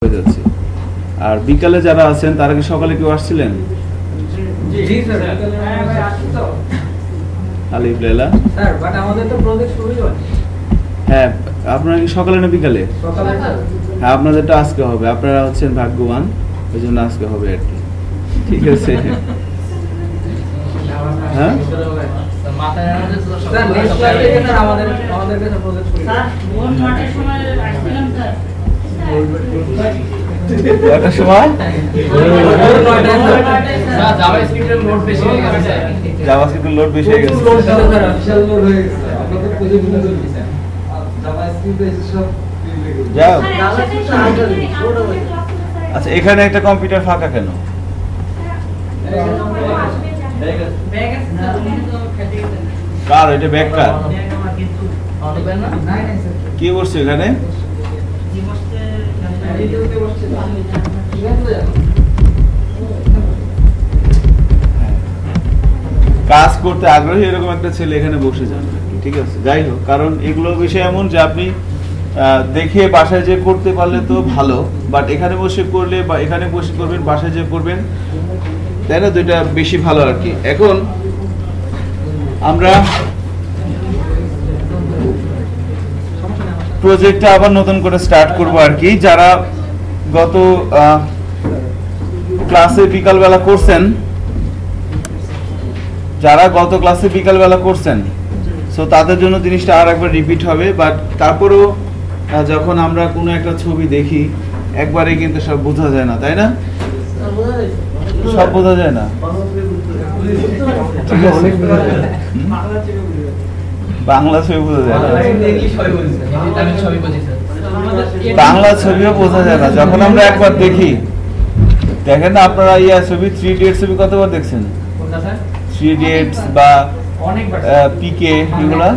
হয়ে যাচ্ছে। আর বিকালে যারা আছেন তারা কি সকালে কেউ আসছিলেন? জি স্যার, বিকালে আসছি তো। আলিফ লাইলা স্যার, বাট আমাদের তো প্রজেক্ট শুরুই হয়নি। হ্যাঁ, আপনারা কি সকালে না বিকালে? সকালে স্যার। হ্যাঁ, আপনাদেরটা আজকে হবে। আপনারা হচ্ছেন ভাগ্যবান, ওই জন্য আজকে হবে আর কি। ঠিক আছে। হ্যাঁ, মাথায় আমাদের স্যার নেক্সট ক্লাসে স্যার আমাদের কাছে প্রজেক্ট শুরু। স্যার ভোর 9টার সময় আসছিলাম স্যার। কয়টার সময়? স্যার জাভাস্ক্রিপ্টের লোড বেশি হয়ে গেছে। জাভাস্ক্রিপ্টের লোড বেশি হয়ে গেছে। স্যার বিশাল লোড হয়ে গেছে। আপনাদের প্রজেক্ট গুলো চলছে। জাভাস্ক্রিপ্ট সব যাও। আচ্ছা, এখানে একটা কম্পিউটার ফাঁকা কেন? কার এটা ব্যাগ কার? কি বসছে এখানে? কাজ করতে আগ্রহী এরকম একটা ছেলে এখানে বসে যান, ঠিক আছে। যাই হোক, কারণ এগুলো বিষয় এমন যে আপনি দেখে বাসায় যে করতে পারলে তো ভালো, বাট এখানে বসে করলে বা এখানে বসে করবেন, বাসায় যে করবেন, তাই না, দুইটা বেশি ভালো আর কি। এখন আমরা প্রজেক্টটা আবার নতুন করে স্টার্ট করব আর কি। যারা গত ক্লাসে বিকালবেলা করছেন, সো তাদের জন্য জিনিসটা আর একবার রিপিট হবে। বাট তারপরেও যখন আমরা কোনো একটা ছবি দেখি একবারে কিন্তু সব বোঝা যায় না, তাই না? সব বোঝা যায় না। বাংলা ছবি বোঝা যায় না, বাংলা ছবিও বোঝা যায় না। যখন আমরা একবার দেখি, দেখেন না আপনারা ছবি 3 ইডিয়টস ছবি কতবার দেখছেন? 3 ইডিয়টস বা পিকে, এগুলা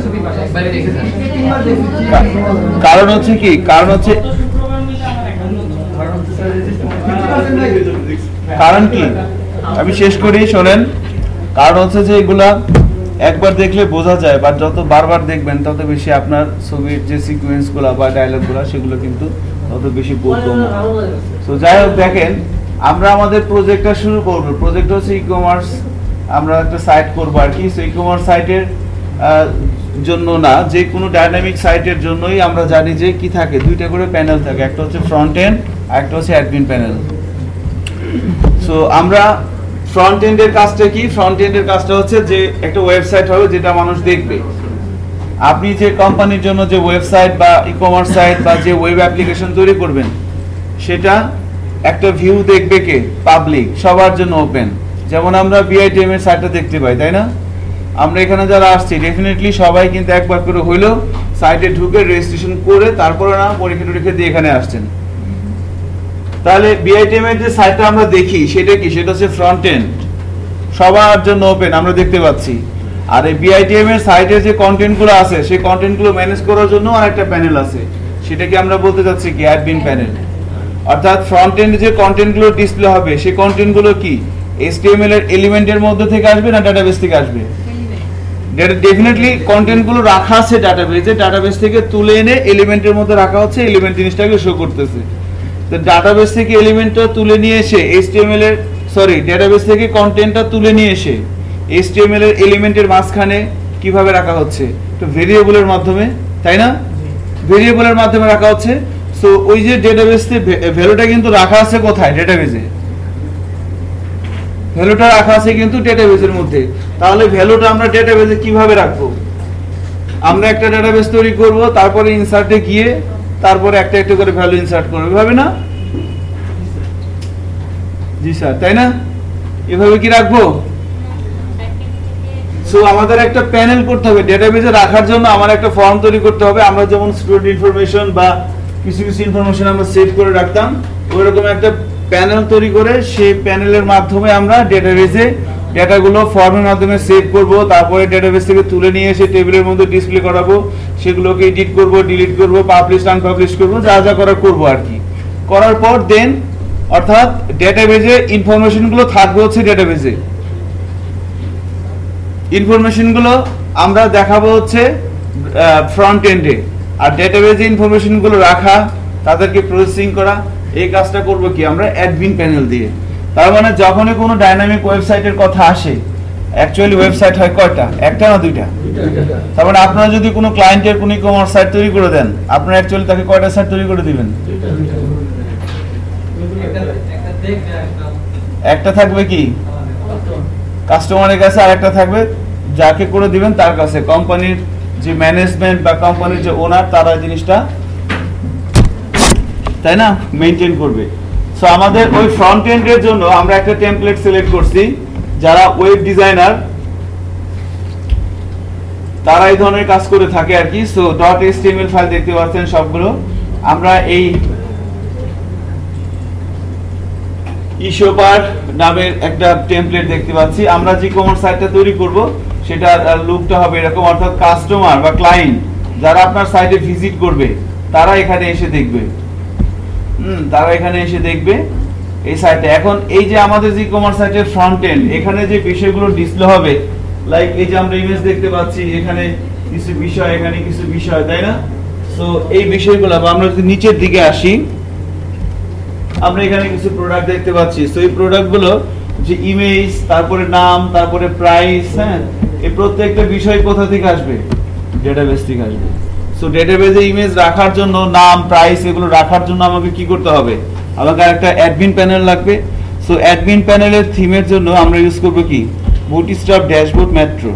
কারণ হচ্ছে কি, কারণ কি আমি শেষ করি, শোনেন। কারণ হচ্ছে যে এগুলা একবার দেখলে বোঝা যায়, বাট যত বারবার দেখবেন তত বেশি আপনার ছবির যে সিকোয়েন্স গুলা বা ডায়লগ গুলা সেগুলো কিন্তু তত বেশি বোধগম্য। তো যাই হোক, দেখেন আমরা আমাদের প্রজেক্টটা শুরু করব। প্রজেক্ট হচ্ছে ই কমার্স, আমরা একটা সাইট করবো আর কি। ই কমার্স সাইটের জন্য না, যে কোনো ডাইনামিক সাইটের জন্যই আমরা জানি যে কি থাকে, দুইটা করে প্যানেল থাকে, একটা হচ্ছে ফ্রন্ট এন্ড আর একটা হচ্ছে অ্যাডমিন প্যানেল। সো আমরা ফ্রন্ট এন্ডের কাজটা কি? ফ্রন্ট এন্ডের কাজটা হচ্ছে যে একটা ওয়েবসাইট হবে যেটা মানুষ দেখবে। আপনি যে কোম্পানির জন্য যে ওয়েবসাইট বা ই কমার্স সাইট বা যে ওয়েব অ্যাপ্লিকেশন তৈরি করবেন, সেটা একটা ভিউ দেখবে কে? পাবলিক, সবার জন্য ওপেন। যেমন আমরা বিআইটিএম এর সাইটটা দেখতে পাই, তাই না? আমরা এখানে যারা আসছি ডেফিনেটলি সবাই কিন্তু একবার করে হইলেও সাইটে ঢুকে রেজিস্ট্রেশন করে তারপরে না পরীক্ষা টরীক্ষা দিয়ে এখানে আসছেন। তাহলে বিআইটিএম এর যে সাইটটা আমরা দেখি সেটা কি? সেটা হচ্ছে ফ্রন্ট এন্ড, সবার জন্য ওপেন, আমরা দেখতে পাচ্ছি। আর এই বিআইটিএম এর সাইটের যে কন্টেন্টগুলো আছে সেই কন্টেন্টগুলো ম্যানেজ করার জন্য আরেকটা প্যানেল আছে, সেটাকে আমরা বলতে চাচ্ছি কি? Admin panel. অর্থাৎ ফ্রন্ট এন্ডে যে কন্টেন্টগুলো ডিসপ্লে হবে সেই কন্টেন্টগুলো কি HTML এর এলিমেন্টের মধ্যে থেকে আসবে না ডাটাবেস থেকে আসবে? ডেফিনেটলি কন্টেন্টগুলো রাখা আছে ডাটাবেসে, ডাটাবেস থেকে তুলে এনে এলিমেন্টের মধ্যে রাখা হচ্ছে, এলিমেন্ট জিনিসটাকে শো করতেছে। তো ডাটাবেস থেকে এলিমেন্টটা তুলে নিয়ে এসে HTML এর ডাটাবেস থেকে কন্টেন্টটা তুলে নিয়ে এসে HTML এর এলিমেন্টের মাঝখানে কিভাবে রাখা হচ্ছে? তো ভেরিয়েবলের মাধ্যমে, তাই না? ভেরিয়েবলের মাধ্যমে রাখা হচ্ছে। সো ওই যে ডেটাবেসে ভ্যালুটা কিন্তু রাখা আছে কোথায়? ডেটাবেসে। ভ্যালুটা রাখা আছে কিন্তু ডেটাবেসের মধ্যে। তাহলে ভ্যালুটা আমরা ডেটাবেসে কিভাবে রাখবো? আমরা একটা ডেটাবেস তৈরি করব, তারপরে ইনসার্টে গিয়ে তারপরে একটা একটা করে ভ্যালু ইনসার্ট করব, এভাবে না? জি স্যার, তাই না? এভাবে কি রাখবো? সো আমাদের একটা প্যানেল করতে হবে ডেটাবেসে রাখার জন্য। আমার একটা ফর্ম তৈরি করতে হবে। আমরা যেমন স্টুডেন্ট ইনফরমেশন বা কিছু কিছু ইনফরমেশন আমরা সেভ করে রাখতাম, ওইরকম একটা প্যানেল তৈরি করে সেই প্যানেলের মাধ্যমে আমরা ডেটাবেসে ডেটাগুলো ফর্মের মাধ্যমে সেভ করব, তারপরে ডেটাবেস থেকে তুলে নিয়ে এসে টেবিলের মধ্যে ডিসপ্লে করাবো, সেগুলোকে এডিট করব, ডিলিট করব, পাবলিশ আনপাবলিশ করব, যা যা করার করব আর কি। করার পর দেন অর্থাৎ ডেটাবেসে ইনফরমেশনগুলো থাকবে হচ্ছে ডেটাবেসে, ইনফরমেশনগুলো আমরা দেখাবো হচ্ছে ফ্রন্ট এন্ডে। আর ডেটাবেসে ইনফরমেশনগুলো রাখা তাদেরকে প্রসেসিং করা, এই কাজটা করব কি আমরা অ্যাডমিন প্যানেল দিয়ে। তার মানে যখনই কোনো ডাইনামিক ওয়েবসাইটের কথা আসে, অ্যাকচুয়ালি ওয়েবসাইট হয় কয়টা, একটা না দুইটা? তার মানে আপনারা যদি কোনো ক্লায়েন্টের কোনো ই-কমার্স সাইট তৈরি করে দেন, আপনারা অ্যাকচুয়ালি তাকে কয়টা সাইট তৈরি করে দিবেন? একটা থাকবে কি কাস্টমারের কাছে, আর একটা থাকবে যাকে করে দিবেন তার কাছে। কোম্পানির যে ম্যানেজমেন্ট বা কোম্পানির যে ওনার, তারা জিনিসটা, তাই না, মেইনটেইন করবে। সো আমাদের ওই ফ্রন্ট এন্ডের জন্য আমরা একটা টেমপ্লেট সিলেক্ট করছি। যারা ওয়েব ডিজাইনার তারা এই ধরনের কাজ করে থাকে আর কি। সো .html ফাইল দেখতে পাচ্ছেন সবগুলো। আমরা এই ইশোপার নামের একটা টেমপ্লেট দেখতে পাচ্ছি। আমরা যে কমার্স সাইটটা তৈরি করব সেটা লুকটা হবে এরকম, অর্থাৎ কাস্টমার বা ক্লায়েন্ট যারা আপনার সাইটে ভিজিট করবে তারা এখানে এসে দেখবে। এই সাইটে। এখন এই যে আমাদের যে কমার্স সাইটের ফ্রন্ট এন্ড, এখানে যে বিষয়গুলো ডিসপ্লে হবে, লাইক এই যে আমরা ইমেজ দেখতে পাচ্ছি, এখানে কিছু বিষয়, এখানে কিছু বিষয়, তাই না? সো এই বিষয়গুলো, আমরা যদি নিচের দিকে আসি, আমরা এখানে কিছু প্রোডাক্ট দেখতে পাচ্ছি। সো এই প্রোডাক্টগুলো যে ইমেজ, তারপরে নাম, তারপরে প্রাইস, হ্যাঁ, এই প্রত্যেকটা বিষয় কোথা থেকে আসবে? ডেটাবেস থেকে আসবে। সো ডেটাবেসে ইমেজ রাখার জন্য, নাম, প্রাইস এগুলো রাখার জন্য আমাকে কি করতে হবে? আমাকে একটা অ্যাডমিন প্যানেল লাগবে। সো অ্যাডমিন প্যানেলের থিমের জন্য আমরা ইউজ করব কি? Bootstrap dashboard metro.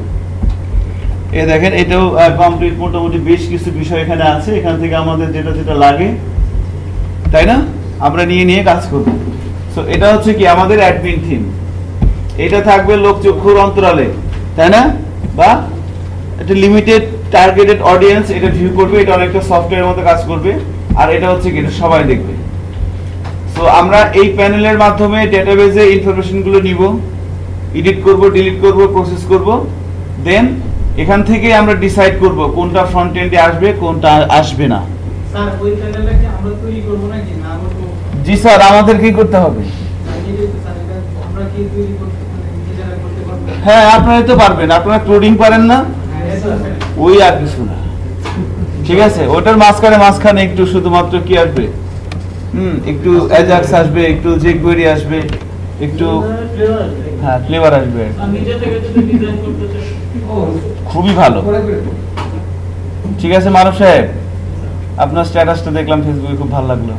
এই দেখেন, এটাও কমপ্লিট, মোটামুটি বেশ কিছু বিষয় এখানে আছে। এখান থেকে আমাদের যেটা যেটা লাগে, তাই না, আমরা নিয়ে কাজ করব। সো এটা হচ্ছে কি আমাদের অ্যাডমিন থিম। এটা থাকবে লোক চক্ষুর অন্তরালে, তাই না, বা একটা লিমিটেড টার্গেটেড অডিয়েন্স এটা ভিউ করবে। এটা অনেকটা সফটওয়্যারের মতো কাজ করবে। আর এটা হচ্ছে কি, এটা সবাই দেখবে। সো আমরা এই প্যানেলের মাধ্যমে ডেটাবেসে ইনফরমেশনগুলো নিব, এডিট করব, ডিলিট করব, প্রসেস করব। দেন এখান থেকে আমরা ডিসাইড করব কোনটা ফ্রন্ট এন্ডে আসবে, কোনটা আসবে না। স্যার ওই প্যানেলটা কি আমরা তৈরি করব নাকি না? জি স্যার, আমাদের কি করতে হবে? আমরা কি তৈরি করতে পারবো? হ্যাঁ, আপনারা তো পারবেন। আপনারা কোডিং পারেন না? ওই আর কিছু না, ঠিক আছে। ওটার মাঝখানে একটু শুধুমাত্র কি আসবে, একটু অ্যাজাক্স আসবে, একটু jQuery আসবে, একটু হ্যাঁ ফ্লেভার আসবে। খুবই ভালো, ঠিক আছে। মানব সাহেব, আপনার স্ট্যাটাসটা দেখলাম ফেসবুকে, খুব ভালো লাগলো।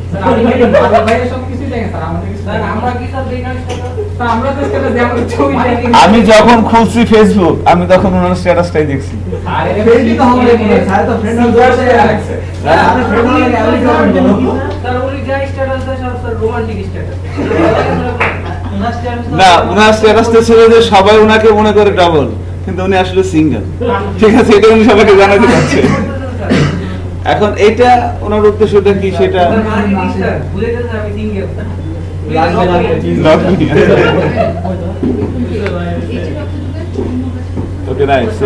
আমি যখন খুলছি ফেসবুক, আমি তখন ওনার স্ট্যাটাসটাই দেখছি। না, ওনার স্ট্যাটাসটা ছিল যে সবাই ওনাকে মনে করে ডাবল, কিন্তু উনি আসলে সিঙ্গেল, ঠিক আছে। এটা উনি সবাইকে জানাতে চাচ্ছে। এখন এটা ওনার উদ্দেশ্যটা কি সেটা ওকে, নাইস।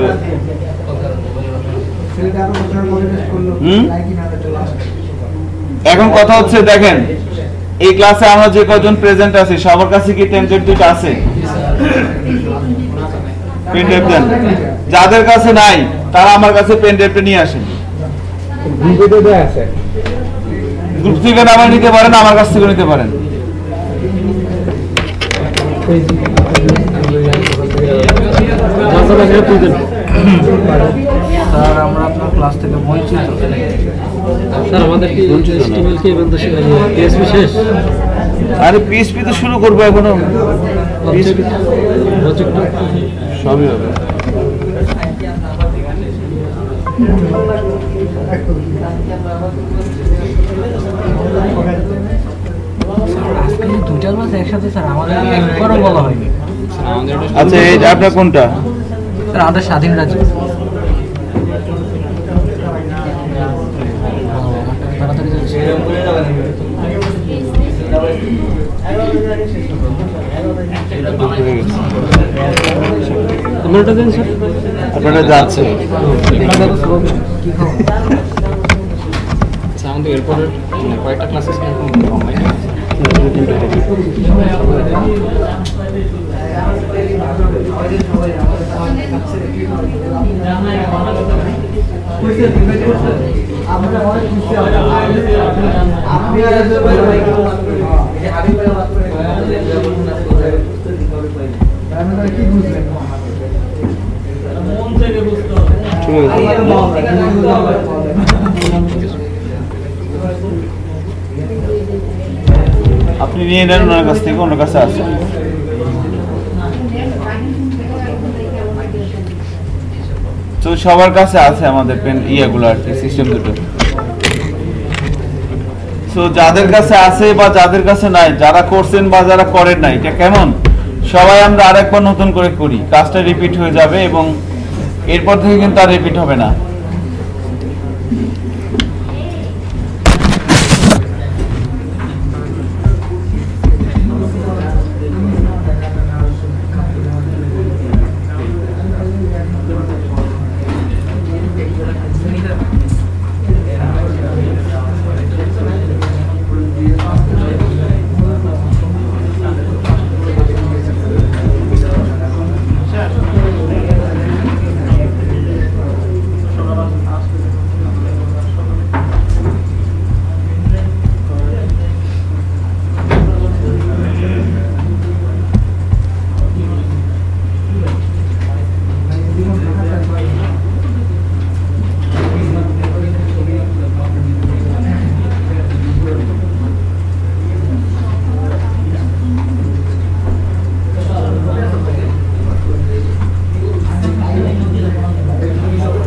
এখন কথা হচ্ছে, দেখেন এই ক্লাসে আমরা যে কজন প্রেজেন্ট আছি সবার কাছে কি টেমপ্লেট দুটো আছে? পেন ড্রাইভ দেন। যাদের কাছে নাই তারা আমার কাছে পেন ড্রাইভটা নিয়ে আসেন। গ্রুপ থেকে নামা নিতে পারেন, আমার কাছ থেকে নিতে পারেন। স্যার আমরা আপনার ক্লাস থেকে বঞ্চিত। স্যার আমাদের কি HTML কি বলতে PHP শেষ? আরে PHP তো শুরু করবো এখনো, সবই হবে। দুইটার মাঝে একসাথে স্যার আমাদের একবারও বলা হয়নি। আচ্ছা, এই আপনার কোনটা? স্যার আমাদের স্বাধীন রাজ্য। আমারটা দেন স্যার। আপনারা যাচ্ছে আমাদের এরপরে কয়েকটা ক্লাসেস আপনি নিয়ে নেন ওনার কাছ থেকে, ওনার কাছে আছে। তো সবার কাছে আছে আমাদের পেন ইয়েগুলো আর কি, সিস্টেম দুটো। সো যাদের কাছে আছে বা যাদের কাছে নাই, যারা করছেন বা যারা করেন নাই, এটা কেমন সবাই আমরা আরেকবার নতুন করে করি, কাজটা রিপিট হয়ে যাবে এবং এরপর থেকে কিন্তু আর রিপিট হবে না।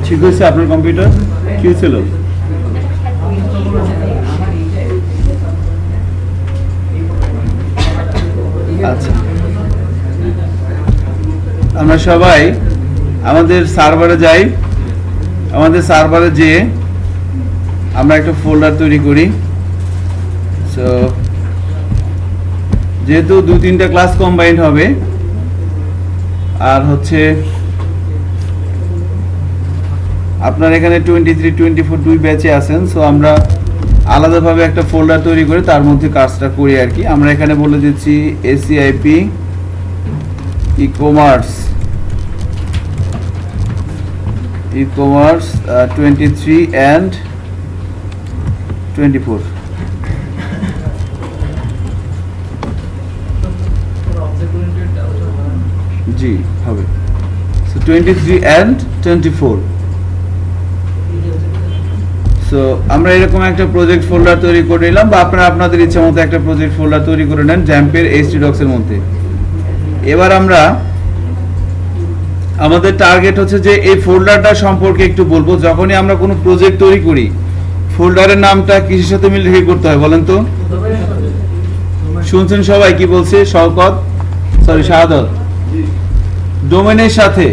ঠিক হয়েছে আপনার কম্পিউটার? কি ছিল? আচ্ছা, আমরা সবাই আমাদের সার্ভারে যাই। আমাদের সার্ভারে যেয়ে আমরা একটা ফোল্ডার তৈরি করি। সো যেহেতু 2-3টা ক্লাস কম্বাইন্ড হবে আর হচ্ছে আপনার এখানে 23-24 দুই ব্যাচে আছেন, সো আমরা আলাদাভাবে একটা ফোল্ডার তৈরি করে তার মধ্যে কাজটা করি আর কি। আমরা এখানে বলে দিচ্ছি ACIP ই-কমার্স 23 and 24। জি হবে। So 23 and 24। সো আমরা এরকম একটা প্রজেক্ট ফোল্ডার তৈরি করে নিলাম, বা আপনারা আপনাদের ইচ্ছা মতো একটা প্রজেক্ট ফোল্ডার তৈরি করে নেন জ্যাম্পের htdocs এর মধ্যে। এবার আমরা আমাদের টার্গেট হচ্ছে যে এই ফোল্ডারটা সম্পর্কে একটু বলবো। যখনই আমরা কোনো প্রজেক্ট তৈরি করি, ফোল্ডারের নামটা কিসের সাথে মিল রেখে করতে হয় বলেন তো? শুনছেন সবাই কি বলছে? শাহাদত, ডোমেনের সাথে।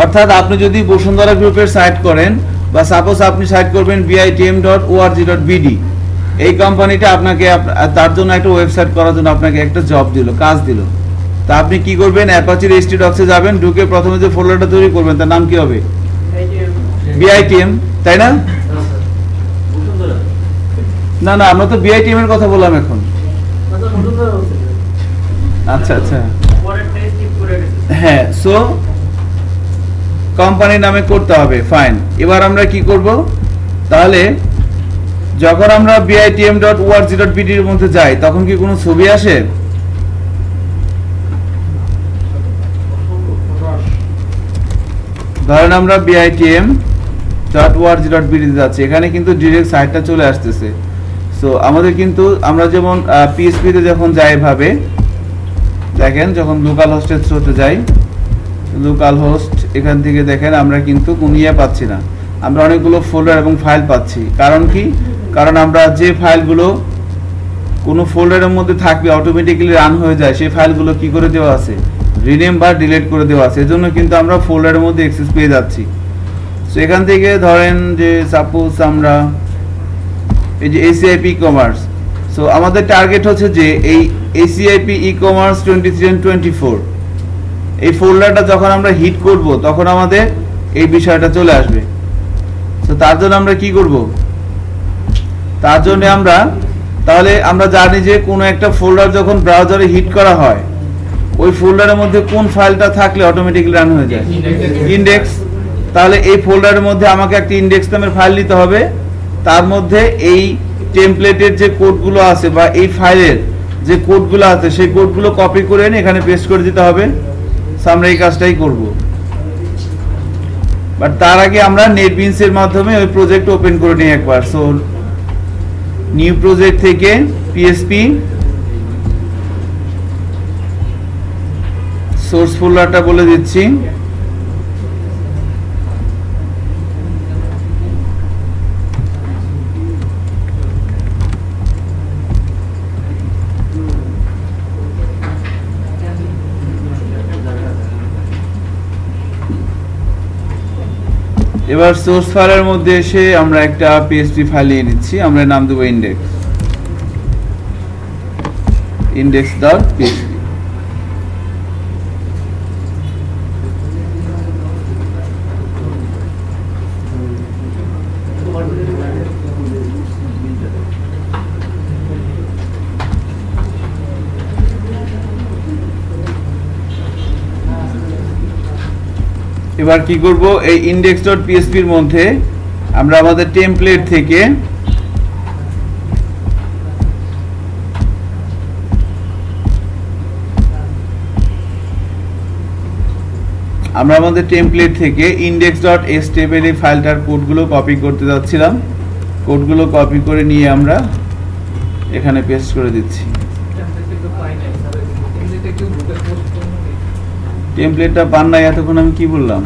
অর্থাৎ আপনি যদি বসুন্ধরা গ্রুপের সাইট করেন, বা সাপোজ আপনি সাইট করবেন bitm.org.bd, এই কোম্পানিটা আপনাকে তার জন্য একটা ওয়েবসাইট করার জন্য আপনাকে একটা জব দিল, কাজ দিল। তা আপনি কি করবেন? অ্যাপাচির htdocs এ যাবেন, ঢুকে প্রথমে যে ফোল্ডারটা তৈরি করবেন তার নাম কি হবে? bitm, তাই না? না না, আমরা তো bitm এর কথা বললাম এখন। আচ্ছা আচ্ছা, হ্যাঁ। সো কোম্পানির নামে করতে হবে, ফাইন। এবার আমরা কি করব? তাহলে যখন আমরা bitm.org.bd এর মধ্যে যাই, তখন কি কোনো ছবি আসে? ধরেন আমরা bitm.org.bd তে যাচ্ছি, এখানে কিন্তু ডিরেক্ট সাইটটা চলে আসতেছে। সো আমাদের কিন্তু আমরা যেমন PHP তে যখন যাই ভাবে দেখেন, যখন লোকাল হোস্টের থ্রুতে যাই, লোকাল হোস্ট এখান থেকে দেখেন আমরা কিন্তু কোনো ইয়ে পাচ্ছি না, আমরা অনেকগুলো ফোল্ডার এবং ফাইল পাচ্ছি। কারণ কি? কারণ আমরা যে ফাইলগুলো কোনো ফোল্ডারের মধ্যে থাকবে অটোমেটিক্যালি রান হয়ে যায়, সেই ফাইলগুলো কি করে দেওয়া আছে? রিনেম বা ডিলিট করে দেওয়া আছে। এজন্য কিন্তু আমরা ফোল্ডারের মধ্যে অ্যাক্সেস পেয়ে যাচ্ছি। সো এখান থেকে ধরেন যে সাপোজ আমরা এই যে ACIP ই-কমার্স, সো আমাদের টার্গেট হচ্ছে যে এই ACIP ই-কমার্স 23 and 24 এই ফোল্ডারটা যখন আমরা হিট করব তখন আমাদের এই বিষয়টা চলে আসবে। তো তার জন্য আমরা কি করব? তার জন্য আমরা তাহলে আমরা জানি যে কোনো একটা ফোল্ডার যখন ব্রাউজারে হিট করা হয়, ওই ফোল্ডারের মধ্যে কোন ফাইলটা থাকলে অটোমেটিক্যালি রান হয়ে যায়? ইনডেক্স। তাহলে এই ফোল্ডারের মধ্যে আমাকে একটা ইনডেক্স নামের ফাইল নিতে হবে, তার মধ্যে এই টেমপ্লেটের যে কোডগুলো আছে বা এই ফাইলের যে কোডগুলো আছে সেই কোডগুলো কপি করে এনে এখানে পেস্ট করে দিতে হবে। আমরা এই কাজটাই করব, বাট তার আগে আমরা নেটবিনস এর মাধ্যমে ওই প্রজেক্ট ওপেন করে নিই একবার। সো নিউ প্রজেক্ট থেকে পিএসপি সোর্স ফোল্ডারটা বলে দিচ্ছি। এবার সোর্স ফাইলের মধ্যে এসে আমরা একটা পিএসপি ফাইল নিয়ে নিচ্ছি, আমরা নাম দেবো index.php। এবার কি করব, এই index.php এর মধ্যে আমরা আমাদের টেমপ্লেট থেকে index.html এই ফাইলটার কোডগুলো কপি করতে যাচ্ছিলাম। কোডগুলো কপি করে নিয়ে আমরা এখানে পেস্ট করে দিচ্ছি। টেমপ্লেটটা পান নাই এতক্ষণ আমি কি বললাম?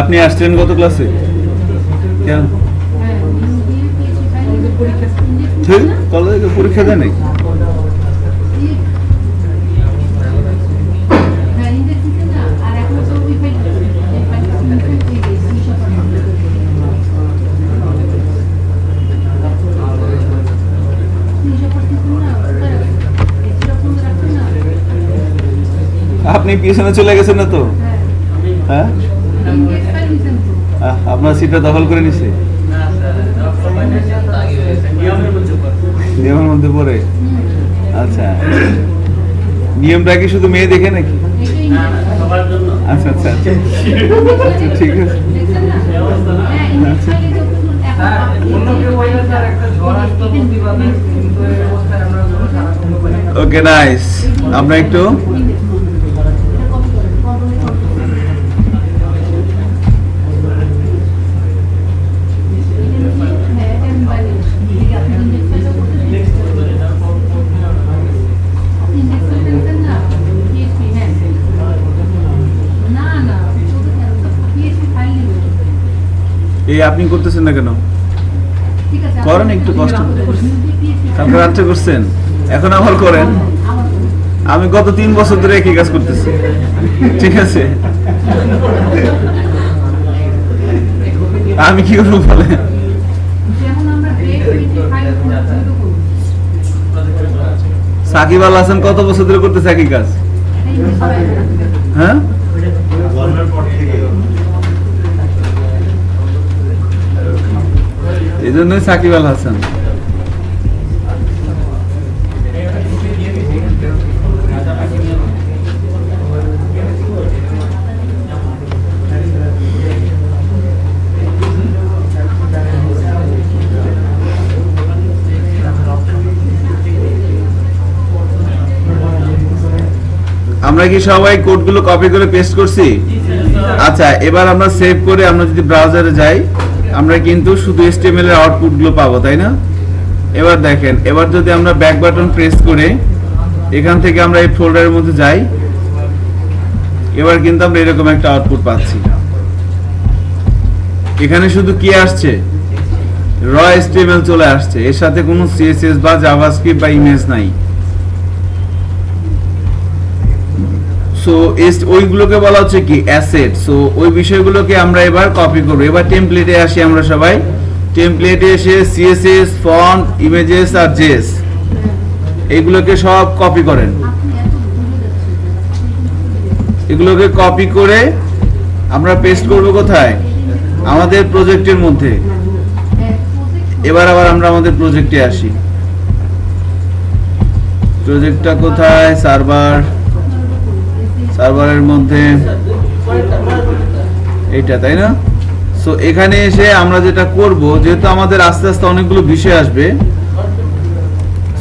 আপনি আসছেন কত ক্লাসে? কেন কলেজে পরীক্ষা দেয় নাকি? আপনি পিছনে চলে গেছেন না তো? হ্যাঁ, আপনার সিটটা দখল করে নিছে, নিয়মের মধ্যে পড়ে। আচ্ছা, নিয়মটা কি শুধু মেয়ে দেখে নাকি? আচ্ছা আচ্ছা ঠিক আছে। Okay nice. আমরা একটু এই আপনি করতেছেন না কেন? করেন একটু কষ্ট, কালকে রাত্রে করছেন, এখন আবার করেন। আমি গত 3 বছর ধরে একই কাজ করতেছি, ঠিক আছে? আমি কি করবো বলে? সাকিব আল হাসান কত বছর ধরে করতেছে একই কাজ? হ্যাঁ, এই জন্যই সাকিব আল হাসান। আমরা কি সবাই কোডগুলো কপি করে পেস্ট করছি? আচ্ছা, এবার আমরা সেভ করে আমরা যদি ব্রাউজারে যাই, আমরা কিন্তু শুধু HTML এর আউটপুটগুলো পাবো, তাই না? এবার দেখেন, এবার যদি আমরা ব্যাক বাটন প্রেস করে এখান থেকে আমরা এই ফোল্ডারের মধ্যে যাই, এবার কিন্তু আমরা এরকম একটা আউটপুট পাচ্ছি। এখানে শুধু কি আসছে? র HTML চলে আসছে, এর সাথে কোনো CSS বা জাভাস্ক্রিপ্ট বা ইমেজ নাই। সো ওইগুলোকে বলা হচ্ছে কি অ্যাসেট। সো ওই বিষয়গুলোকে আমরা এবার কপি করব। এবার টেমপ্লেটে আসি আমরা সবাই। টেমপ্লেটে এসে CSS, font, images are JS এইগুলোকে সব কপি করেন। এগুলোকে কপি করে আমরা পেস্ট করব কোথায়? আমাদের প্রজেক্টের মধ্যে। এবার আবার আমরা আমাদের প্রজেক্টে আসি। প্রজেক্টটা কোথায়? সার্ভারের মধ্যে এইটা, তাই না? সো এখানে এসে আমরা যেটা করব, যেহেতু আমাদের আস্তে আস্তে অনেকগুলো বিষয় আসবে,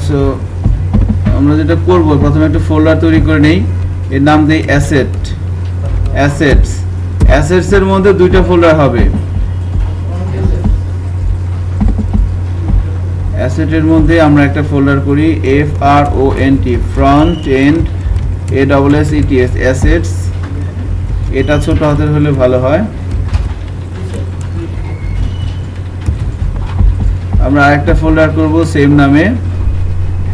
সো আমরা যেটা করব প্রথমে একটা ফোল্ডার তৈরি করে নেই, এর নাম দেই অ্যাসেটস এর মধ্যে দুইটা ফোল্ডার হবে। অ্যাসেটের মধ্যে আমরা একটা ফোল্ডার করি FRONT, front end ASSETS, assets. এটা ছোট হাতের হলে ভালো হয়। আমরা আরেকটা ফোল্ডার করব সেম নামে।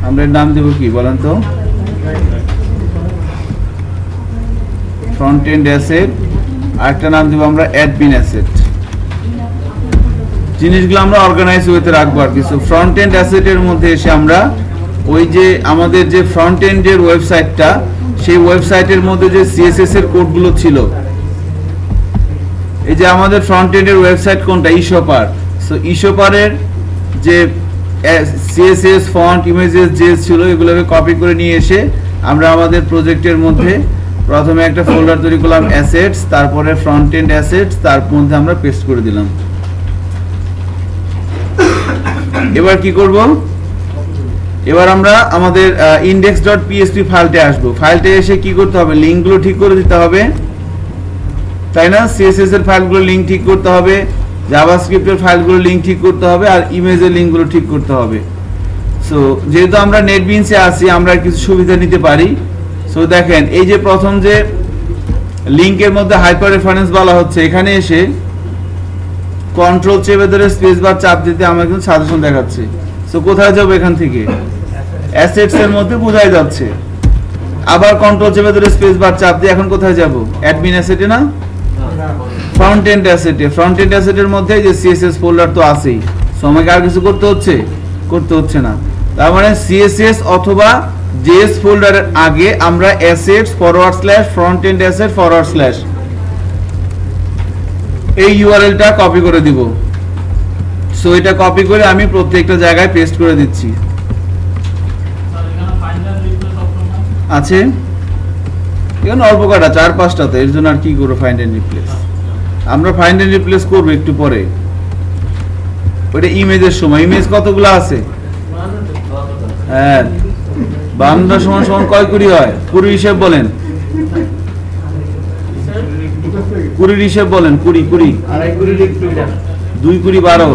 আমরা এর নাম দেব কি বলেন তো? Front end asset. আরেকটা নাম দেব আমরা অ্যাডমিন অ্যাসেট। জিনিসগুলো আমরা অর্গানাইজ ওয়েতে রাখবো আর কিছু। ফ্রন্ট এন্ড অ্যাসেটের মধ্যে এসে আমরা ওই যে আমাদের যে ফ্রন্ট এন্ডের ওয়েবসাইটটা, সেই ওয়েবসাইটের মধ্যে যে CSS এর কোডগুলো ছিল, এই যে আমাদের ফ্রন্ট এন্ডের ওয়েবসাইট কোনটা? ইশপার। সো ইশপারের যে CSS ফন্ট, ইমেজেস যে ছিল, এগুলোকে কপি করে নিয়ে এসে আমরা আমাদের প্রজেক্টের মধ্যে প্রথমে একটা ফোল্ডার তৈরি করলাম অ্যাসেটস, তারপরে ফ্রন্ট এন্ড অ্যাসেটস, তার মধ্যে আমরা পেস্ট করে দিলাম। এবার কি করব? এবার আমরা আমাদের index.php ফাইলতে আসবো। ফাইলতে এসে কি করতে হবে? লিঙ্কগুলো ঠিক করে দিতে হবে, তাই না? CSS এর ফাইলগুলো লিঙ্ক ঠিক করতে হবে, জাভাস্ক্রিপ্ট এর ফাইলগুলো লিঙ্ক ঠিক করতে হবে, আর ইমেজের লিঙ্কগুলো ঠিক করতে হবে। সো যেহেতু আমরা নেটবিনসে আছি, আমরা কিছু সুবিধা নিতে পারি। সো দেখেন, এই যে প্রথম যে লিঙ্কের মধ্যে হাইপার রেফারেন্স বলা হচ্ছে, এখানে এসে কন্ট্রোল চেপে ধরে স্পেস বার চাপ দিতে আমার কিন্তু সাজেশন দেখাচ্ছে। সো কোথায় যাব? এখান থেকে অ্যাসেটস এর মধ্যে বোঝাই যাচ্ছে। আবার কন্ট্রোল চেপে ধরে স্পেস বার চাপ দিয়ে এখন কোথায় যাব? অ্যাডমিন অ্যাসেটে না, ফ্রন্ট এন্ড অ্যাসেটে। ফ্রন্ট এন্ড অ্যাসেটের মধ্যে যে CSS ফোল্ডার তো আছেই। সো আমাকে আর কিছু করতে হচ্ছে না। তার মানে CSS অথবা JS ফোল্ডারের আগে আমরা assets/front end asset/ এই URL-টা কপি করে দিব। সো এটা কপি করে আমি প্রত্যেকটা জায়গায় পেস্ট করে দিচ্ছি। আছে এখানে অল্প কটা, 4-5টা, তো এর জন্য আর কি করবো ফাইন্ড এন্ড রিপ্লেস। আমরা ফাইন্ড এন্ড রিপ্লেস করবো একটু পরে, ওইটা ইমেজের সময়। ইমেজ কতগুলো আছে? হ্যাঁ, 52 সমান কয় কুড়ি হয়? 20 হিসেব বলেন, 20 হিসেব বলেন। 20 2 20 12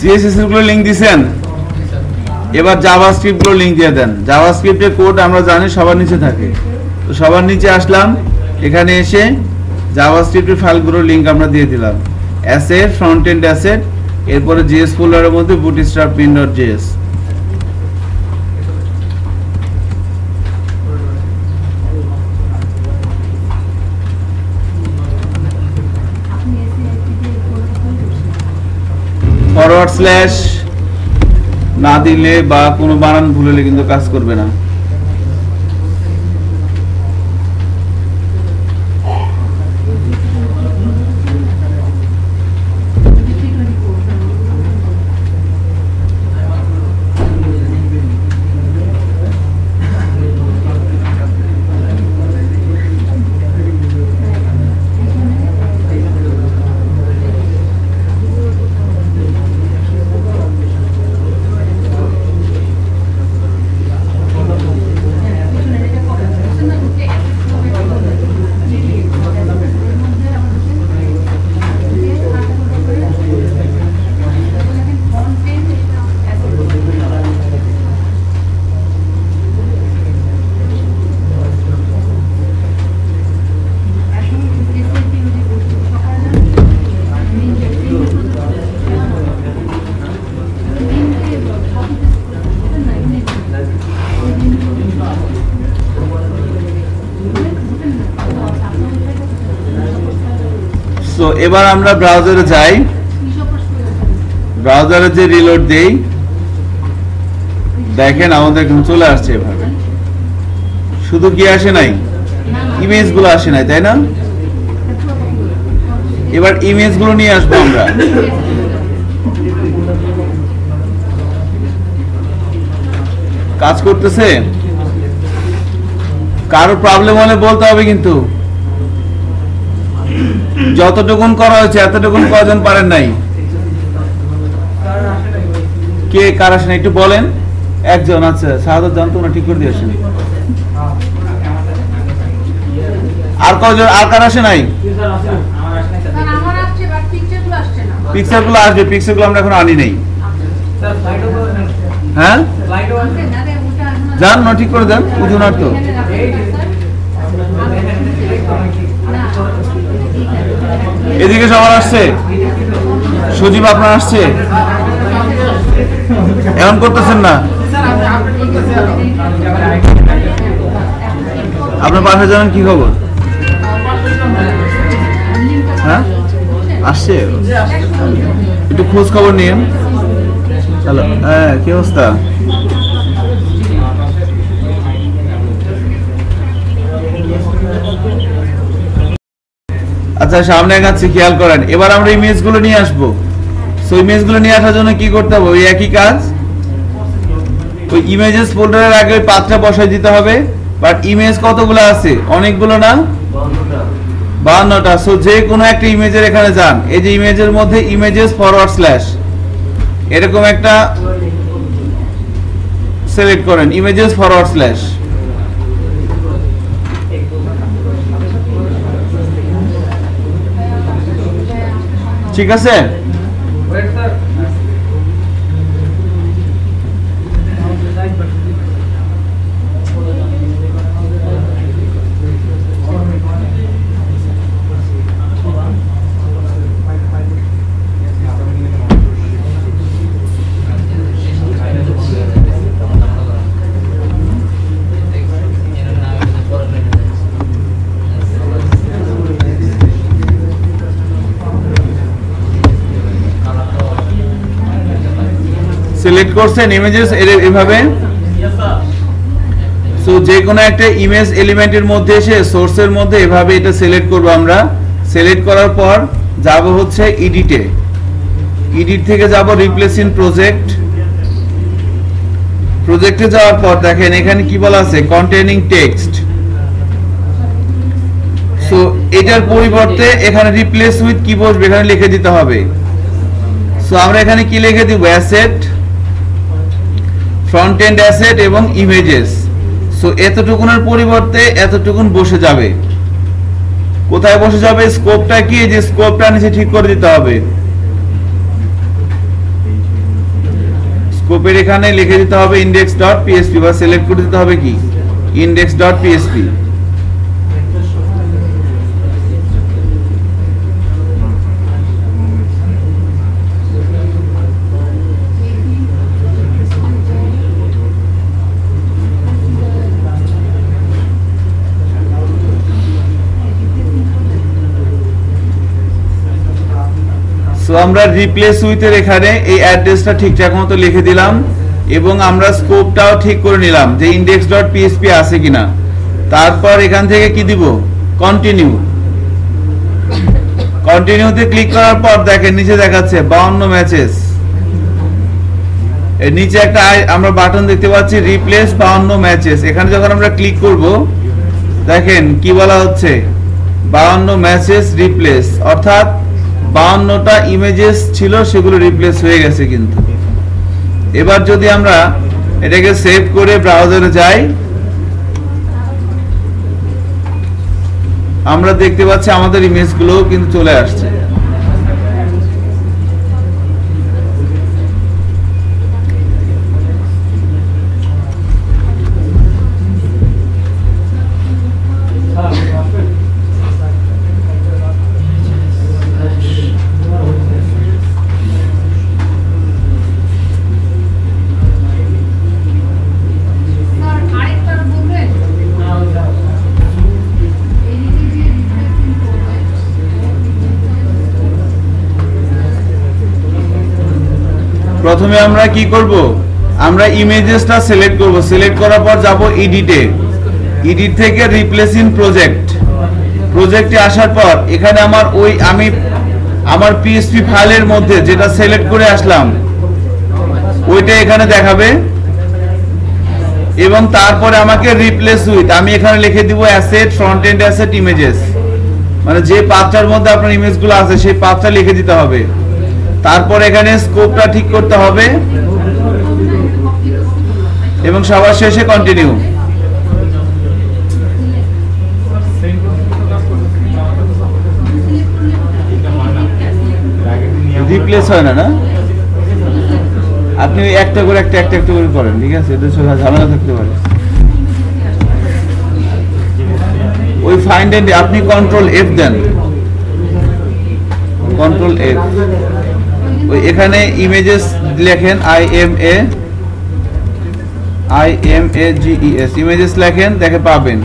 CSS গুলো লিংক দিবেন। এবার জাভাস্ক্রিপ্ট গুলো লিংক দিয়ে দেন। জাভাস্ক্রিপ্টের কোড আমরা জানি সবার নিচে থাকে, তো সবার নিচে আসলাম, এখানে এসে জাভাস্ক্রিপ্টের ফাইলগুলোর লিংক আমরা দিয়ে দিলাম। অ্যাসেট, ফ্রন্ট এন্ড অ্যাসেট, এরপরে JS ফোল্ডারের মধ্যে bootstrap.pin.js। ফরওয়ার্ড/ না দিলে বা কোনো বানান ভুল হলে কিন্তু কাজ করবে না। সো এবার আমরা ব্রাউজারে যাই, ব্রাউজারে যে রিলোড দেই, দেখেন আমাদের এখানে চলে আসছে এভাবে। শুধু কি আসে নাই, ইমেজগুলো আসে নাই, তাই না? এবার ইমেজগুলো নিয়ে আসবো আমরা। কাজ করতেছে? কারো প্রবলেম হলে বলতে হবে কিন্তু। যতটুকুন করা হয়েছে এতটুকুন কয়জন পারেন নাই? কে কার আসেন একটু বলেন। একজন, আচ্ছা শাহাদাত জান, তোমরা ঠিক করে দিয়ে আসেন। আর কয়জন, আর কার আসে নাই? পিকচারগুলো আসবে, পিকচারগুলো আমরা এখন আনি নাই। হ্যাঁ যান না, ঠিক করে দেন, উজুনার তো। এদিকে সবার আসছে? সজীব আপনার আসছে? এমন করতেছেন না? আপনার পাশে জানেন কি খবর? হ্যাঁ আসছে, একটু খোঁজ খবর নিন। হ্যালো, হ্যাঁ কি অবস্থা? আচ্ছা সামনে এগাচ্ছি, খেয়াল করেন। এবার আমরা ইমেজগুলো নিয়ে আসবো। সো ইমেজগুলো নিয়ে আসার জন্য কি করতে হবে? ওই একই কাজ, ওই ইমেজেস ফোল্ডারের আগে ওই পাথটা বসাই দিতে হবে। বাট ইমেজ কতগুলো আছে? অনেকগুলো না, 52টা। সো যে কোনো একটা ইমেজের এখানে যান, এই যে ইমেজের মধ্যে ইমেজেস ফরওয়ার্ড স্ল্যাশ এরকম একটা সিলেক্ট করেন, ইমেজেস ফরওয়ার্ড স্ল্যাশ। ঠিক আছে? সিলেক্ট করছেন ইমেজেস এভাবে। সো যে কোনো একটা ইমেজ এলিমেন্টের মধ্যে এসে সোর্সের মধ্যে এভাবে এটা সিলেক্ট করব আমরা। সিলেক্ট করার পর যাব হচ্ছে এডিটে, এডিট থেকে যাব রিপ্লেস ইন প্রজেক্ট। প্রজেক্টে যাওয়ার পর দেখেন এখানে কি বলা আছে, কন্টেইনিং টেক্সট। সো এটার পরিবর্তে এখানে রিপ্লেস উইথ কি বসবে, এখানে লিখে দিতে হবে। সো আমরা এখানে কি লিখে দিব, অ্যাসেট, ফ্রন্ট এন্ড অ্যাসেট এবং ইমেজেস। সো এতটুকুনের পরিবর্তে এতটুকুন বসে যাবে। কোথায় বসে যাবে? স্কোপটা কি, যে স্কোপটা নিচে ঠিক করে দিতে হবে। স্কোপের এখানে লিখে দিতে হবে index.php বা সিলেক্ট করে দিতে হবে কি index.php। তো আমরা রিপ্লেস উইথ এর এখানে এই অ্যাড্রেসটা ঠিকঠাক মতো লিখে দিলাম এবং আমরা স্কোপটাও ঠিক করে নিলাম যে index.php আছে কিনা। তারপর এখান থেকে কি দিব, কন্টিনিউ। কন্টিনিউতে ক্লিক করার পর দেখেন নিচে দেখাচ্ছে 52 ম্যাচেস। এর নিচে একটা আমরা বাটন দেখতে পাচ্ছি রিপ্লেস 52 ম্যাচেস। এখানে যখন আমরা ক্লিক করব দেখেন কি বলা হচ্ছে, 52 ম্যাচেস রিপ্লেস, অর্থাৎ 52টা ইমেজেস ছিল সেগুলো রিপ্লেস হয়ে গেছে। কিন্তু এবার যদি আমরা এটাকে সেভ করে ব্রাউজারে যাই, আমরা দেখতে পাচ্ছি আমাদের ইমেজগুলো কিন্তু চলে আসছে। প্রথমে আমরা কি করব, আমরা ইমেজেসটা সিলেক্ট করব, সিলেক্ট করার পর যাব এডিটে, এডিট থেকে রিপ্লেস ইন প্রজেক্ট, প্রজেক্টে আসার পর এখানে আমি আমার পিএসপি ফাইলের মধ্যে যেটা সিলেক্ট করে আসলাম ওইটা এখানে দেখাবে, এবং তারপরে আমাকে রিপ্লেস উইথ, আমি এখানে লিখে দিব asset, front end asset, images, মানে যে পাথটার মধ্যে আপনার ইমেজগুলো আছে সেই পাথটা লিখে দিতে হবে। তারপর এখানে স্কোপটা ঠিক করতে হবে এবং সবার শেষে কন্টিনিউ। রিপ্লেস হয় না, না আপনি একটা করে একটা করে করেন, ঠিক আছে, এটা ঝামেলা থাকতে পারে। ওই ফাইন্ড এন্ড আপনি কন্ট্রোল এফ দেন, কন্ট্রোল এফ, ওই এখানে ইমেজেস লেখেন IMAGES ইমেজেস লেখেন, দেখে পাবেন।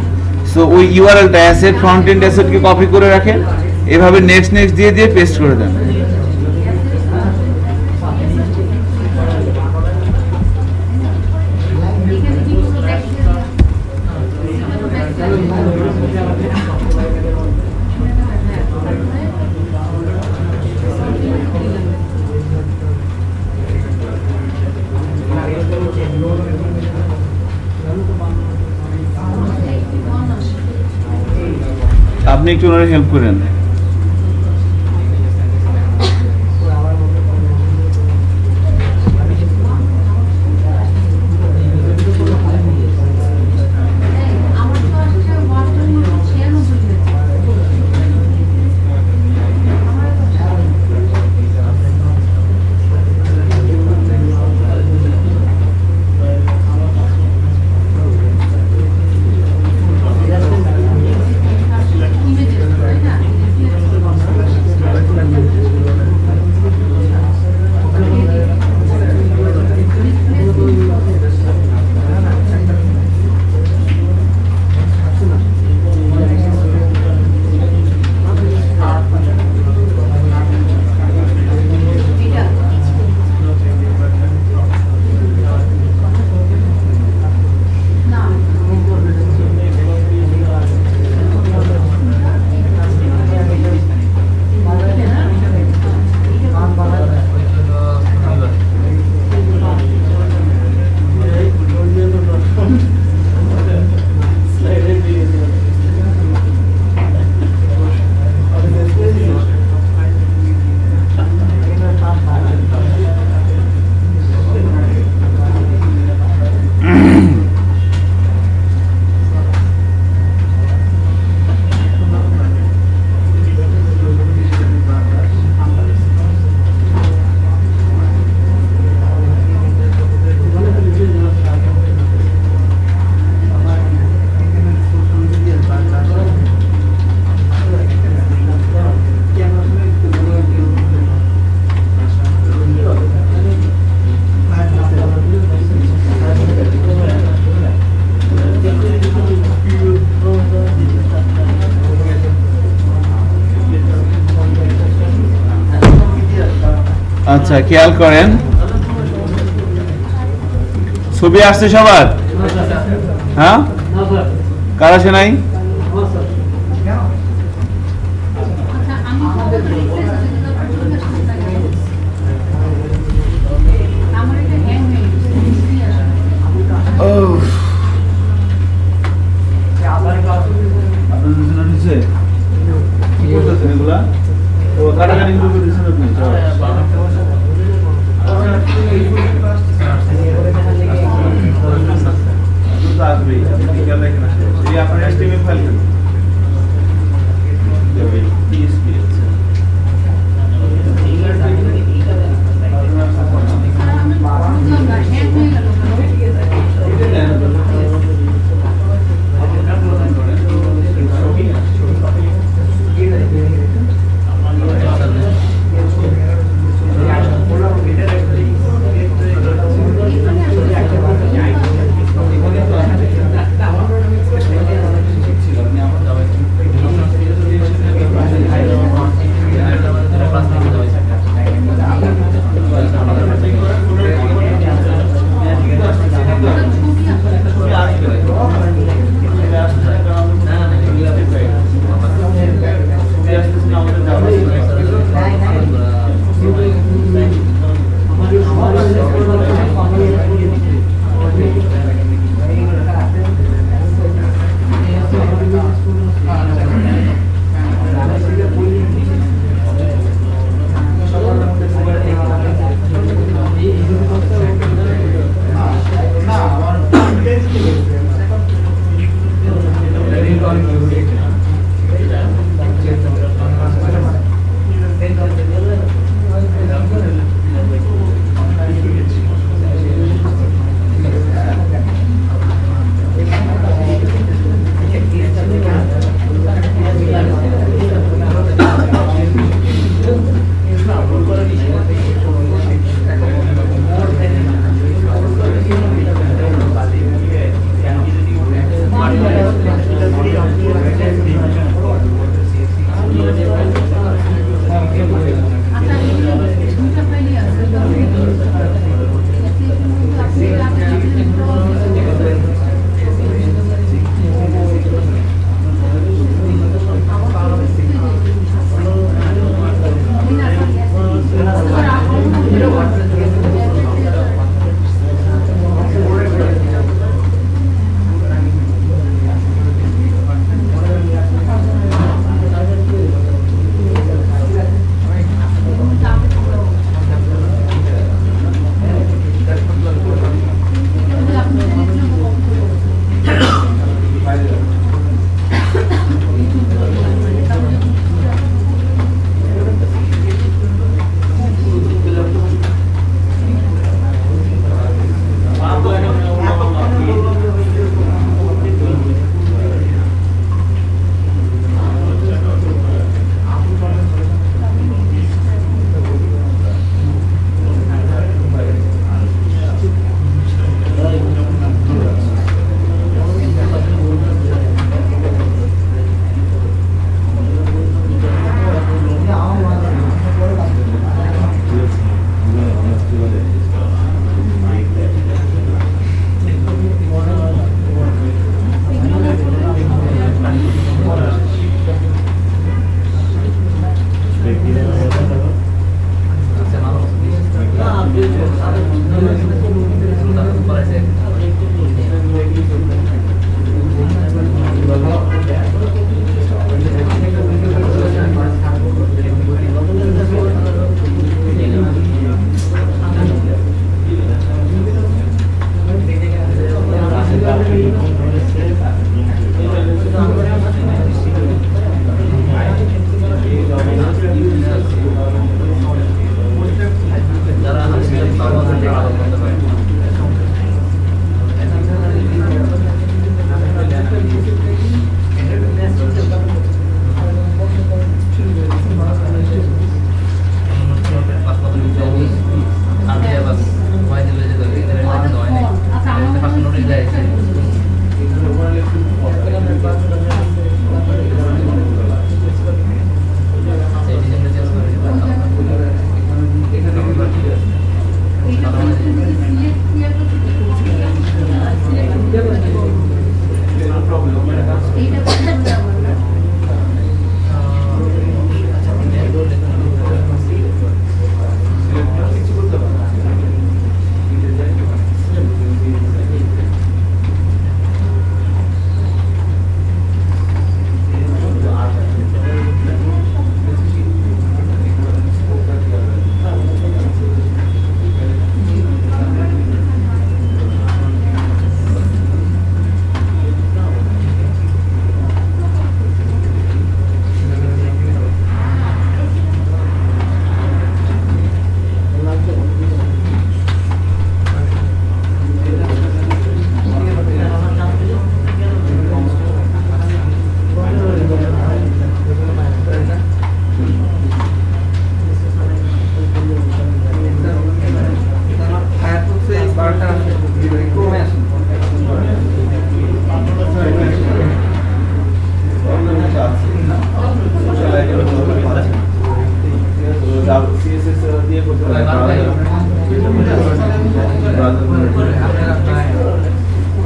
সো ওই ইউআরএলটা অ্যাসেট, ফ্রন্ট এন্ড অ্যাসেটকে কপি করে রাখেন, এভাবে নেক্সট দিয়ে পেস্ট করে দেন। আপনি একটু ওনার হেল্প করেন। আচ্ছা, খেয়াল করেন, ছবি আসছে সবার? হ্যাঁ, কার আসে নাই?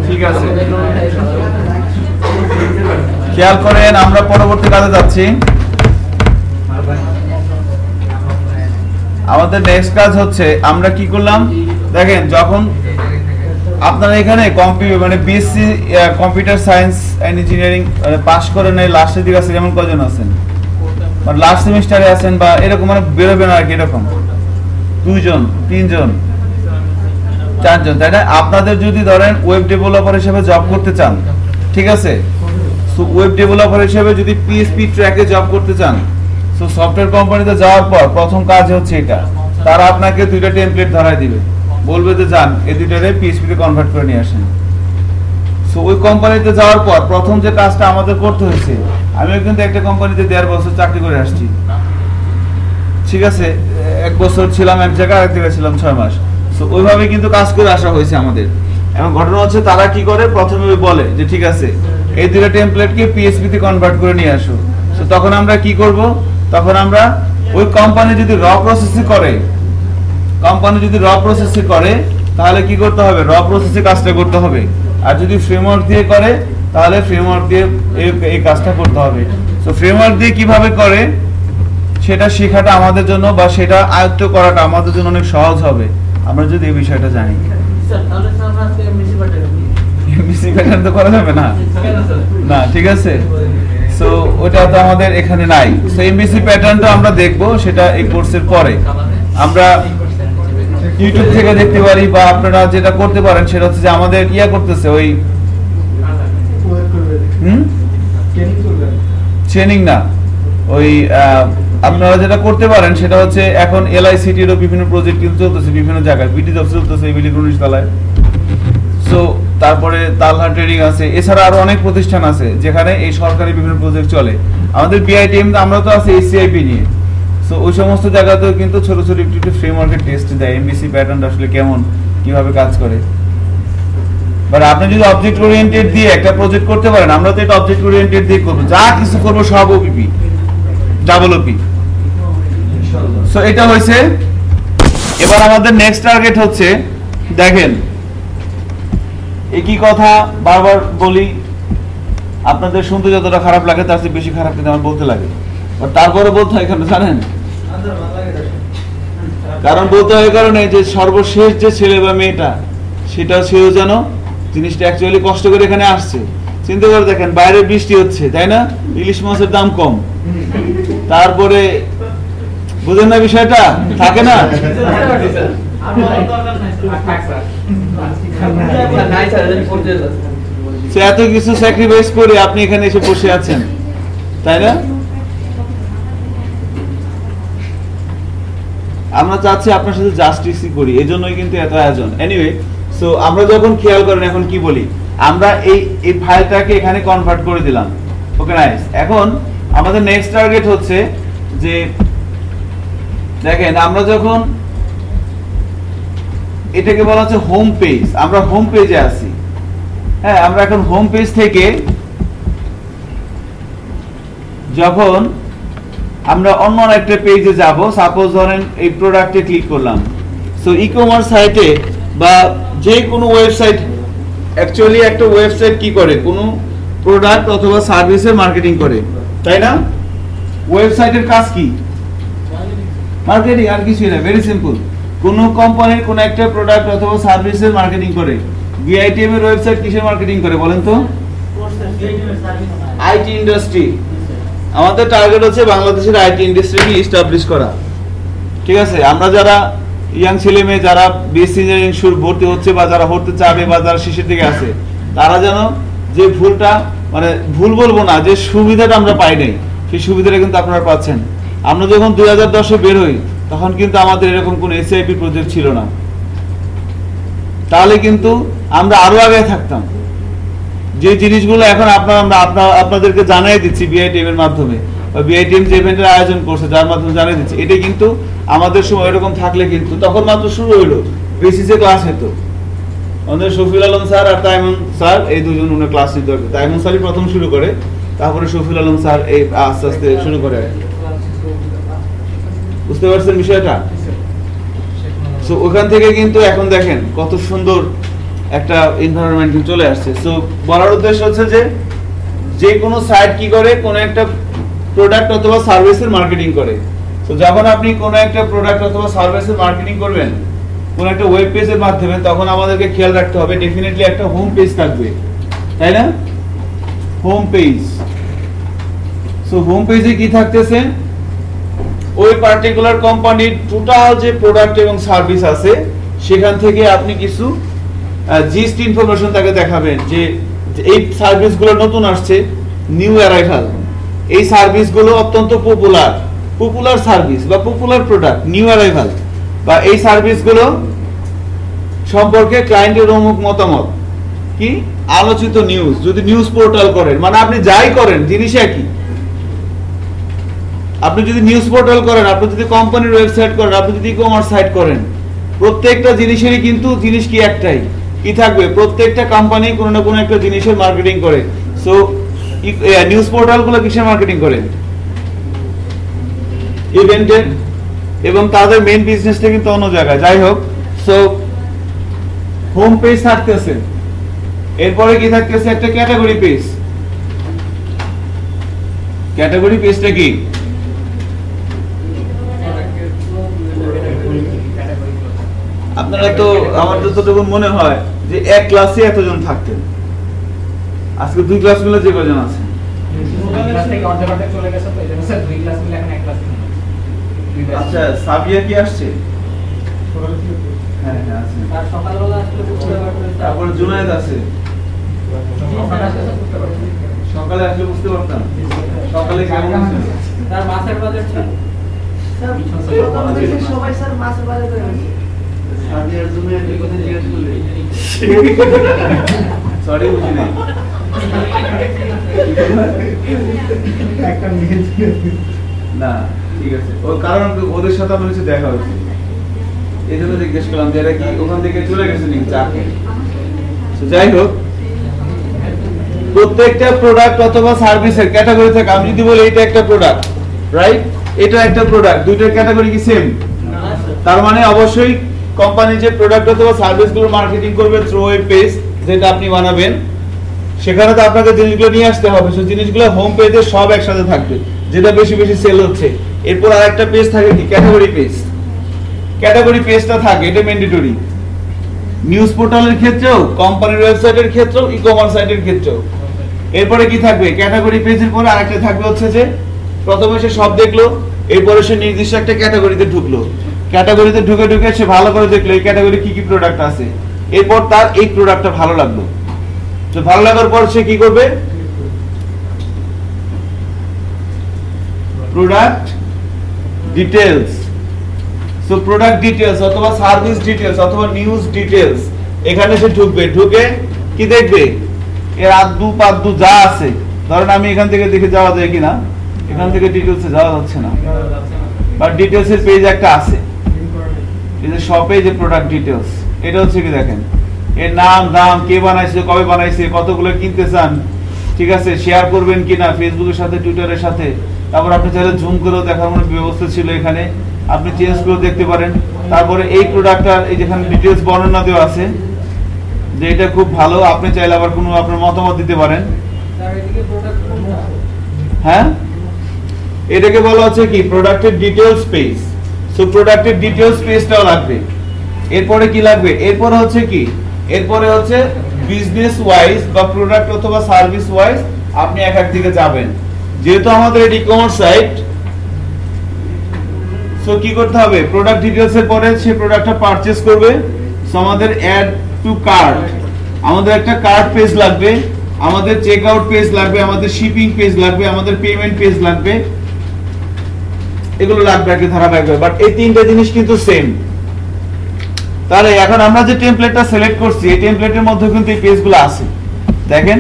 ঠিক আছে, খেয়াল করেন আমরা পরবর্তী কাজে যাচ্ছি। আমাদের নেক্সট কাজ হচ্ছে আমরা কি করলাম দেখেন, যখন আপনারা এখানে মানে BSc computer science and engineering pass করেন এই লাস্টের দিকে আছে যেমন কজন আছেন, মানে লাস্ট সেমিস্টারে আছেন বা এরকম মানে বেরোবেন আর কি, এরকম 2 জন 3 জন 4 জন, তাই না? আপনাদের যদি ধরেন ওয়েব ডেভেলপার হিসেবে জব করতে চান, ঠিক আছে, সো ওয়েব ডেভেলপার হিসেবে যদি পিএইচপি ট্র্যাকে জব করতে চান, সো সফটওয়্যার কোম্পানিতে যাওয়ার পর প্রথম কাজ হচ্ছে এটা, তারা আপনাকে 2টা টেমপ্লেট ধরায় দিবে, বলবে যে যান এই 2টারে পিএইচপি তে কনভার্ট করে নিয়ে আসেন। সো ওই কোম্পানিতে যাওয়ার পর প্রথম যে কাজটা আমাদের করতে হয়েছে, আমিও কিন্তু একটা কোম্পানিতে 1.5 বছর চাকরি করে আসছি, ঠিক আছে, 1 বছর ছিলাম এক জায়গায়, আরেক জায়গায় ছিলাম 6 মাস। সো ওইভাবে কিন্তু কাজ করে আসা হয়েছে আমাদের। এখন ঘটনা হচ্ছে তারা কি করে, প্রথমে বলে যে ঠিক আছে এই 2টা টেমপ্লেটকে পিএইচপি তে কনভার্ট করে নিয়ে আসো। সো তখন আমরা কি করব, তখন আমরা ওই কোম্পানি যদি র প্রসেসিং করে, তাহলে কি করতে হবে, র প্রসেসিং কাজটা করতে হবে। আর যদি ফ্রেমওয়ার্ক দিয়ে করে, তাহলে ফ্রেমওয়ার্ক দিয়ে এই কাজটা করতে হবে। সো ফ্রেমওয়ার্ক দিয়ে কিভাবে করে সেটা শেখাটা আমাদের জন্য বা সেটা আয়ত্ত করাটা আমাদের জন্য অনেক সহজ হবে আমরা যদি এই বিষয়টা জানি। এমবিসি প্যাটার্ন তো করা যাবে না, না, ঠিক আছে। সো ওটা তো আমাদের এখানে নাই। সো এমবিসি প্যাটার্নটা আমরা দেখবো সেটা এই কোর্সের পরে। আমরা ইউটিউব থেকে দেখতে পারি বা আপনারা যেটা করতে পারেন সেটা হচ্ছে যে আমাদের করতেছে ওই ট্রেনিং না, ওই আপনারা যেটা করতে পারেন সেটা হচ্ছে এখন এলআইসিটিরও বিভিন্ন প্রজেক্ট কিন্তু চলতেছে বিভিন্ন জায়গায়, বিডি জব চলতেছে বিডি 19 তলায়। সো তারপরে তালহা ট্রেডিং আছে, এছাড়া আরো অনেক প্রতিষ্ঠান আছে যেখানে এই সরকারি বিভিন্ন প্রজেক্ট চলে। আমাদের বিআইটিএম আমরা তো আছে এসিআইপি নিয়ে। সো ওই সমস্ত জায়গাতেও কিন্তু ছোট ছোট একটু ফ্রেমওয়ার্কের টেস্ট দেয়, এমবিসি প্যাটার্নটা আসলে কেমন, কিভাবে কাজ করে। বাট আপনি যদি অবজেক্ট ওরিয়েন্টেড দিয়ে একটা প্রজেক্ট করতে পারেন, আমরা তো এটা অবজেক্ট ওরিয়েন্টেড দিয়ে করবো, যা কিছু করবো সব ওপিপি ডাবল ওপি। সো এটা হয়েছে। এবার আমাদের নেক্সট টার্গেট হচ্ছে, দেখেন একই কথা বারবার বলি, আপনাদের শুনতে যতটা খারাপ লাগে তার চেয়ে বেশি খারাপ কিন্তু আমার বলতে লাগে, বাট তারপরে বলতে হয় কেন জানেন? কারণ বলতে হয় কারণে যে সর্বশেষ যে ছেলে বা মেয়েটা সেটা সেও যেন জিনিসটা অ্যাকচুয়ালি কষ্ট করে এখানে আসছে। চিন্তা করে দেখেন বাইরে বৃষ্টি হচ্ছে, তাই না, ইলিশ মাছের দাম কম, তারপরে বুঝেন না বিষয়টা, থাকে না? এত কিছু স্যাক্রিফাইস করে আপনি এখানে এসে বসে আছেন, তাই না? আমরা চাচ্ছি আপনার সাথে জাস্টিসই করি, এই জন্যই কিন্তু এত আয়োজন। এনিওয়ে, সো আমরা যখন খেয়াল করেন এখন কি বলি, আমরা এই ফাইলটাকে এখানে কনভার্ট করে দিলাম, ওকে নাইস। এখন আমাদের নেক্সট টার্গেট হচ্ছে যে দেখেন আমরা যখন এটাকে বলা হচ্ছে হোম পেজ, আমরা হোম পেজে আছি। হ্যাঁ, আমরা এখন হোম পেজ থেকে যখন আমরা অন্য একটা পেজে যাব, সাপোজ ধরেন এই প্রোডাক্টে ক্লিক করলাম। সো ই-কমার্স সাইটে বা যে কোনো ওয়েবসাইট, অ্যাকচুয়ালি একটা ওয়েবসাইট কি করে, কোনো প্রোডাক্ট অথবা সার্ভিসের মার্কেটিং করে, তাই না? ওয়েবসাইটের কাজ কি? মার্কেটিং, আর কিছুই না, ভেরি সিম্পল। কোনো কোম্পানির কোনো একটা প্রোডাক্ট অথবা সার্ভিসের মার্কেটিং করে। বিআইটিএম এর ওয়েবসাইট কিসের মার্কেটিং করে বলেন তো? IT industry. আমাদের টার্গেট হচ্ছে বাংলাদেশের আইটি ইন্ডাস্ট্রিকে এস্টাবলিশ করা, ঠিক আছে? আমরা যারা ইয়াং ছেলে মেয়ে যারা বিএসসি ইঞ্জিনিয়ারিং ভর্তি হচ্ছে বা যারা হতে চাবে বা যারা শেষের দিকে আছে, তারা যেন যে ভুলটা, মানে ভুল বলবো না, যে সুবিধাটা আমরা পাই নাই সেই সুবিধাটা কিন্তু আপনারা পাচ্ছেন। আমরা যখন 2010-এ বের হই তখন কিন্তু আমাদের এরকম কোনো এসআইপি প্রজেক্ট ছিল না, তাহলে কিন্তু আমরা আরো আগে থাকতাম। যে জিনিসগুলো এখন আপনাদেরকে জানাই দিচ্ছি বিআইটিএম এর মাধ্যমে, বা বিআইটিএম যে ইভেন্টের আয়োজন করছে যার মাধ্যমে জানিয়ে দিচ্ছি, এটা কিন্তু আমাদের সময় এরকম থাকলে কিন্তু তখন মাত্র শুরু হইলো, বেসিসে ক্লাস হতো। আমাদের শফিউল আলম স্যার আর তাইমুন স্যার এই দুজন ক্লাস নিতে হবে। তাইমুন স্যারই প্রথম শুরু করে, তারপরে শফিউল আলম স্যার এই আস্তে আস্তে শুরু করে। বুঝতে পারছেন বিষয়টা? সো ওখান থেকে কিন্তু এখন দেখেন কত সুন্দর একটা এনভায়রনমেন্ট চলে আসছে। সো বলার উদ্দেশ্য হচ্ছে যে কোনো সাইট কি করে, কোনো একটা প্রোডাক্ট অথবা সার্ভিসের মার্কেটিং করে। তো যখন আপনি কোনো একটা প্রোডাক্ট অথবা সার্ভিসের মার্কেটিং করবেন, কোন একটা ওয়েব পেজের মাধ্যমে, তখন আমাদেরকে খেয়াল রাখতে হবে ডেফিনেটলি একটা হোম পেজ থাকবে, তাই না? Home page. সো হোম পেজে কি থাকতেছে, ওই পার্টিকুলার কোম্পানির টোটাল যে প্রোডাক্ট এবং সার্ভিস আছে সেখান থেকে আপনি কিছু জিস্ট ইনফরমেশন তাকে দেখাবেন যে এই সার্ভিসগুলো নতুন আসছে, নিউ অ্যারাইভাল, এই সার্ভিসগুলো অত্যন্ত পপুলার সার্ভিস বা পপুলার প্রোডাক্ট, নিউ অ্যারাইভাল, বা এই সার্ভিসগুলো সম্পর্কে ক্লায়েন্টের অমুক মতামত, কি আলোচিত নিউজ। যদি নিউজ পোর্টাল করেন, মানে আপনি যাই করেন জিনিস একই। আপনি যদি নিউজ পোর্টাল করেন, আপনি যদি কোম্পানির ওয়েবসাইট করেন, আপনি যদি ই-কমার্স সাইট করেন, প্রত্যেকটা জিনিসেরই কিন্তু জিনিস কি একটাই, কি থাকবে, প্রত্যেকটা কোম্পানি কোনো না কোনো একটা জিনিসের মার্কেটিং করে। সো নিউজ পোর্টালগুলো কিসের মার্কেটিং করে? ইভেন্টের, এবং তাদের মেইন বিজনেসটা কিন্তু অন্য জায়গায়। যাই হোক, সো হোম পেজ থাকতেছে, এরপরে কি থাকতেছে, একটা ক্যাটাগরি পেজ। ক্যাটাগরি পেজটা কি? আপনারা তো, আমার যতটুকু মনে হয় যে এক ক্লাসে এতজন থাকতেন, আজকে 2 ক্লাস মিলে যে কজন আছে, আচ্ছা সাবিয়া কি আসছে? হ্যাঁ হ্যাঁ আছে। তারপর জুনায়েদ আছে, সকালে আসলে বুঝতে পারতাম। সকালে কেমন ছিল? তার মাছের বাজার ছিল সবাই স্যার মাছের বাজার করে সাবিয়ার জুনায়েদ কি কথা জিজ্ঞেস করলে? সরি বুঝি নাই। না ঠিক আছে, ওর কারণ ওদের সাথে আমার কিছু দেখা হয়েছে, এই জন্য জিজ্ঞেস করলাম যে এরা কি ওখান থেকে চলে গেছে নাকি চা খেয়ে। যাই হোক, প্রত্যেকটা প্রোডাক্ট অথবা সার্ভিসের ক্যাটাগরি থেকে আমি যদি বলি এটা একটা প্রোডাক্ট, রাইট, এটা একটা প্রোডাক্ট, দুইটার ক্যাটাগরি কি সেম? তার মানে অবশ্যই কোম্পানি যে প্রোডাক্ট অথবা সার্ভিসগুলো মার্কেটিং করবে থ্রু ওয়েব পেজ যেটা আপনি বানাবেন, সেখানে তো আপনাকে জিনিসগুলো নিয়ে আসতে হবে। সেই জিনিসগুলো হোম পেজে সব একসাথে থাকবে, যেটা বেশি বেশি সেল হচ্ছে। এরপর আরেকটা পেজ থাকে কি, ক্যাটাগরি পেজ। ক্যাটাগরি পেজটা থাকে, এটা ম্যান্ডেটরি নিউজ পোর্টালের ক্ষেত্রেও, কোম্পানির ওয়েবসাইটের ক্ষেত্রেও, ই-কমার্স সাইটের ক্ষেত্রেও। এরপরে কি থাকবে, ক্যাটাগরি পেজের পরে আরেকটা থাকবে হচ্ছে যে প্রথমে সে সব দেখলো, এরপরে সে নির্দিষ্ট একটা ক্যাটাগরিতে ঢুকলো, ক্যাটাগরিতে ঢুকে ঢুকে সে ভালো করে দেখলো এই ক্যাটাগরি কি কি প্রোডাক্ট আছে, এরপর তার এই প্রোডাক্টটা ভালো লাগলো। তো ভালো লাগার পর সে কি করবে, product details. So product details অথবা সার্ভিস ডিটেইলস অথবা নিউজ ডিটেইলস, এখানে সে ঢুকবে, ঢুকে কি দেখবে, এর আদু পাদু যা আছে। ধরেন আমি এখান থেকে দেখে যাওয়া যায় কিনা, এখান থেকে ডিটেইলসে যাওয়া যাচ্ছে না, বাট ডিটেইলসের পেজ একটা আছে, এই যে শপে যে প্রোডাক্ট ডিটেইলস, এটা হচ্ছে কি দেখেন, এর নাম, দাম, কে বানাইছে, কবে বানাইছে, কতগুলো কিনতে চান, ঠিক আছে, শেয়ার করবেন কিনা ফেসবুকের সাথে, টুইটারের সাথে। তারপর আপনি চাইলে জুম করেও দেখার মতো ব্যবস্থা ছিল এখানে, আপনি চেঞ্জ করে দেখতে পারেন। তারপরে এই প্রোডাক্টটার এই যেখানে ডিটেইলস বর্ণনা দেওয়া আছে যে এটা খুব ভালো, আপনি চাইলে আবার কোনো আপনার মতামত দিতে পারেন। হ্যাঁ, এটাকে বলা হচ্ছে কি, প্রোডাক্টের ডিটেইলস পেজ। সো প্রোডাক্টের ডিটেইলস পেজটাও লাগবে। এরপরে কি লাগবে, এরপরে হচ্ছে কি, এরপরে হচ্ছে বিজনেস ওয়াইজ বা প্রোডাক্ট অথবা সার্ভিস ওয়াইজ আপনি এক এক দিকে যাবেন। যেহেতু আমাদের এটি ই-কমার্স সাইট, সো কি করতে হবে, প্রোডাক্ট ডিটেইলস এর পরে সে প্রোডাক্টটা পারচেজ করবে। সো আমাদের অ্যাড টু কার্ট, আমাদের একটা কার্ট পেজ লাগবে, আমাদের চেক আউট পেজ লাগবে, আমাদের শিপিং পেজ লাগবে, আমাদের পেমেন্ট পেজ লাগবে, এগুলো লাগবে আর কি ধারাবাহিকভাবে। বাট এই তিনটা জিনিস কিন্তু সেম। তাহলে এখন আমরা যে টেমপ্লেটটা সিলেক্ট করছি, এই টেমপ্লেটের মধ্যে কিন্তু এই পেজগুলো আছে। দেখেন,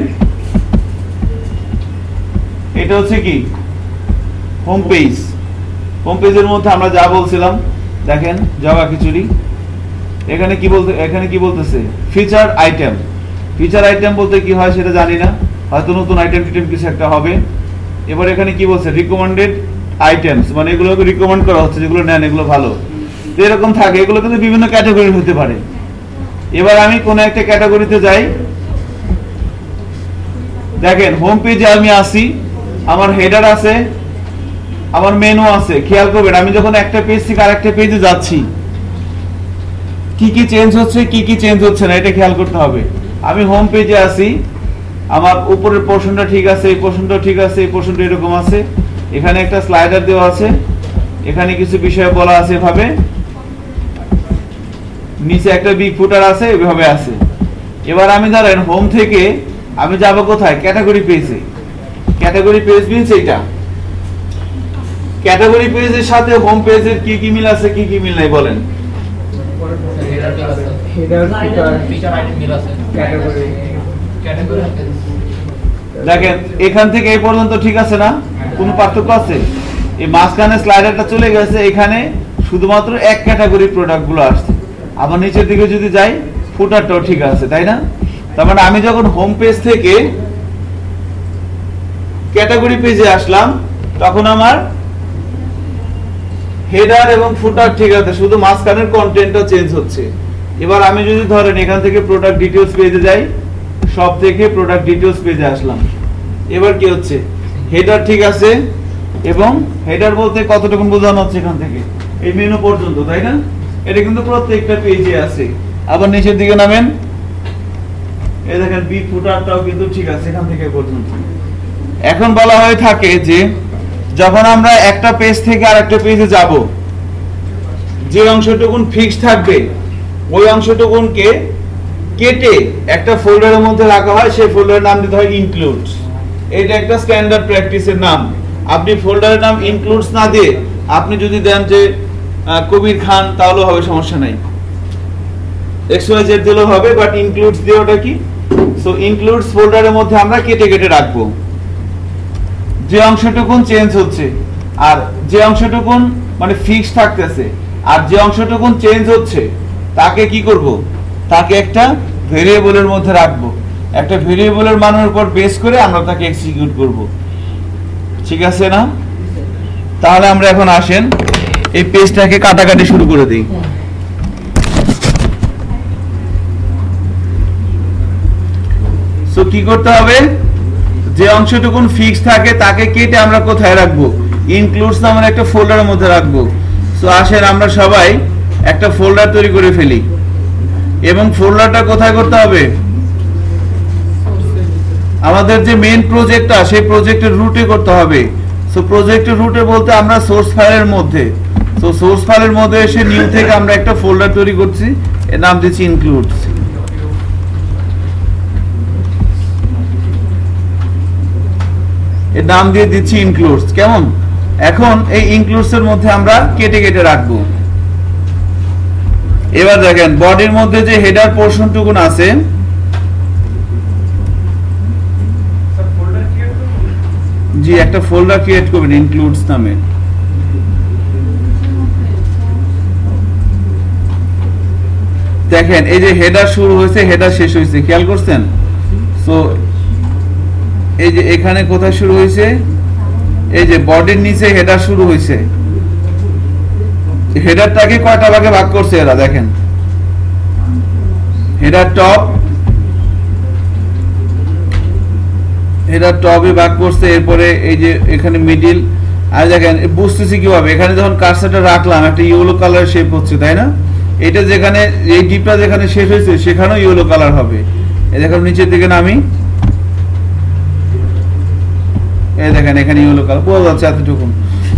এটা হচ্ছে কি হোম পেজ। হোম পেজের মধ্যে আমরা যা বলছিলাম, দেখেন জাভা খিচুড়ি, এখানে কি বলতেছে, ফিচার আইটেম। ফিচার আইটেম বলতে কি হয় সেটা জানি না, হয়তো নতুন আইটেম টিটেম কিছু একটা হবে। এবার এখানে কি বলছে, রিকমেন্ডেড আইটেমস, মানে এগুলোকে রিকমেন্ড করা হচ্ছে, যেগুলো নেন এগুলো ভালো। তো এরকম থাকে, এগুলো কিন্তু বিভিন্ন ক্যাটাগরি হতে পারে। এবার আমি কোন একটা ক্যাটাগরিতে যাই, দেখেন হোম পেজে আমি আসি, আমার হেডার আছে, আমার মেনু আছে। খেয়াল করবেন, আমি যখন একটা পেজ থেকে আরেকটা পেজে যাচ্ছি, কি কি চেঞ্জ হচ্ছে কি কি চেঞ্জ হচ্ছে না এটা খেয়াল করতে হবে। আমি হোম পেজে আছি, আমার উপরের পোর্শনটা ঠিক আছে, এই পোর্শনটা ঠিক আছে, এই পোর্শনটা এরকম আছে, এখানে একটা স্লাইডার দেওয়া আছে, এখানে কিছু বিষয় বলা আছে এভাবে, নিচে একটা বিগ ফুটার আছে এভাবে আছে। এবার আমি ধরেন হোম থেকে আমি যাব কোথায়, ক্যাটাগরি পেজে। ক্যাটাগরি পেজ মিন্স এইটা, ক্যাটাগরি পেজের সাথে হোম পেজের কি কি মিল আছে কি কি মিল নাই বলেন। দেখেন এখান থেকে এই পর্যন্ত ঠিক আছে না, কোনো পার্থক্য আছে? এই মাঝখানে স্লাইডারটা চলে গেছে, এখানে শুধুমাত্র এক ক্যাটাগরি প্রোডাক্ট গুলো আসছে। আবার নিচের দিকে যদি যাই ফুটারটাও ঠিক আছে, তাই না? তার মানে আমি যখন হোম পেজ থেকে ক্যাটাগরি পেজে আসলাম তখন আমার হেডার এবং ফুটার ঠিক আছে, শুধু মাঝখানের কন্টেন্টটা চেঞ্জ হচ্ছে। এবার আমি যদি ধরেন এখান থেকে প্রোডাক্ট ডিটেইলস পেজে যাই, সব থেকে প্রোডাক্ট ডিটেইলস পেজে আসলাম, এবার কি হচ্ছে, হেডার ঠিক আছে, এবং হেডার বলতে কতটুকু বোঝানো হচ্ছে এখান থেকে এই মেনু পর্যন্ত, তাই না? এটা কিন্তু প্রত্যেকটা পেজে আছে। আবার নিচের দিকে নামেন, এই দেখেন বি ফুটারটাও কিন্তু ঠিক আছে এখান থেকে পর্যন্ত। এখন বলা হয়ে থাকে যে যখন আমরা একটা পেজ থেকে আরেকটা পেজে যাব, যে অংশটুকুন ফিক্স থাকবে ওই অংশটুকুনকে কেটে একটা ফোল্ডারের মধ্যে রাখা হয়, সেই ফোল্ডারের নাম দিতে হয় ইনক্লুডস। এটা একটা স্ট্যান্ডার্ড প্র্যাকটিসের নাম। আপনি ফোল্ডারের নাম ইনক্লুডস না দিয়ে আপনি যদি দেন যে কবির খান তাহলেও হবে, সমস্যা নাই, XYZ দিলেও হবে, বাট ইনক্লুডস দিয়ে ওটা কি, সো ইনক্লুডস ফোল্ডারের মধ্যে আমরা কেটে কেটে রাখবো যে অংশটুকুন চেঞ্জ হচ্ছে, আর যে অংশটুকুন মানে ফিক্স থাকতেছে, আর যে অংশটুকুন চেঞ্জ হচ্ছে তাকে কি করব, তাকে একটা ভেরিয়েবলের মধ্যে রাখবো। একটা ভেরিয়েবলের মানের উপর বেস করে আমরা তাকে এক্সিকিউট করব, ঠিক আছে না? তাহলে আমরা এখন আসেন এই পেজটাকে কাটাকাটি শুরু করে দিই। সো কি করতে হবে, যে অংশটুকুন ফিক্স থাকে তাকে কেটে আমরা কোথায় রাখবো, ইনক্লুডস নামের একটা ফোল্ডারের মধ্যে রাখবো। সো আসেন আমরা সবাই একটা ফোল্ডার তৈরি করে ফেলি, এবং ফোল্ডারটা কোথায় করতে হবে, আমাদের যে মেইন প্রজেক্টটা সেই প্রজেক্টের রুটে করতে হবে। সো প্রজেক্টের রুটে বলতে আমরা সোর্স ফাইলের মধ্যে, সো সোর্স ফাইলের মধ্যে এসে নিউ থেকে আমরা একটা ফোল্ডার তৈরি করছি, এর নাম দিচ্ছি ইনক্লুডস। এর নাম দিয়ে দিচ্ছি ইনক্লুডস। কেমন? এখন এই ইনক্লুডস এর মধ্যে আমরা কেটে কেটে রাখবো। এবার দেখেন বডির মধ্যে যে হেডার পোরশনটুকুন আছে, জি একটা ফোল্ডার ক্রিয়েট করবেন ইনক্লুডস নামে। দেখেন এই যে হেডার শুরু হয়েছে, হেডার শেষ হয়েছে, খেয়াল করছেন? সো এই যে এখানে কোথায় শুরু হয়েছে, এই যে বডির নিচে হেডার শুরু হয়েছে। হেডারটাকে কয়টা ভাগে ভাগ করছে এরা, দেখেন হেডার টপ, হেডার টপে ভাগ করছে, এরপরে এই যে এখানে মিডিল। আর দেখেন বুঝতেছি কিভাবে, এখানে যখন কার্সারটা রাখলাম একটা ইয়েলো কালার শেপ হচ্ছে, তাই না? এটা যেখানে এই ডিপটা যেখানে শেষ হয়েছে সেখানেও ইয়েলো কালার হবে। এই দেখেন নিচের দিকে নামি, এই দেখেন এখানে ইয়েলো কালার বোঝা যাচ্ছে এতটুকু।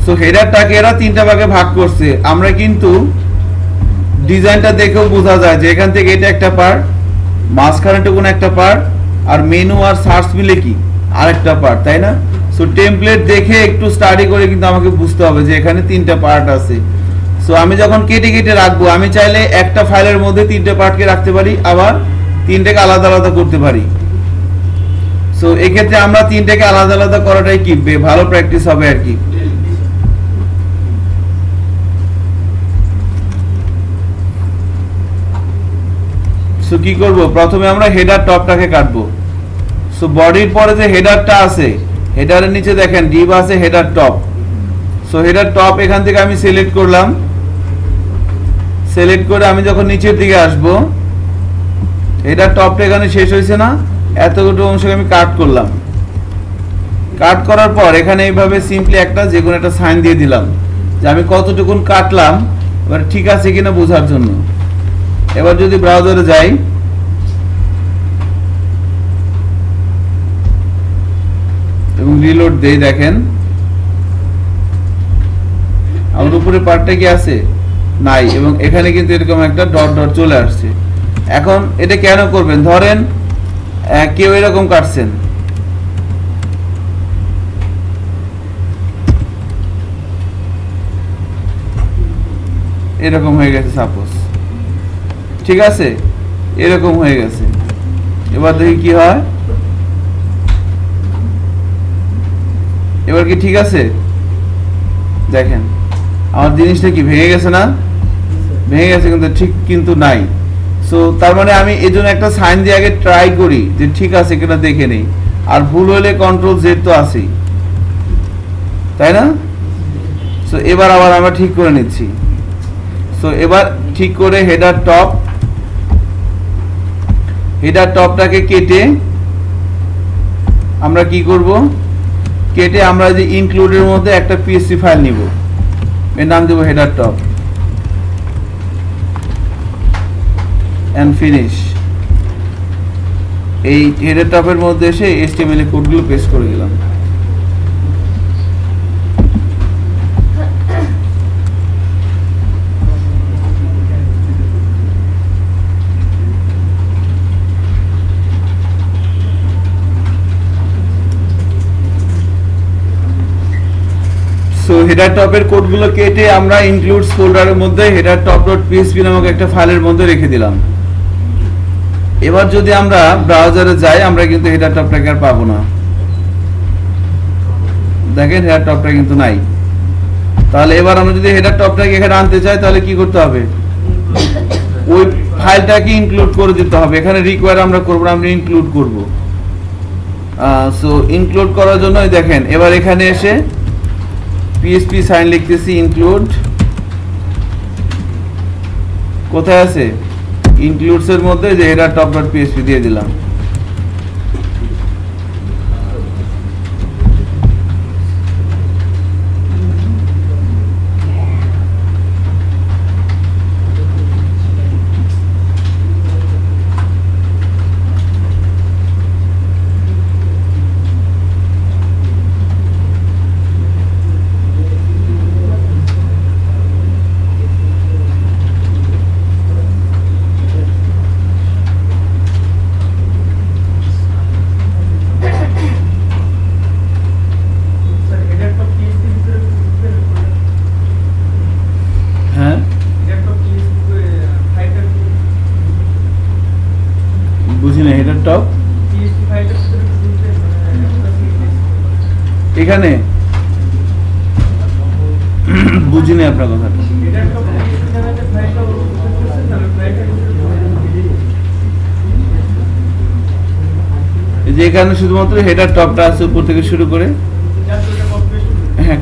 সো হেডারটাকে এরা তিনটা ভাগে ভাগ করছে। আমরা কিন্তু ডিজাইনটা দেখেও বোঝা যায় যে এখান থেকে এটা একটা পার্ট, মাঝখানেটুকুন একটা পার্ট, আর মেনু আর সার্চ মিলে কি আরেকটা পার্ট, তাই না? সো টেমপ্লেট দেখে একটু স্টাডি করে কিন্তু আমাকে বুঝতে হবে যে এখানে তিনটা পার্ট আছে। সো আমি যখন কেটে কেটে রাখবো, আমি চাইলে একটা ফাইলের মধ্যে তিনটা পার্টকে রাখতে পারি, আবার তিনটাকে আলাদা আলাদা করতে পারি। সো এক্ষেত্রে আমরা তিনটাকে আলাদা আলাদা করাটাই কি ভালো প্র্যাকটিস হবে আর কি। সো কি করব, প্রথমে আমরা হেডার টপটাকে কাটবো। সো বডির পরে যে হেডারটা আছে, হেডারের নিচে দেখেন ডিভ আছে header top. So header top এখান থেকে আমি সিলেক্ট করলাম, সিলেক্ট করে আমি যখন নিচের দিকে আসব, হেডার টপটা এখানে শেষ হয়েছে না, এতটুকু অংশকে আমি কাট করলাম। কাট করার পর এখানে এইভাবে সিম্পলি একটা যে কোনো একটা সাইন দিয়ে দিলাম যে আমি কতটুকুন কাটলাম, এবার ঠিক আছে কিনা বোঝার জন্য। এবার যদি ব্রাউজারে যাই, এবং রিলোড দেই, দেখেন আমার উপরে পার্টটা কি আছে নাই, এবং এখানে কিন্তু এরকম একটা ডট ডট চলে আসছে। এখন এটা কেন করবেন? ধরেন কেউ এরকম কাটছেন, এরকম হয়ে গেছে সাপোজ, ঠিক আছে, এরকম হয়ে গেছে। এবার দেখি কি হয়, এবার কি ঠিক আছে? দেখেন আমার জিনিসটা কি ভেঙে গেছে না? ভেঙে গেছে, কিন্তু ঠিক কিন্তু নাই। সো তার মানে আমি এই জন্য একটা সাইন দিয়ে আগে ট্রাই করি যে ঠিক আছে কিনা দেখে নেই, আর ভুল হলে কন্ট্রোল জেড তো আছেই, তাই না? সো এবার আবার আমরা ঠিক করে নিচ্ছি। সো এবার ঠিক করে হেডার টপটাকে কেটে আমরা কি করব, কেটে আমরা যে ইনক্লুডের মধ্যে একটা পিএসসি ফাইল নিব, এর নাম দেব হেডার টপ এন্ড ফিনিশ। এই হেডার টপের মধ্যে এসে এইচটিএমএল এর কোডগুলো পেস্ট করে দিলাম। সো হেডার টপের কোডগুলো কেটে আমরা ইনক্লুডস ফোল্ডারের মধ্যে headertop.php নামক একটা ফাইলের মধ্যে রেখে দিলাম। এবার যদি আমরা ব্রাউজারে যাই, আমরা কিন্তু হেডার টপটাকে আর পাবো না। দেখেন হেডার টপটা কিন্তু নাই। তাহলে এবার আমরা যদি হেডার টপটাকে এখানে আনতে চাই, তাহলে কি করতে হবে? ওই ফাইলটাকে ইনক্লুড করে দিতে হবে। এখানে রিকোয়ার আমরা করব না, আমরা ইনক্লুড করব। সো ইনক্লুড করার জন্য দেখেন এবার এখানে এসে PHP সাইন লিখতেছি, ইনক্লুড কোথায় আছে? ইনক্লুডস এর মধ্যে যে headertop.php দিয়ে দিলাম। এখানে বুঝিনি আপনার কথাটা। এই যে এখানে শুধুমাত্র হেডার টপটা আছে উপর থেকে শুরু করে, হ্যাঁ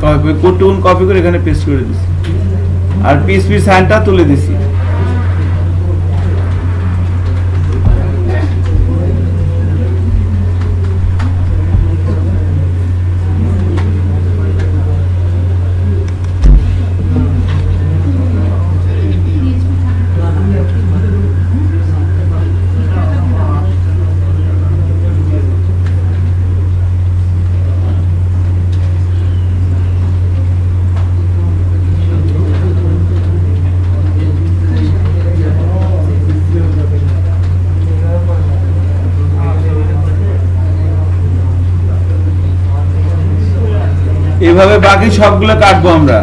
কপি করে এখানে পেস্ট করে দিছি, আর পিএসপি সাইনটা তুলে দিছি। এভাবে বাকি সবগুলো কাটবো আমরা।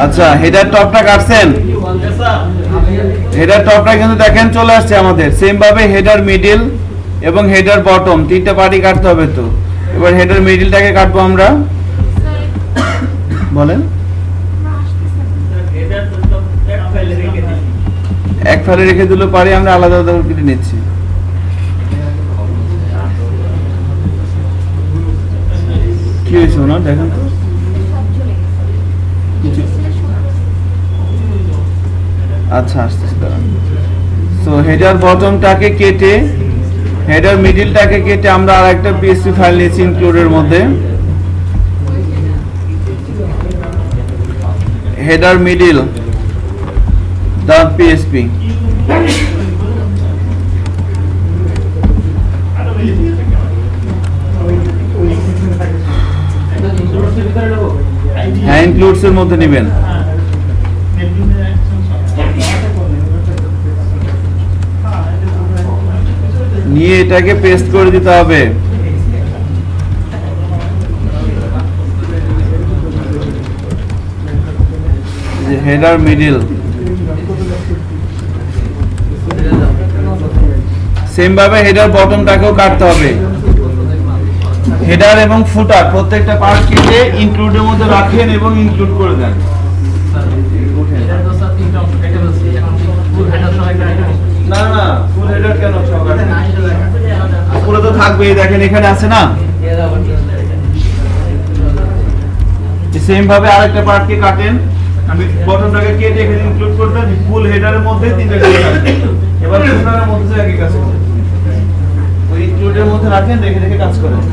আচ্ছা, হেডার টপটা কাটছেন? হেডার টপটা কিন্তু দেখেন চলে আসছে আমাদের। সেম ভাবে হেডার মিডল এবং হেডার বটম তিনটা পার্টি কাটতে হবে। তো এবার হেডার মিডলটাকে কাটবো আমরা। বলেন। এক ফাইলে রেখে দিলে পারি, আমরা আলাদা আলাদা করে নিচ্ছি। কি হয়েছে না দেখেন তো। আচ্ছা আসতেছে দাঁড়ান। সো হেডার বটমটাকে কেটে হেডার মিডলটাকে কেটে আমরা আরেকটা পিএসপি ফাইল নিয়েছি ইনক্লুডের মধ্যে। হেডার মিডল .php হ্যাঁ ইনক্লুডস এর মধ্যে নেবেন। নিয়ে এটাকে পেস্ট করে দিতে হবে। হেডার মিডল সেম ভাবে হেডার বটমটাকেও কাটতে হবে। হেডার এবং ফুটার প্রত্যেকটা পার্ট কেটে ইনক্লুডের মধ্যে রাখেন এবং ইনক্লুড করে দেন। না না ফুল হেডার কেন সহকারে? পুরো তো থাকবেই, দেখেন এখানে আছে না। সেম ভাবে আরেকটা পার্টকে কাটেন, বটমটাকে কেটে এখানে ইনক্লুড করবেন। ফুল হেডারের মধ্যে তিনটা করে রাখবেন। এবার ফুটারের মধ্যে একই কাজ করবেন, ওই ইনক্লুডের মধ্যে রাখেন, দেখে দেখে কাজ করেন।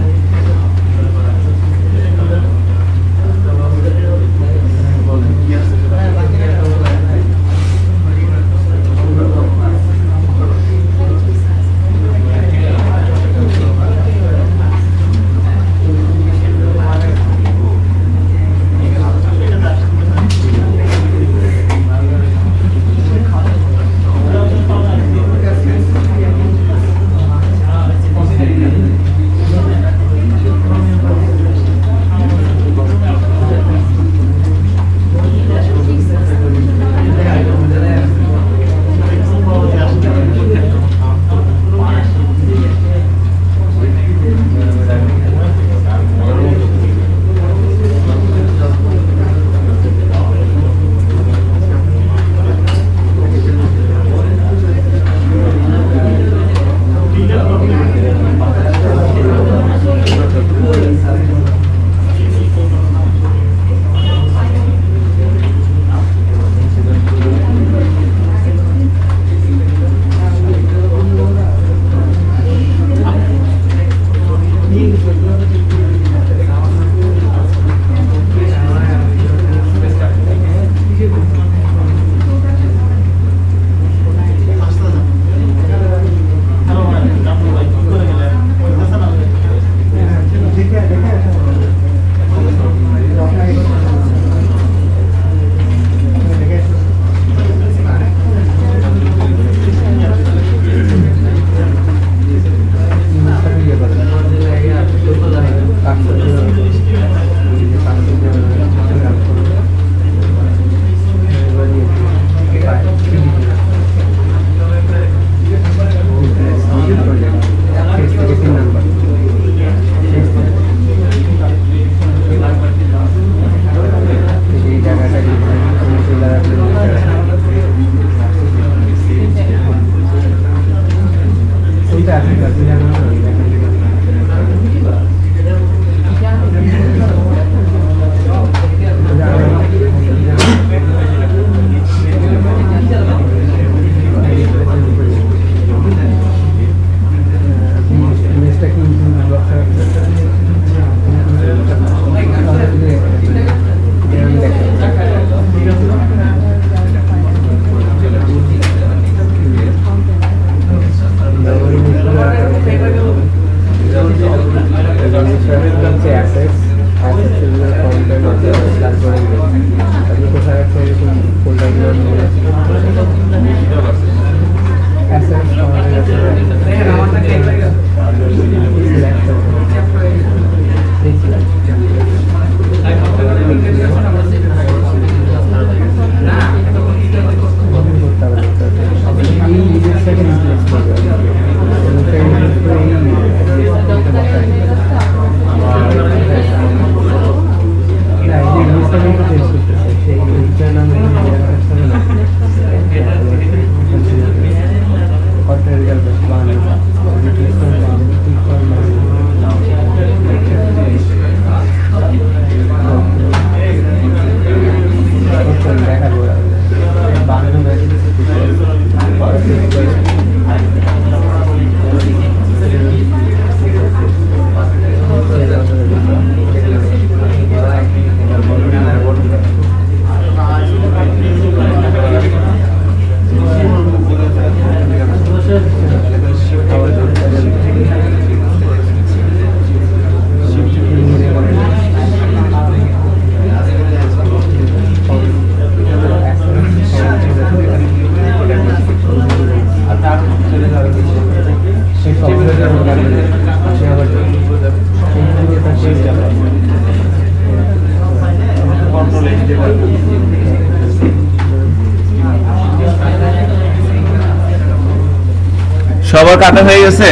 সবার কাটা হয়ে গেছে?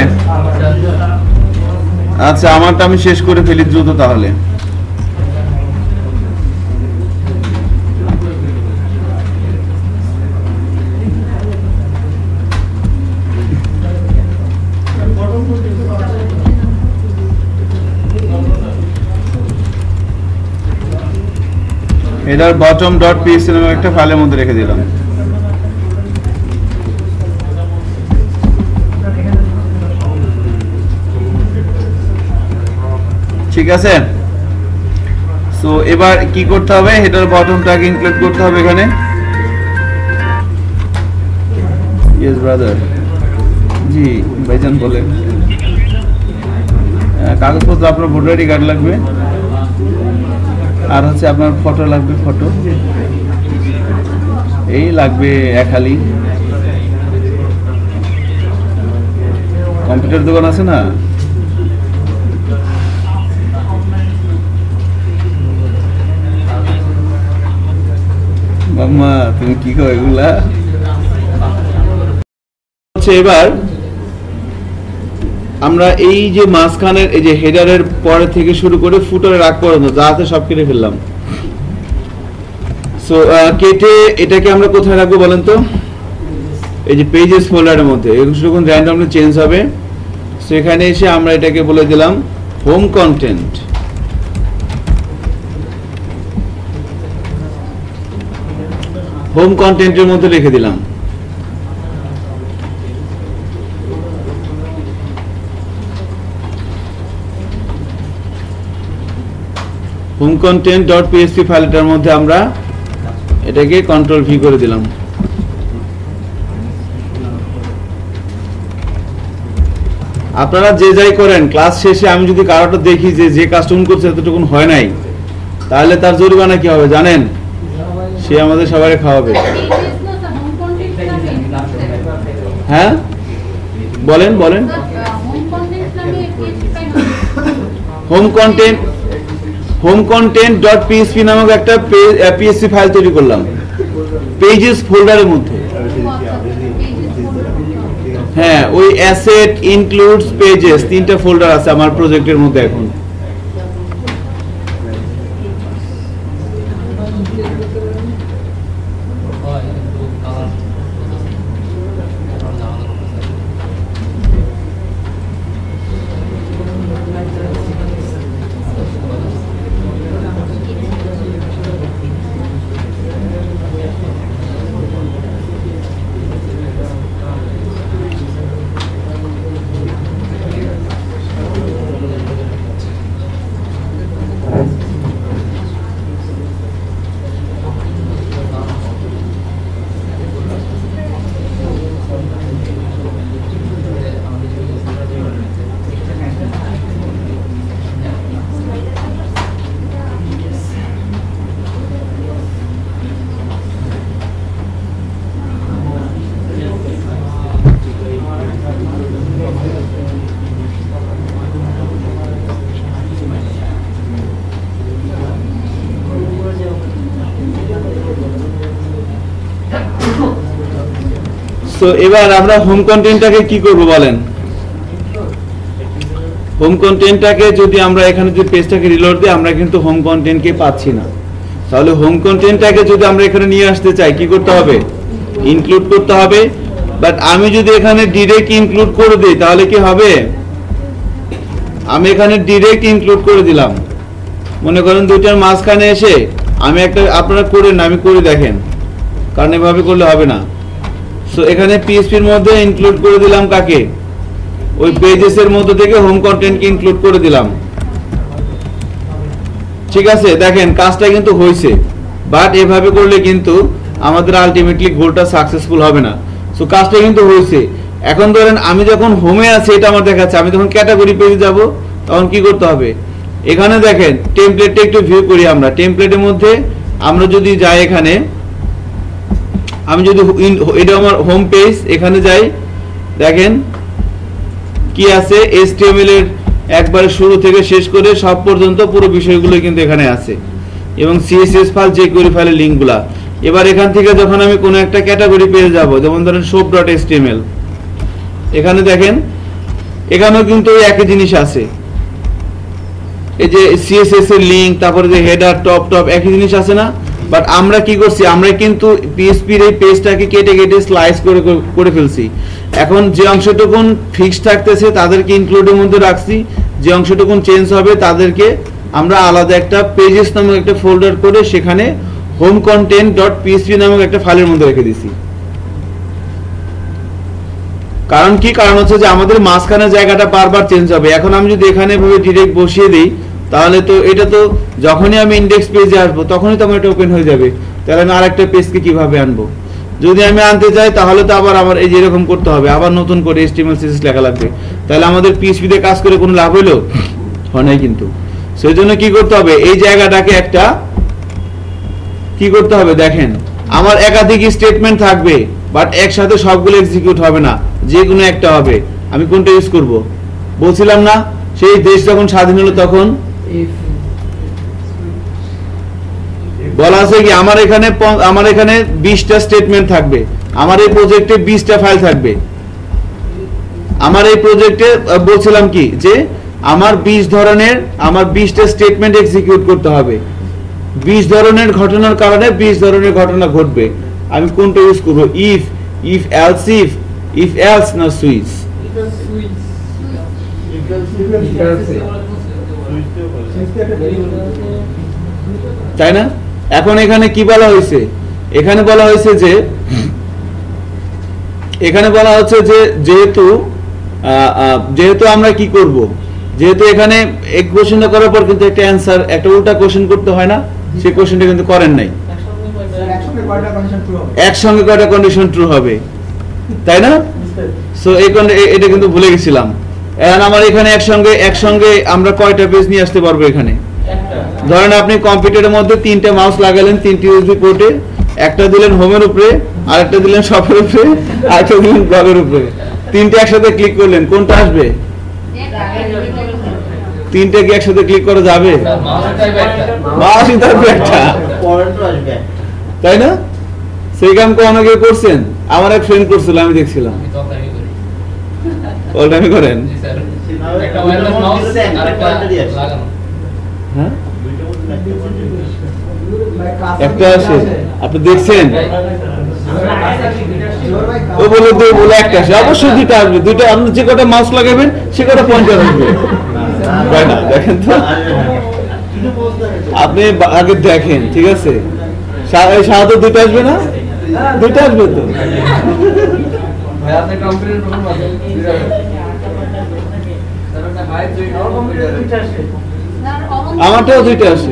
আচ্ছা, আমারটা আমি শেষ করে ফেলি দ্রুত তাহলে। এটার bottom.psc নামে একটা ফাইলের মধ্যে রেখে দিলাম। ঠিক আছে, সো এবার কি করতে হবে, হেডার বটমটাকে ইনক্লুড করতে হবে এখানে। ইয়েস ব্রাদার, জি ভাইজান বলেন। কাগজপত্র আপনার ভোটার আইডি কার্ড লাগবে, আর হচ্ছে আপনার ফটো লাগবে, ফটো এই লাগবে এক হালি। কম্পিউটার দোকান আছে না, মাম্মা তুমি কি কো এগুলা হচ্ছে। এবার আমরা এই যে মাঝখানের এই যে হেডারের পরে থেকে শুরু করে ফুটারের আগ পর্যন্ত যা আছে সব কেটে ফেললাম। সো কেটে এটাকে আমরা কোথায় রাখবো বলেন তো? এই যে পেজেস ফোল্ডারের মধ্যে, যখন র্যান্ডমলি চেঞ্জ হবে সেখানে এসে আমরা এটাকে বলে দিলাম হোম কন্টেন্ট। হোম কন্টেন্টের মধ্যে রেখে দিলাম। হোম কন্টেন্ট ডট পিএসপি ফাইলটার মধ্যে আমরা এটাকে কন্ট্রোল ভি করে দিলাম। আপনারা যে যাই করেন, ক্লাস শেষে আমি যদি কারোটা দেখি যে কাস্টম করছে এতটুকু হয় নাই, তাহলে তার জরিমানা কি হবে জানেন? সে আমাদের সবাই খাওয়াবে। হ্যাঁ বলেন বলেন। হোম কন্টেন্ট ডট পিএসপি নামক একটা পিএসপি ফাইল তৈরি করলাম পেজেস ফোল্ডারের মধ্যে। হ্যাঁ, ওই অ্যাসেট ইনক্লুডস পেজেস তিনটা ফোল্ডার আছে আমার প্রজেক্টের মধ্যে এখন। তো এবার আমরা হোম কন্টেন্টটাকে কি করব বলেন? হোম কন্টেন্টটাকে যদি আমরা এখানে যে পেজটাকে রিলোড দিই, আমরা কিন্তু হোম কন্টেন্টকে পাচ্ছি না। তাহলে হোম কন্টেন্টটাকে যদি আমরা এখানে নিয়ে আসতে চাই কি করতে হবে? ইনক্লুড করতে হবে। বাট আমি যদি এখানে ডাইরেক্ট ইনক্লুড করে দিই তাহলে কি হবে? আমি এখানে ডাইরেক্ট ইনক্লুড করে দিলাম, মনে করেন দুইটার মাঝখানে এসে আমি একটা, আপনারা করেন না আমি করে দেখেন, কারণ এভাবে করলে হবে না। সো এখানে পিএসপির মধ্যে ইনক্লুড করে দিলাম কাকে? ওই পেজেস এর মধ্যে থেকে হোম কন্টেন্টকে ইনক্লুড করে দিলাম। ঠিক আছে, দেখেন কাজটা কিন্তু হয়েছে। বাট এভাবে করলে কিন্তু আমাদের আলটিমেটলি গোলটা সাকসেসফুল হবে না। সো কাজটা কিন্তু হয়েছে। এখন ধরেন আমি যখন হোমে আছি এটা আমার দেখাচ্ছে, আমি যখন ক্যাটাগরি পেজে যাব তখন কি করতে হবে? এখানে দেখেন টেমপ্লেটটা একটু ভিউ করি আমরা। টেমপ্লেটের মধ্যে আমরা যদি যাই, এখানে আমি যদি এটা আমার হোম পেজ, এখানে যাই, দেখেন কি আছে, HTML এর একবারে শুরু থেকে শেষ করে সব পর্যন্ত পুরো বিষয়গুলো কিন্তু এখানে আছে, এবং CSS ফাইল, jQuery ফাইলের লিঙ্কগুলা। এবার এখান থেকে যখন আমি কোনো একটা ক্যাটাগরি পেয়ে যাব, যেমন ধরেন shop.html, এখানে দেখেন এখানেও কিন্তু একই জিনিস আছে, এই যে CSS এর লিঙ্ক, তারপরে যে হেডার, টপ একই জিনিস আছে না? বাট আমরা কি করছি, আমরা কিন্তু PHP এর এই পেজটাকে কেটে কেটে স্লাইস করে ফেলছি। এখন যে অংশটুকুন ফিক্স থাকতেছে তাদেরকে ইনক্লুডের মধ্যে রাখছি, যে অংশটুকুন চেঞ্জ হবে তাদেরকে আমরা আলাদা একটা পেজেস নামক একটা ফোল্ডার করে সেখানে হোম কন্টেন্ট ডট পিএসপি নামক একটা ফাইলের মধ্যে রেখে দিছি। কারণ কি, কারণ হচ্ছে যে আমাদের মাঝখানে জায়গাটা বারবার চেঞ্জ হবে। এখন আমি যদি এখানে ভাবে ডিরেক্ট বসিয়ে দিই, তাহলে তো এটা তো যখনই আমি ইন্ডেক্স পেজে আসবো তখনই তো আমার এটা ওপেন হয়ে যাবে, তাহলে আমি আরেকটা পেজকে কিভাবে আনবো? যদি আমি আনতে চাই তাহলে তো আবার আমার এই যে এরকম করতে হবে, আবার নতুন করে HTML CSS লেখা লাগবে। তাহলে আমাদের PHP তে কাজ করে কোনো লাভ হইলো? হয় নাই কিন্তু। সেই জন্য কি করতে হবে, এই জায়গাটাকে একটা কি করতে হবে, দেখেন আমার একাধিক স্টেটমেন্ট থাকবে, বাট একসাথে সবগুলো এক্সিকিউট হবে না, যে কোনো একটা হবে। আমি কোনটা ইউজ করব? বলছিলাম না, সেই দেশ যখন স্বাধীন হলো তখন বলা আছে কি, আমার এখানে 20টা স্টেটমেন্ট থাকবে, আমার এই প্রজেক্টে 20টা ফাইল থাকবে। আমার এই প্রজেক্টে বলছিলাম কি, যে আমার 20টা স্টেটমেন্ট এক্সিকিউট করতে হবে। 20 ধরনের ঘটনার কারণে 20 ধরনের ঘটনা ঘটবে। আমি কোনটা ইউজ করব? ইফ এলস না সুইচ? তাই না? এখন এখানে কি বলা হয়েছে, এখানে বলা হয়েছে যে যেহেতু আমরা কি করব, যেহেতু এখানে এক কোশ্চেন করার পর কিন্তু একটা অ্যানসার, একটা উল্টা কোশ্চেন করতে হয় না, সেই কোশ্চেনটা কিন্তু করেন নাই। একসঙ্গে কয়টা কন্ডিশন ট্রু হবে, তাই না? সো এটা কিন্তু ভুলে গেছিলাম। এখন আমার এখানে একসঙ্গে আমরা কয়টা পেজ নিয়ে আসতে পারবো? এখানে ধরেন আপনি কম্পিউটারের মধ্যে 3টে মাউস লাগালেন, 3টি ইউএসবি পোর্টে, একটা দিলেন হোমের উপরে, আরেকটা দিলেন শপের উপরে, আরেকটা দিলেন ব্লগের উপরে, 3টে একসাথে ক্লিক করলেন, কোনটা আসবে? 3টে কি একসাথে ক্লিক করা যাবে? মাউসই থাকবে একটা, তাই না? সেই কাম অনেকে করছেন, আমার এক ফ্রেন্ড করছিল, আমি দেখছিলাম। ওটা করেন? হ্যাঁ, একটা আসে, আপনি দেখছেন? ও বলে একটা আসে, অবশ্যই 2টা আসবে। 2টা আপনি যে কটা মাউস লাগাবেন সে কটা পয়েন্টার আসবে, তাই না? দেখেন তো, আপনি আগে দেখেন, ঠিক আছে? সাধারণত 2টা আসবে না? 2টা আসবে তো। আমারটাও 2টা আসে,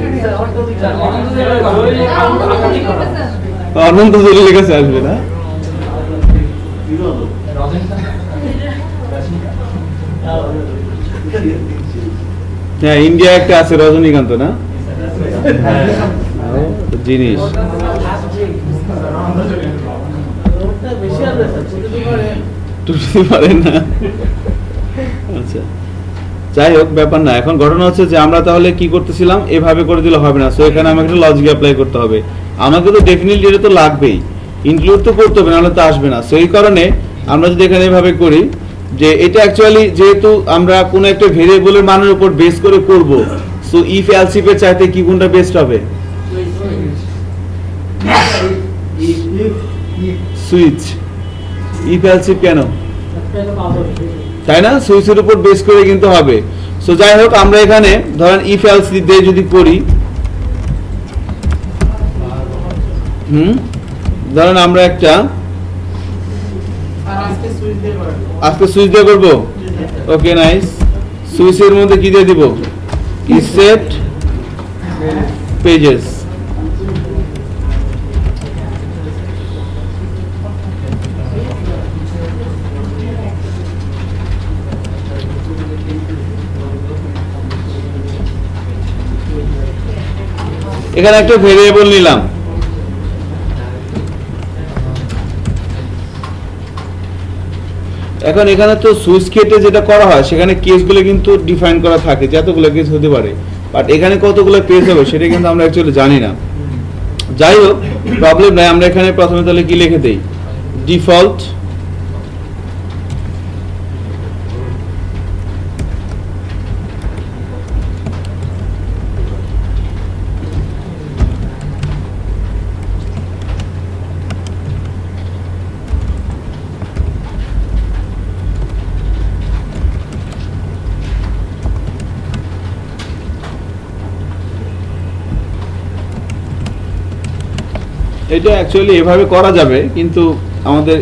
অনন্ত জরুরি কাছে আসবে না? হ্যাঁ, ইন্ডিয়া একটা আছে রজনীকান্ত, না জিনিস। আচ্ছা, যাই হোক, ব্যাপার না। এখন ঘটনা হচ্ছে যে আমরা তাহলে কি করতেছিলাম, এভাবে করে দিলে হবে না। সো এখানে আমাকে একটা লজিক অ্যাপ্লাই করতে হবে। আমাকে তো ডেফিনেটলি এটা তো লাগবেই, ইনক্লুড তো করতে হবে, নাহলে তো আসবে না। সো এই কারণে আমরা যদি এখানে এভাবে করি, যে এটা অ্যাকচুয়ালি যেহেতু আমরা কোনো একটা ভেরিয়েবলের মানের উপর বেস করে করব, সো ইফ এলস ইফ এর চাইতে কি কোনটা বেস্ট হবে? সুইচ। ইফ এলস ইফ কেন, তাই না? সুইচের উপর বেস করে কিন্তু হবে। সো যাই হোক, আমরা এখানে ধরেন ইফ এলস দিয়ে যদি করি, ধরেন আমরা একটা আজকে সুইচ দিয়ে করবো। ওকে, নাইস। সুইচের মধ্যে কি দিয়ে দিব? Set pages. এখানে একটা ভেরিয়েবল নিলাম, এখন এখানে তো সুইচ কেটে যেটা করা হয় সেখানে কেসগুলো কিন্তু ডিফাইন করা থাকে যে এতগুলো কেস হতে পারে, বাট এখানে কতগুলো পেজ হবে সেটা কিন্তু আমরা অ্যাকচুয়ালি জানি না। যাই হোক, প্রবলেম নাই, আমরা এখানে প্রথমে তাহলে কি লিখে দেই, ডিফল্ট এটা অ্যাকচুয়ালি এভাবে করা যাবে, কিন্তু আমাদের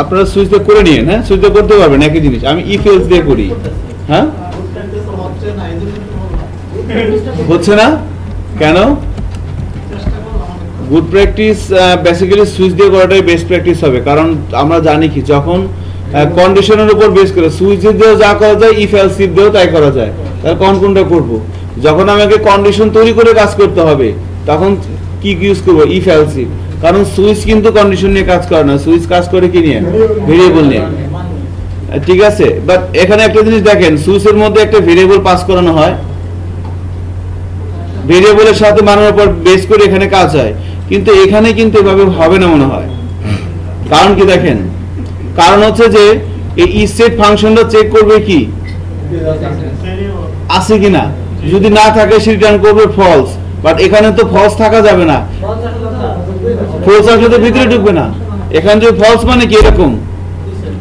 আপনারা সুইচ দিয়ে করে নিয়েন, হ্যাঁ সুইচ দিয়ে করতে পারবেন একই জিনিস। আমি ইফ এলস দিয়ে করি, হ্যাঁ হচ্ছে না কেন? গুড প্র্যাকটিস বেসিক্যালি সুইচ দিয়ে করাটাই বেস্ট প্র্যাকটিস হবে, কারণ আমরা জানি কি যখন কন্ডিশনের উপর বেস করে সুইচ দিয়েও যা করা যায় ইফ এলস ইফ দিয়েও তাই করা যায়, তাহলে কোনটা করব? যখন আমাকে কন্ডিশন তৈরি করে কাজ করতে হবে তখন কি ইউজ করবো, ইফ এলস ইফ, কারণ সুইচ কিন্তু কন্ডিশন নিয়ে কাজ করে না, সুইচ কাজ করে কি নিয়ে, ভেরিয়েবল নিয়ে, ঠিক আছে। বাট এখানে একটা জিনিস দেখেন, সুইচের মধ্যে একটা ভেরিয়েবল পাস করানো হয়, ভেরিয়েবলের সাথে মানের উপর বেস করে এখানে কাজ হয়, কিন্তু এখানে কিন্তু এভাবে হবে না মনে হয়। কারণ কি দেখেন, কারণ হচ্ছে যে এই ইসেট ফাংশনটা চেক করবে কি আছে কিনা, যদি না থাকে সে রিটার্ন করবে ফলস, বাট এখানে তো ফলস থাকা যাবে না, ফলস আসলে তো ভিতরে ঢুকবে না। এখানে যদি ফলস মানে কি এরকম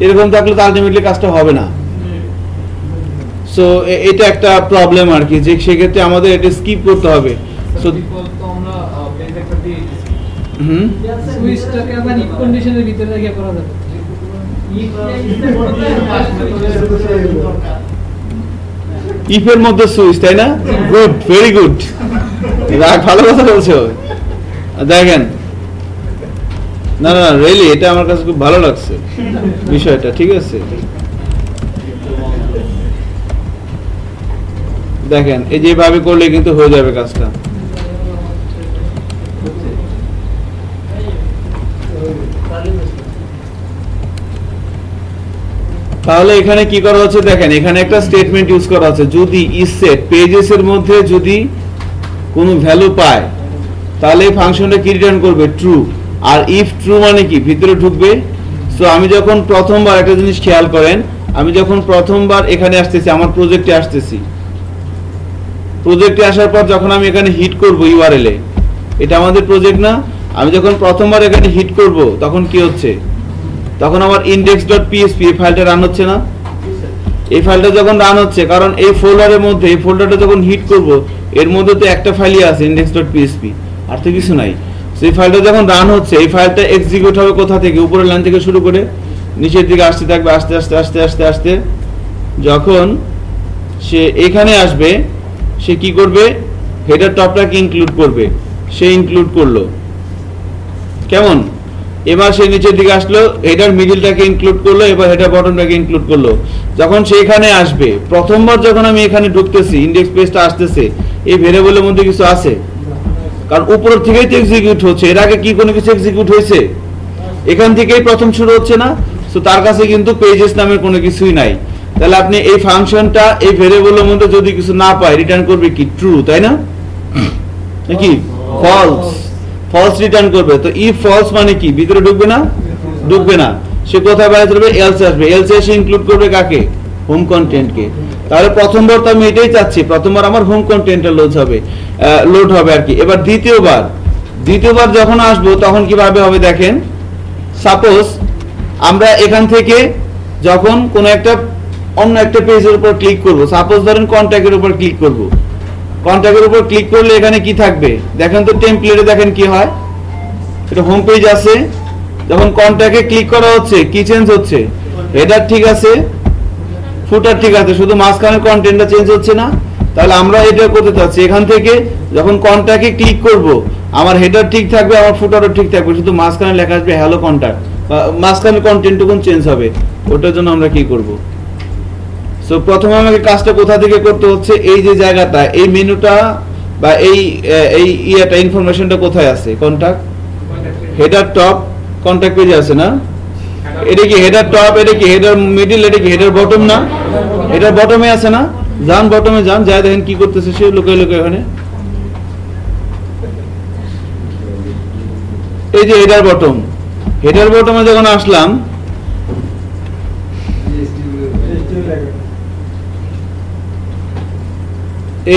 এরকম থাকলে তো আলটিমেটলি কাজটা হবে না। সো এটা একটা প্রবলেম আর কি, যে সেক্ষেত্রে আমাদের এটা স্কিপ করতে হবে। সো সুইচটাকে আবার ইফ কন্ডিশনের ভিতরে রেখে করা যাবে। ইফের মধ্যে সুইচ, তাই না? গুড, ভেরি গুড, ভালো কথা বলছো। দেখেন, না না রিয়েলি এটা আমার কাছে খুব ভালো লাগছে বিষয়টা, ঠিক আছে। দেখেন এই যেভাবে করলে কিন্তু হয়ে যাবে কাজটা। তাহলে এখানে কি করা হচ্ছে দেখেন, এখানে একটা স্টেটমেন্ট ইউজ করা আছে, যদি ইসেট পেজেস এর মধ্যে যদি কোনো ভ্যালু পায় তাহলে এই ফাংশনটা কি রিটার্ন করবে, ট্রু। আর ইফ ট্রু মানে কি ভিতরে ঢুকবে। সো আমি যখন প্রথমবার একটা জিনিস খেয়াল করেন, আমি যখন প্রথমবার এখানে আসতেছি, আমার প্রজেক্টে আসতেছি, প্রজেক্টে আসার পর যখন আমি এখানে হিট করব ইউআরএল এ, এটা আমাদের প্রজেক্ট না, আমি যখন প্রথমবার এখানে হিট করব তখন কি হচ্ছে, তখন আমার index.php এই ফাইলটা রান হচ্ছে না। এই ফাইলটা যখন রান হচ্ছে, কারণ এই ফোল্ডারের মধ্যে, এই ফোল্ডারটা যখন হিট করব এর মধ্যে তো একটা ফাইলই আছে index.php, আর তো কিছু নাই। সেই ফাইলটা যখন রান হচ্ছে, এই ফাইলটা এক্সিকিউট হবে কোথা থেকে, উপরের লাইন থেকে শুরু করে নিচের দিকে আসতে থাকবে, আস্তে আস্তে আস্তে আস্তে আস্তে যখন সে এখানে আসবে, সে কি করবে, হেডার টপটাকে ইনক্লুড করবে, সে ইনক্লুড করলো কেমন। এবার সে নিচের দিকে আসলো, হেডার মিডলটাকে ইনক্লুড করলো, এবার হেডার বটমটাকে ইনক্লুড করলো। যখন সে এখানে আসবে, প্রথমবার যখন আমি এখানে ঢুকতেছি, ইনডেক্স পেজটা আসতেছে, এই ভেরিয়েবলের মধ্যে কিছু আছে, কারণ উপর থেকেই তো এক্সিকিউট হচ্ছে, এর আগে কি কোনো কিছু এক্সিকিউট হয়েছে, এখান থেকেই প্রথম শুরু হচ্ছে না। সো তার কাছে কিন্তু পেজেস নামের কোনো কিছুই নাই। তাহলে আপনি এই ফাংশনটা এই ভেরিয়েবলের মধ্যে যদি কিছু না পায় রিটার্ন করবে কি, ট্রু, তাই না, নাকি ফলস, ফলস রিটার্ন করবে। তো ইফ ফলস মানে কি, ভিতরে ঢুকবে না, ঢুকবে না, সে কোথায় বাইরে চলবে, এলস আসবে, এলস এসে ইনক্লুড করবে কাকে, হোম কন্টেন্টকে। তাহলে প্রথমবার তো আমি এটাই চাচ্ছি, প্রথমবার আমার হোম কন্টেন্টটা লোড হবে আর কি। এবার দ্বিতীয়বার যখন আসবো তখন কিভাবে হবে দেখেন, সাপোজ আমরা এখান থেকে যখন কোন একটা অন্য একটা পেজের উপর ক্লিক করব, সাপোজ ধরেন কন্ট্যাক্টের উপর ক্লিক করব, কন্ট্যাক্টের উপর ক্লিক করলে এখানে কি থাকবে দেখেন তো, টেমপ্লেটে দেখেন কি হয়, এটা হোম পেজ আছে। যখন কন্ট্যাক্টে ক্লিক করা হচ্ছে কি চেঞ্জ হচ্ছে, হেডার ঠিক আছে, ফুটার ঠিক আছে, শুধু মাঝখানে কন্টেন্টটা চেঞ্জ হচ্ছে না। তাহলে আমরা এটা করতে চাচ্ছি, এখান থেকে যখন কন্ট্যাক্টে ক্লিক করব আমার হেডার ঠিক থাকবে, আমার ফুটারও ঠিক থাকবে, শুধু মাঝখানে লেখা আসবে হ্যালো কন্ট্যাক্ট, মাঝখানে কন্টেন্টটুকু চেঞ্জ হবে। ওটার জন্য আমরা কি করব, সো প্রথমে আমাকে কাজটা কোথা থেকে করতে হচ্ছে, এই যে জায়গাটা, এই মেনুটা বা এই ইয়েটা ইনফরমেশনটা কোথায় আছে, কন্ট্যাক্ট হেডার টপ কন্ট্যাক্ট পেজে আছে না, এটা কি হেডার টপ, এটা কি হেডার মিডল, এটা কি হেডার বটম না? হেডার বটমে আছে না? যান বটমে যান, যা দেখেন কি করতেছে সে লোকে লোকে ওখানে। এই যে হেডার বটম, হেডার বটমে যখন আসলাম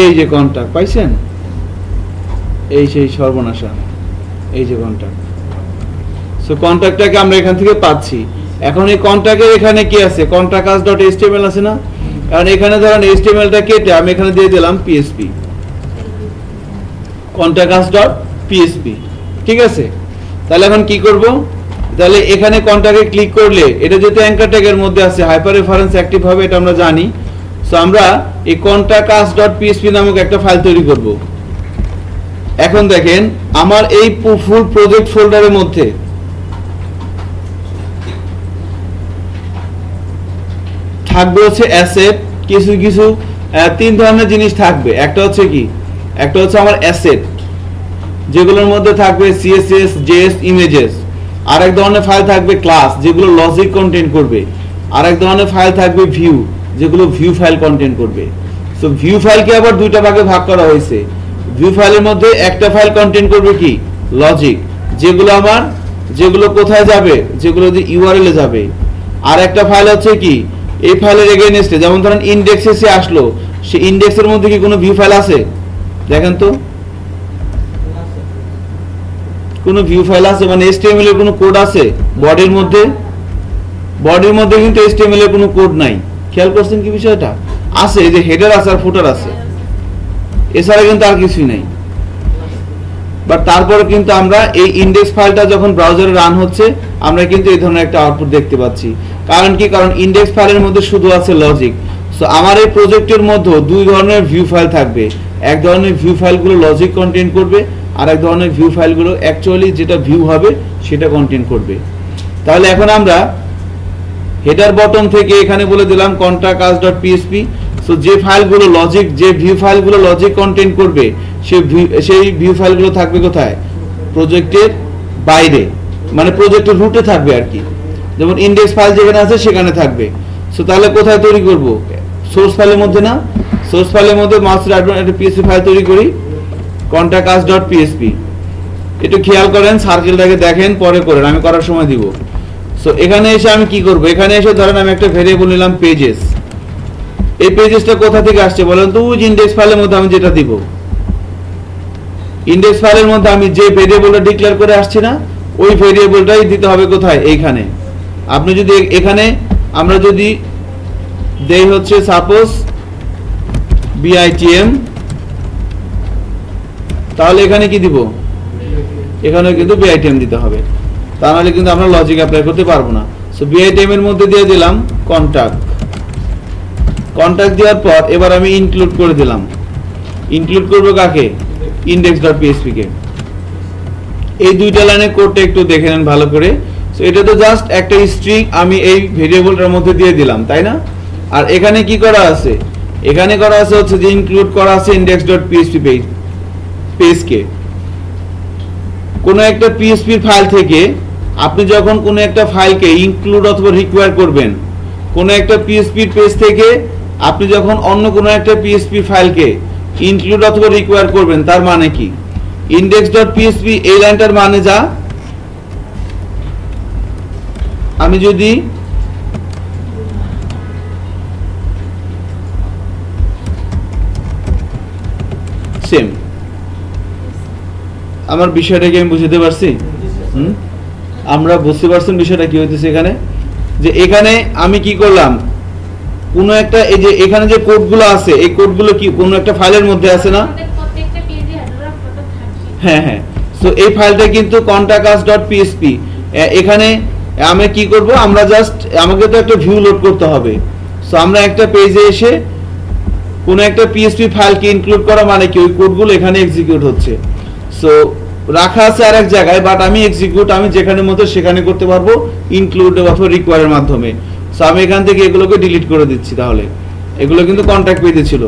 এই যে কন্টাক্ট পাইছেন, এই সেই সর্বনাশা, এই যে কন্টাক্ট। সো কন্টাক্টটাকে আমরা এখান থেকে পাচ্ছি। এখন এই কন্টাক্টের এখানে কি আছে, contact.html আছে না? কারণ এখানে ধরেন HTML-টা কেটে আমি এখানে দিয়ে দিলাম PHP, contact.php, ঠিক আছে? তাহলে এখন কি করব, তাহলে এখানে কন্টাক্টে ক্লিক করলে এটা যেহেতু অ্যাঙ্কার ট্যাগের মধ্যে আছে, হাইপার রেফারেন্স অ্যাক্টিভ হবে, এটা আমরা জানি। সো আমরা এই contact.php নামক একটা ফাইল তৈরি করব। এখন দেখেন আমার এই ফুল প্রজেক্ট ফোল্ডারের মধ্যে থাকবে হচ্ছে অ্যাসেট, কিছু কিছু তিন ধরনের জিনিস থাকবে। একটা হচ্ছে কি, একটা হচ্ছে আমার অ্যাসেট, যেগুলোর মধ্যে থাকবে CSS, JS, ইমেজেস। আরেক ধরনের ফাইল থাকবে ক্লাস, যেগুলো লজিক কন্টেন্ট করবে। আরেক ধরনের ফাইল থাকবে ভিউ, যেগুলো ভিউ ফাইল কন্টেন্ট করবে। সো ভিউ ফাইলকে আবার দুইটা ভাগে ভাগ করা হয়েছে। ভিউ ফাইলের মধ্যে একটা ফাইল কন্টেন্ট করবে কি লজিক, যেগুলো কোথায় যাবে, যেগুলো URL এ যাবে। আর একটা ফাইল হচ্ছে কি এই ফাইলের এগেইনস্টে, যেমন ধরেন ইনডেক্সে সে আসলো, সে ইনডেক্সের মধ্যে কি কোনো ভিউ ফাইল আছে? দেখেন তো কোনো ভিউ ফাইল আছে, মানে HTML এর কোনো কোড আছে বডির মধ্যে? বডির মধ্যে কিন্তু HTML এর কোনো কোড নাই। খেয়াল করছেন কি বিষয়টা? আছে, এই যে হেডার আছে আর ফুটার আছে, এছাড়া কিন্তু আর কিছুই নাই। বাট তারপরে কিন্তু আমরা এই ইনডেক্স ফাইলটা যখন ব্রাউজারে রান হচ্ছে, আমরা কিন্তু এই ধরনের একটা আউটপুট দেখতে পাচ্ছি। কারণ কি, কারণ ইনডেক্স ফাইলের মধ্যে শুধু আছে লজিক। সো আমার এই প্রজেক্টের মধ্যে দুই ধরনের ভিউ ফাইল থাকবে। এক ধরনের ভিউ ফাইলগুলো লজিক কন্টেন্ট করবে, আর এক ধরনের ভিউ ফাইলগুলো অ্যাকচুয়ালি যেটা ভিউ হবে সেটা কন্টেন্ট করবে। তাহলে এখন আমরা হেডার বটম থেকে এখানে বলে দিলাম contact.php। সো যে ফাইলগুলো লজিক, যে ভিউ ফাইলগুলো লজিক কন্টেন্ট করবে, সেই ভিউ ফাইলগুলো থাকবে কোথায়? প্রজেক্টের বাইরে, মানে প্রজেক্টের রুটে থাকবে আর কি। যেমন ইনডেক্স ফাইল যেখানে আছে সেখানে থাকবে। সো তাহলে কোথায় তৈরি করব? সোর্স ফাইলের মধ্যে না? সোর্স ফাইলের মধ্যে মাস্টার একটা PHP ফাইল তৈরি করি, contact.php। একটু খেয়াল করেন, সার্কেলটাকে দেখেন, পরে করেন, আমি করার সময় দিব। সো এখানে এসে আমি কি করব, এখানে এসে ধরেন আমি একটা ভেরিয়েবল নিলাম পেজেস। এই পেজেসটা কোথা থেকে আসছে বলেন তো? ওই ইনডেক্স ফাইলের মধ্যে আমি যেটা দিব, ইনডেক্স ফাইলের মধ্যে আমি যে ভেরিয়েবলটা ডিক্লেয়ার করে আসছি না, ওই ভেরিয়েবলটাই দিতে হবে কোথায়? এইখানে। আপনি যদি এখানে আমরা যদি দেই হচ্ছে সাপোজ bitm, তাহলে এখানে কি দিব? এখানে কিন্তু bitm দিতে হবে, তা নাহলে কিন্তু আমরা লজিক অ্যাপ্লাই করতে পারবো না। সো bitm এর মধ্যে দিয়ে দিলাম কন্টাক্ট দেওয়ার পর এবার আমি ইনক্লুড করে দিলাম। ইনক্লুড করব কাকে? index.php কে। এই দুইটা লাইনের কোডটা একটু দেখে নেন ভালো করে। সো এটা তো জাস্ট একটা স্ট্রিং আমি এই ভেরিয়েবলটার মধ্যে দিয়ে দিলাম, তাই না? আর এখানে কি করা আছে? এখানে করা আছে হচ্ছে যে ইনক্লুড করা আছে index.php পেজকে। কোন একটা PHP ফাইল থেকে আপনি যখন কোন একটা ফাইলকে ইনক্লুড অথবা রিকোয়ার করবেন, কোন একটা PHP পেজ থেকে আপনি যখন অন্য কোন একটা PHP ফাইলকে ইনক্লুড অথবা রিকোয়ার করবেন, তার মানে কি? index.php এই লাইনটার মানে যা, আমি যদি সেম, আমার বিষয়টাকে আমি বুঝতে পারছি? আমরা বুঝতে পারছেন বিষয়টা কি হইতেছে এখানে? যে এখানে আমি কি করলাম, কোন একটা, এই যে এখানে যে কোডগুলো আছে, এই কোডগুলো কি কোন একটা ফাইলের মধ্যে আছে না? হ্যাঁ হ্যাঁ। সো এই ফাইলটা কিন্তু contact.php। এখানে আমি কি করব, আমরা জাস্ট, আমাকে তো একটা ভিউ লোড করতে হবে। সো আমরা একটা পেজে এসে কোন একটা PHP ফাইলকে ইনক্লুড করা মানে কি, ওই কোডগুলো এখানে এক্সিকিউট হচ্ছে। সো রাখা আছে আরেক জায়গায়, বাট আমি এক্সিকিউট আমি যেখানে মতো সেখানে করতে পারবো, ইনক্লুড অথবা রিকোয়ারের মাধ্যমে। সো আমি এখান থেকে এগুলোকে ডিলিট করে দিচ্ছি। তাহলে এগুলো কিন্তু কন্ট্যাক্ট পেজে ছিল।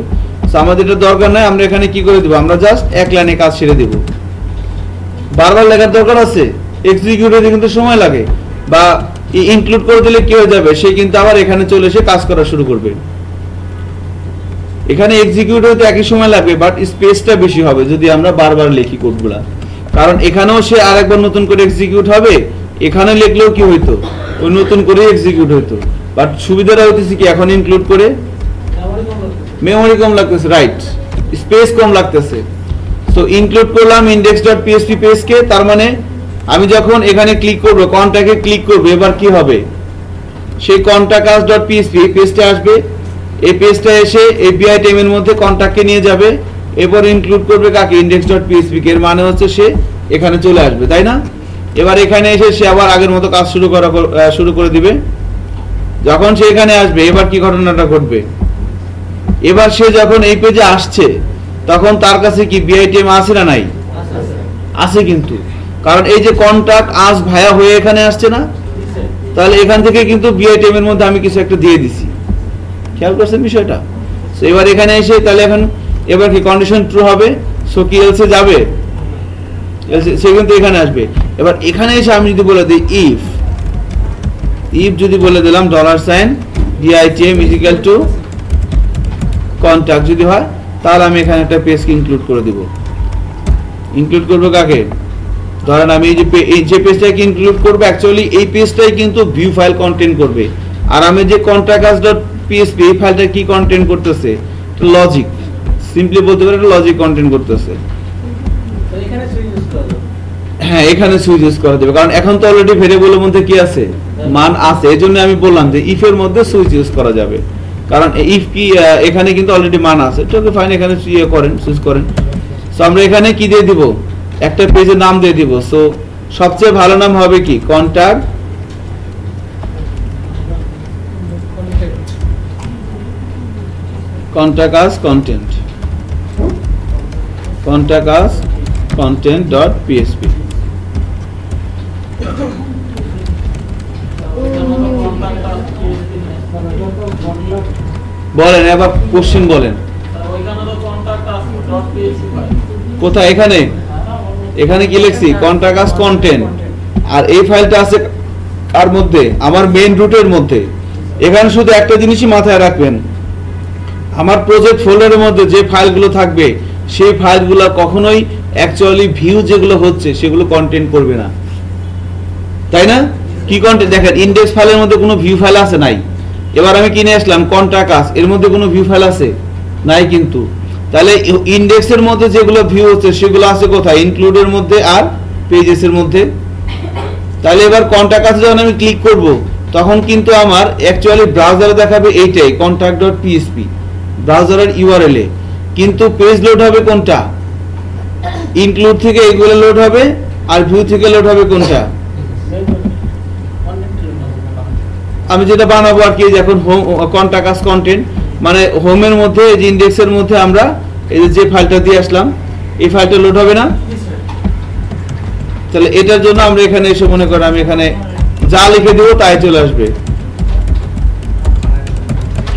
সো আমাদের এটা দরকার নাই, আমরা এখানে কি করে দেব, আমরা জাস্ট এক লাইনে কাজ ছেড়ে দেব। বারবার লেখার দরকার আছে? এক্সিকিউট হতে কিন্তু সময় লাগে, বা ইনক্লুড করে দিলে কি হয়ে যাবে, সে কিন্তু আবার এখানে চলে এসে কাজ করা শুরু করবে। এখানে এক্সিকিউট হতে একই সময় লাগবে, বাট স্পেসটা বেশি হবে যদি আমরা বারবার লিখি কোডগুলা, কারণ এখানেও সে আরেকবার নতুন করে এক্সিকিউট হবে, এখানে লিখলেও কি হইতো, ওই নতুন করে এক্সিকিউট হইতো। বাট সুবিধাটা হইতেছে কি, এখন ইনক্লুড করে মেমোরি কম লাগতেছে, রাইট, স্পেস কম লাগতেছে। সো ইনক্লুড করলাম index.php পেজকে, তার মানে আমি যখন এখানে ক্লিক করব, কন্টাক্টে ক্লিক করব, এবার কি হবে, সেই contact.php পেজটা আসবে, এই পেজটা এসে API আইটেম এর মধ্যে কন্টাক্টকে নিয়ে যাবে, এরপর ইনক্লুড করবে কাকে, index.php এর মানে হচ্ছে সে এখানে চলে আসবে, তাই না? এবার এখানে এসে সে আবার আগের মতো কাজ শুরু করে দিবে। যখন সে এখানে আসবে, এবার কি ঘটনাটা ঘটবে, এবার সে যখন এই পেজে আসছে তখন তার কাছে কি বিআইটিএম আছে না নাই? আছে কিন্তু, কারণ এই যে কন্টাক্ট আস ভায়া হয়ে এখানে আসছে না, তাহলে এখান থেকে কিন্তু বিআইটিএম এর মধ্যে আমি কিছু একটা দিয়ে দিছি, খেয়াল করছেন বিষয়টা? সো এবার এখানে এসে তাহলে এখন এবার কি কন্ডিশন ট্রু হবে, সো কি এলসে যাবে, সে কিন্তু এখানে আসবে। এবার এখানে এসে আমি যদি বলে দিই ইফ যদি বলে দিলাম $bitem = কন্টাক্ট যদি হয়, তাহলে আমি এখানে একটা পেজকে ইনক্লুড করে দিব। ইনক্লুড করবো কাকে, ধরেন আমি এই যে পেজটাকে ইনক্লুড করবো, অ্যাকচুয়ালি এই পেজটাই কিন্তু ভিউ ফাইল কন্টেন্ট করবে, আর আমি যে contact.php এই ফাইলটা কি কন্টেন্ট করতেছে, লজিক, সিম্পলি বলতে পারে লজিক কন্টেন্ট করতেছে। হ্যাঁ, এখানে সুইচ ইউজ করা যাবে, কারণ এখন তো অলরেডি ভেরিয়েবলের মধ্যে কি আছে, মান আছে, এজন্য আমি বললাম যে ইফ এর মধ্যে সুইচ ইউজ করা যাবে, কারণ ইফ কি এখানে কিন্তু অলরেডি মান আছে। ওকে ফাইন, এখানে সুইচ করেন। সো আমরা এখানে কি দিয়ে দিব, একটা পেজের নাম দিয়ে দিব। সো সবচেয়ে ভালো নাম হবে কি, contact as content, contact as content.php। বলেন এবার কোশ্চেন বলেন, কোথায়, এখানে কি লিখছি, contact as content, আর এই ফাইলটা আছে কার মধ্যে, আমার মেইন রুটের মধ্যে। এখানে শুধু একটা জিনিসই মাথায় রাখবেন, আমার প্রজেক্ট ফোল্ডারের মধ্যে যে ফাইলগুলো থাকবে সেই ফাইলগুলো কখনোই অ্যাকচুয়ালি ভিউ যেগুলো হচ্ছে সেগুলো কন্টেন্ট করবে না, তাই না? কি কন্টেন্ট দেখেন, ইন্ডেক্স ফাইলের মধ্যে কোনো ভিউ ফাইল আছে নাই। এবার আমি কিনে আসলাম কন্টাক্ট আস, এর মধ্যে কোনো ভিউ ফাইল আছে নাই কিন্তু, তাহলে ইন্ডেক্সের মধ্যে যেগুলো ভিউ হচ্ছে সেগুলো আছে কোথায়, ইনক্লুডের মধ্যে আর পেজেস এর মধ্যে। তাহলে এবার কন্টাক্ট আস যখন আমি ক্লিক করব, তখন কিন্তু আমার অ্যাকচুয়ালি ব্রাউজারে দেখাবে এইটাই contact.php ব্রাউজারের ইউআরএল এ, কিন্তু পেজ লোড হবে কোনটা, ইনক্লুড থেকে এগুলো লোড হবে, আর ভিউ থেকে লোড হবে কোনটা, আমি যেটা বানাবো আর কি, এখন হোম contact as content মানে হোমের মধ্যে, এই যে ইন্ডেক্সের মধ্যে আমরা এই যে ফাইলটা দিয়ে আসলাম, এই ফাইলটা লোড হবে না। তাহলে এটার জন্য আমরা এখানে এসে মনে করি আমি এখানে যা লিখে দেবো তাই চলে আসবে,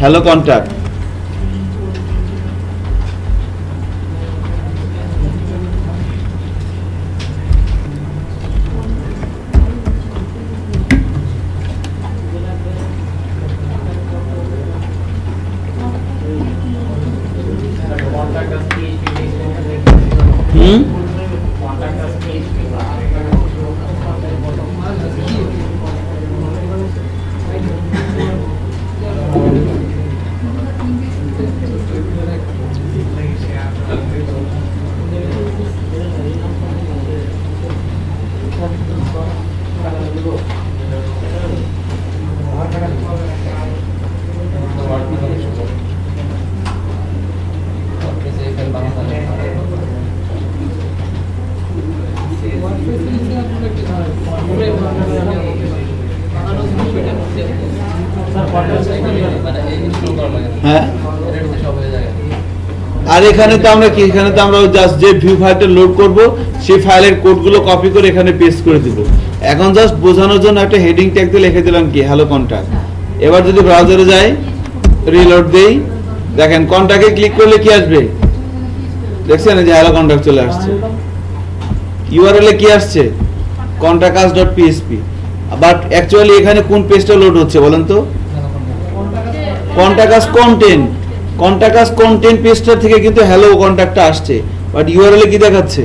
হ্যালো কন্টাক্ট। হ্যাঁ, আর এখানে তো আমরা কি, এখানে তো আমরা জাস্ট যে ভিউ ফাইলটা লোড করব সেই ফাইলের কোডগুলো কপি করে এখানে পেস্ট করে দিব। এখন জাস্ট বোঝানোর জন্য একটা হেডিং ট্যাগ দিয়ে লিখে দিলাম কি, হ্যালো কন্টাক্ট। এবার যদি ব্রাউজারে যাই, রিলোড দেই, দেখেন কন্টাক্টে ক্লিক করলে কি আসবে, দেখছেন যে হ্যালো কন্টাক্ট চলে আসছে। ইউআরএল এ কি আসছে, contactas.php। বাট অ্যাকচুয়ালি এখানে কোন পেজটা লোড হচ্ছে বলেন তো? কন্টাক্ট আস কন্টেন্ট পেজটা থেকে কিন্তু হ্যালো কন্টাক্টটা আসছে, বাট ইউআরএল এ কি দেখাচ্ছে?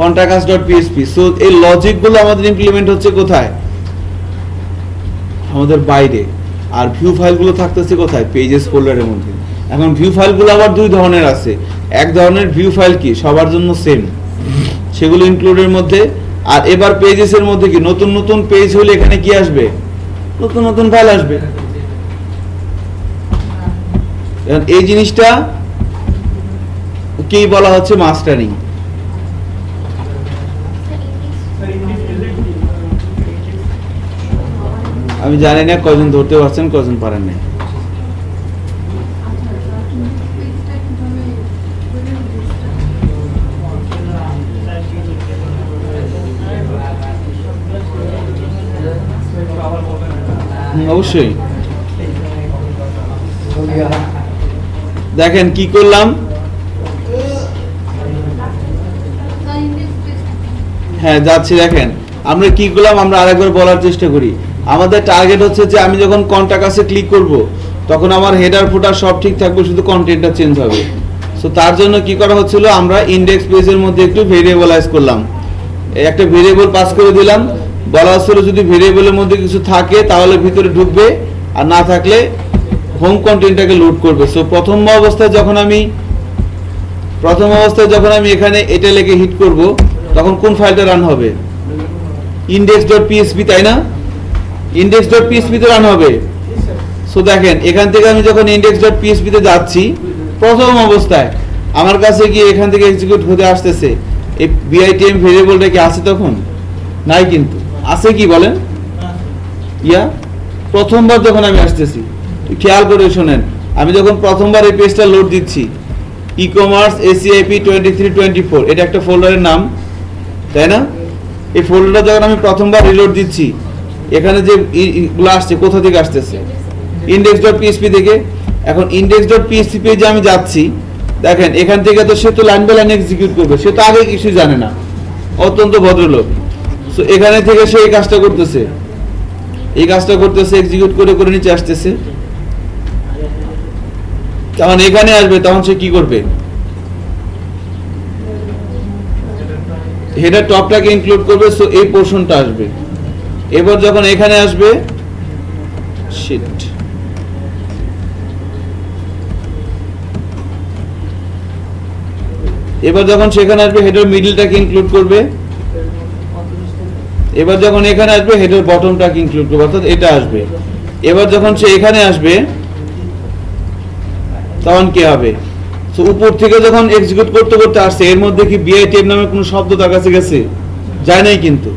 contactus.php। সো এই লজিকগুলো আমাদের ইমপ্লিমেন্ট হচ্ছে কোথায়? আমাদের বাইরে। আর ভিউ ফাইলগুলো থাকতেছে কোথায়? পেজেস ফোল্ডারের মধ্যে। এখন ভিউ ফাইলগুলো আবার দুই ধরনের আছে। এক ধরনের ভিউ ফাইল কি সবার জন্য সেম, সেগুলো ইনক্লুডের মধ্যে। আর এবার পেজেসের মধ্যে কি নতুন নতুন পেজ হলে এখানে কি আসবে? নতুন নতুন ফাইল আসবে। এই জিনিসটা কি বলা হচ্ছে? মাস্টারিং। আমি জানি না কজন ধরতে পারছেন কজন পারেন না। অবশ্যই দেখেন কি করলাম। হ্যাঁ যাচ্ছি, দেখেন আমরা কি করলাম, আমরা আরেকবার বলার চেষ্টা করি। আমাদের টার্গেট হচ্ছে যে আমি যখন কন্টাক্টে ক্লিক করব তখন আমার হেডার ফুটার সব ঠিক থাকবে, শুধু কন্টেন্টটা চেঞ্জ হবে। সো তার জন্য কি করা হচ্ছিল, আমরা ইনডেক্স পেজের মধ্যে একটু ভেরিয়েবলাইজ করলাম, একটা ভেরিয়েবল পাস করে দিলাম। বলা হচ্ছিল যদি ভেরিয়েবলের মধ্যে কিছু থাকে তাহলে ভিতরে ঢুকবে, আর না থাকলে হোম কন্টেন্টটাকে লোড করবে। সো প্রথম অবস্থায় যখন আমি এখানে এটা লিখে হিট করব তখন কোন ফাইলটা রান হবে? index.php, তাই না? index.php তে রান হবে। সো দেখেন এখান থেকে আমি যখন index.php তে যাচ্ছি, প্রথম অবস্থায় আমার কাছে কি এখান থেকে এক্সিকিউট হতে আসতেছে এই bitm ভেরিয়েবলটা কি আছে? তখন নাই, কিন্তু আছে কি বলেন? প্রথমবার যখন আমি আসতেছি, খেয়াল করে শোনেন, আমি যখন প্রথমবার এই পেজটা লোড দিচ্ছি, ই-কমার্স ACIP 2324 এটা একটা ফোল্ডারের নাম, তাই না? এই ফোল্ডারটা যখন আমি প্রথমবার রিলোড দিচ্ছি, এখানে যে গুলো আসছে কোথা থেকে আসতেছে? index.php থেকে। এখন index.php পেজে আমি যাচ্ছি, দেখেন এখান থেকে তো সে তো লাইন বাই লাইন এক্সিকিউট করবে, সে তো আগে কিছু জানে না, অত্যন্ত ভদ্রলোক। সো এখানে থেকে সে এই কাজটা করতেছে, এক্সিকিউট করে করে নিচে আসতেছে। তখন এখানে আসবে, তখন সে কি করবে? হেডার টপটাকে ইনক্লুড করবে, সো এই পোরশনটা আসবে। এবার যখন এখানে আসবে, শিট, এবার যখন সেখানে আসবে হেডার মিডলটাকে ইনক্লুড করবে। এবার যখন এখানে আসবে হেডার বটমটাকে ইনক্লুড করবে, অর্থাৎ এটা আসবে। এবার যখন সে এখানে আসবে তখন কি হবে? সো উপর থেকে যখন এক্সিকিউট করতে করতে আসছে, এর মধ্যে কি bitm নামে কোনো শব্দ তার কাছে গেছে? যায় নাই কিন্তু।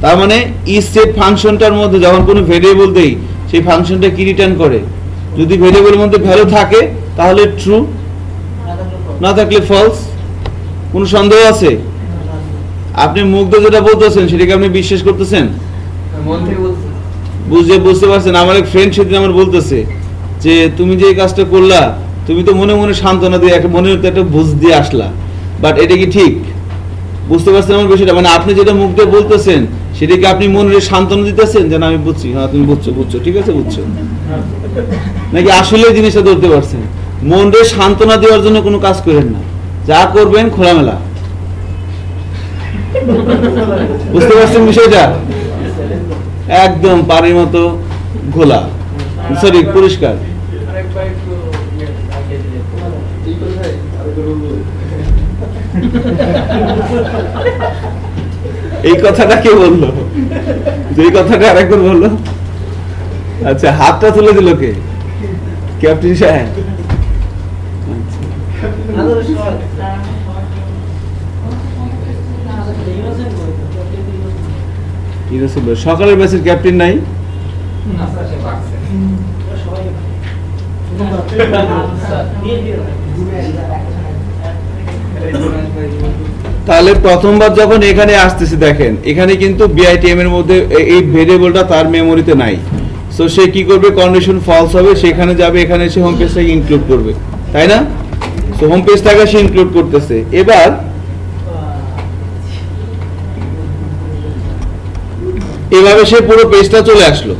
তার মানে ইসেট ফাংশনটার মধ্যে যখন কোনো ভেরিয়েবল দেই, সেই ফাংশনটা কি রিটার্ন করে? যদি ভেরিয়েবলের মধ্যে ভ্যালু থাকে তাহলে ট্রু, না থাকলে ফলস। কোনো সন্দেহ আছে? আপনি মুগ্ধ যেটা বলতেছেন সেটাকে আপনি বিশ্বাস করতেছেন? বুঝতে পারছেন? আমার এক ফ্রেন্ড সেদিন আমার বলতেছে যে তুমি যে কাজটা করলা, তুমি তো মনে মনে সান্ত্বনা দিয়ে একটা মনের একটা বুঝ দিয়ে আসলা, বাট এটা কি ঠিক? বুঝতে পারছেন আমার বিষয়টা? মানে আপনি যেটা মুখ দিয়ে বলতেছেন সেটাকে আপনি মনের সান্ত্বনা দিতেছেন যে না আমি বুঝছি, হ্যাঁ তুমি বুঝছো, ঠিক আছে বুঝছো, নাকি আসলে জিনিসটা ধরতে পারছেন? মনের সান্ত্বনা দেওয়ার জন্য কোনো কাজ করেন না, যা করবেন খোলামেলা। বুঝতে পারছেন বিষয়টা? একদম পানির মতো ঘোলা, সরি পরিষ্কার। এই কথাটা কে বললো? এই কথাটা আরেকবার বললো। আচ্ছা, হাতটা তুলে দিল কে? ক্যাপ্টেন সাহেব। সকালের ব্যাচের ক্যাপ্টেন নাই? তাহলে প্রথমবার যখন এখানে আসতেছে, দেখেন এখানে কিন্তু bitm এর মধ্যে এই ভেরিয়েবলটা তার মেমোরিতে নাই। সো সে কি করবে? কন্ডিশন ফলস হবে, সেখানে যাবে, এখানে এসে হোম পেজটাকে ইনক্লুড করবে, তাই না? সো হোম পেজটাকে সে ইনক্লুড করতেছে। এবার এভাবে সে পুরো পেজটা চলে আসলো।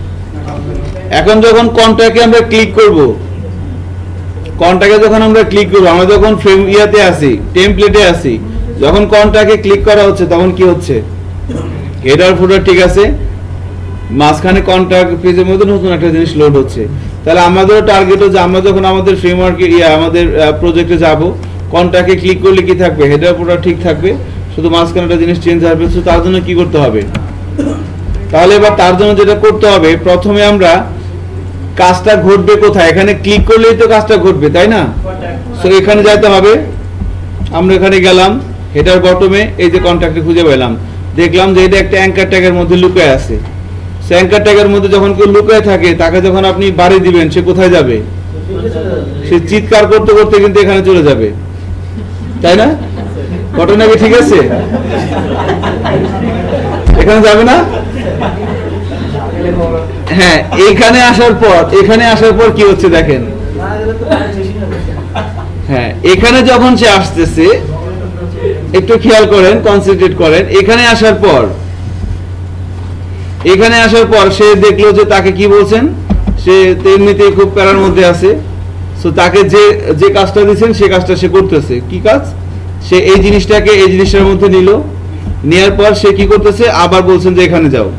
এখন যখন কন্ট্রাক্টে আমরা ক্লিক করব, কন্ট্রাক্টে যখন আমরা ক্লিক করব, আমরা যখন ফ্রেম ইয়াতে আসি, টেমপ্লেটে আসি, যখন কন্ট্রাক্টে ক্লিক করা হচ্ছে তখন কি হচ্ছে, হেডার ফুটার ঠিক আছে, মাঝখানে কন্ট্রাক্ট পেজের মধ্যে নতুন একটা জিনিস লোড হচ্ছে। তাহলে আমাদেরও টার্গেট হচ্ছে আমরা যখন আমাদের ফ্রেমওয়ার্কে আমাদের প্রজেক্টে যাব, কন্ট্রাক্টে ক্লিক করলে কি থাকবে, হেডার ফুটার ঠিক থাকবে, শুধু মাঝখানে একটা জিনিস চেঞ্জ হবে। তো তার জন্য কি করতে হবে, তাহলে এবার তার জন্য যেটা করতে হবে, প্রথমে আমরা কাজটা ঘটবে কোথায়, এখানে ক্লিক করলেই তো কাজটা ঘটবে, তাই না? সো এখানে যাইতে হবে, আমরা এখানে গেলাম, হেডার বটমে এই যে কন্ট্রাক্টে খুঁজে পেলাম, দেখলাম যে এটা একটা অ্যাঙ্কার ট্যাগের মধ্যে লুকায় আছে। সে অ্যাঙ্কার ট্যাগের মধ্যে যখন কেউ লুকায় থাকে, তাকে যখন আপনি বাড়ি দিবেন, সে কোথায় যাবে, সে চিৎকার করতে করতে কিন্তু এখানে চলে যাবে, তাই না? ঘটনা কি ঠিক আছে? এখানে যাবে না? হ্যাঁ, এখানে আসার পর কি হচ্ছে দেখেন, হ্যাঁ এখানে যখন সে আসতেছে, একটু খেয়াল করেন, কনসেন্ট্রেট করেন, এখানে আসার পর সে দেখলো যে তাকে কি বলছেন, সে এমনিতেই খুব প্যারার মধ্যে আছে। সো তাকে যে কাজটা দিচ্ছেন সে কাজটা সে করতেছে। কি কাজ? সে এই জিনিসটাকে এই জিনিসটার মধ্যে নিল, নেওয়ার পর সে কি করতেছে, আবার বলছেন যে এখানে যাও,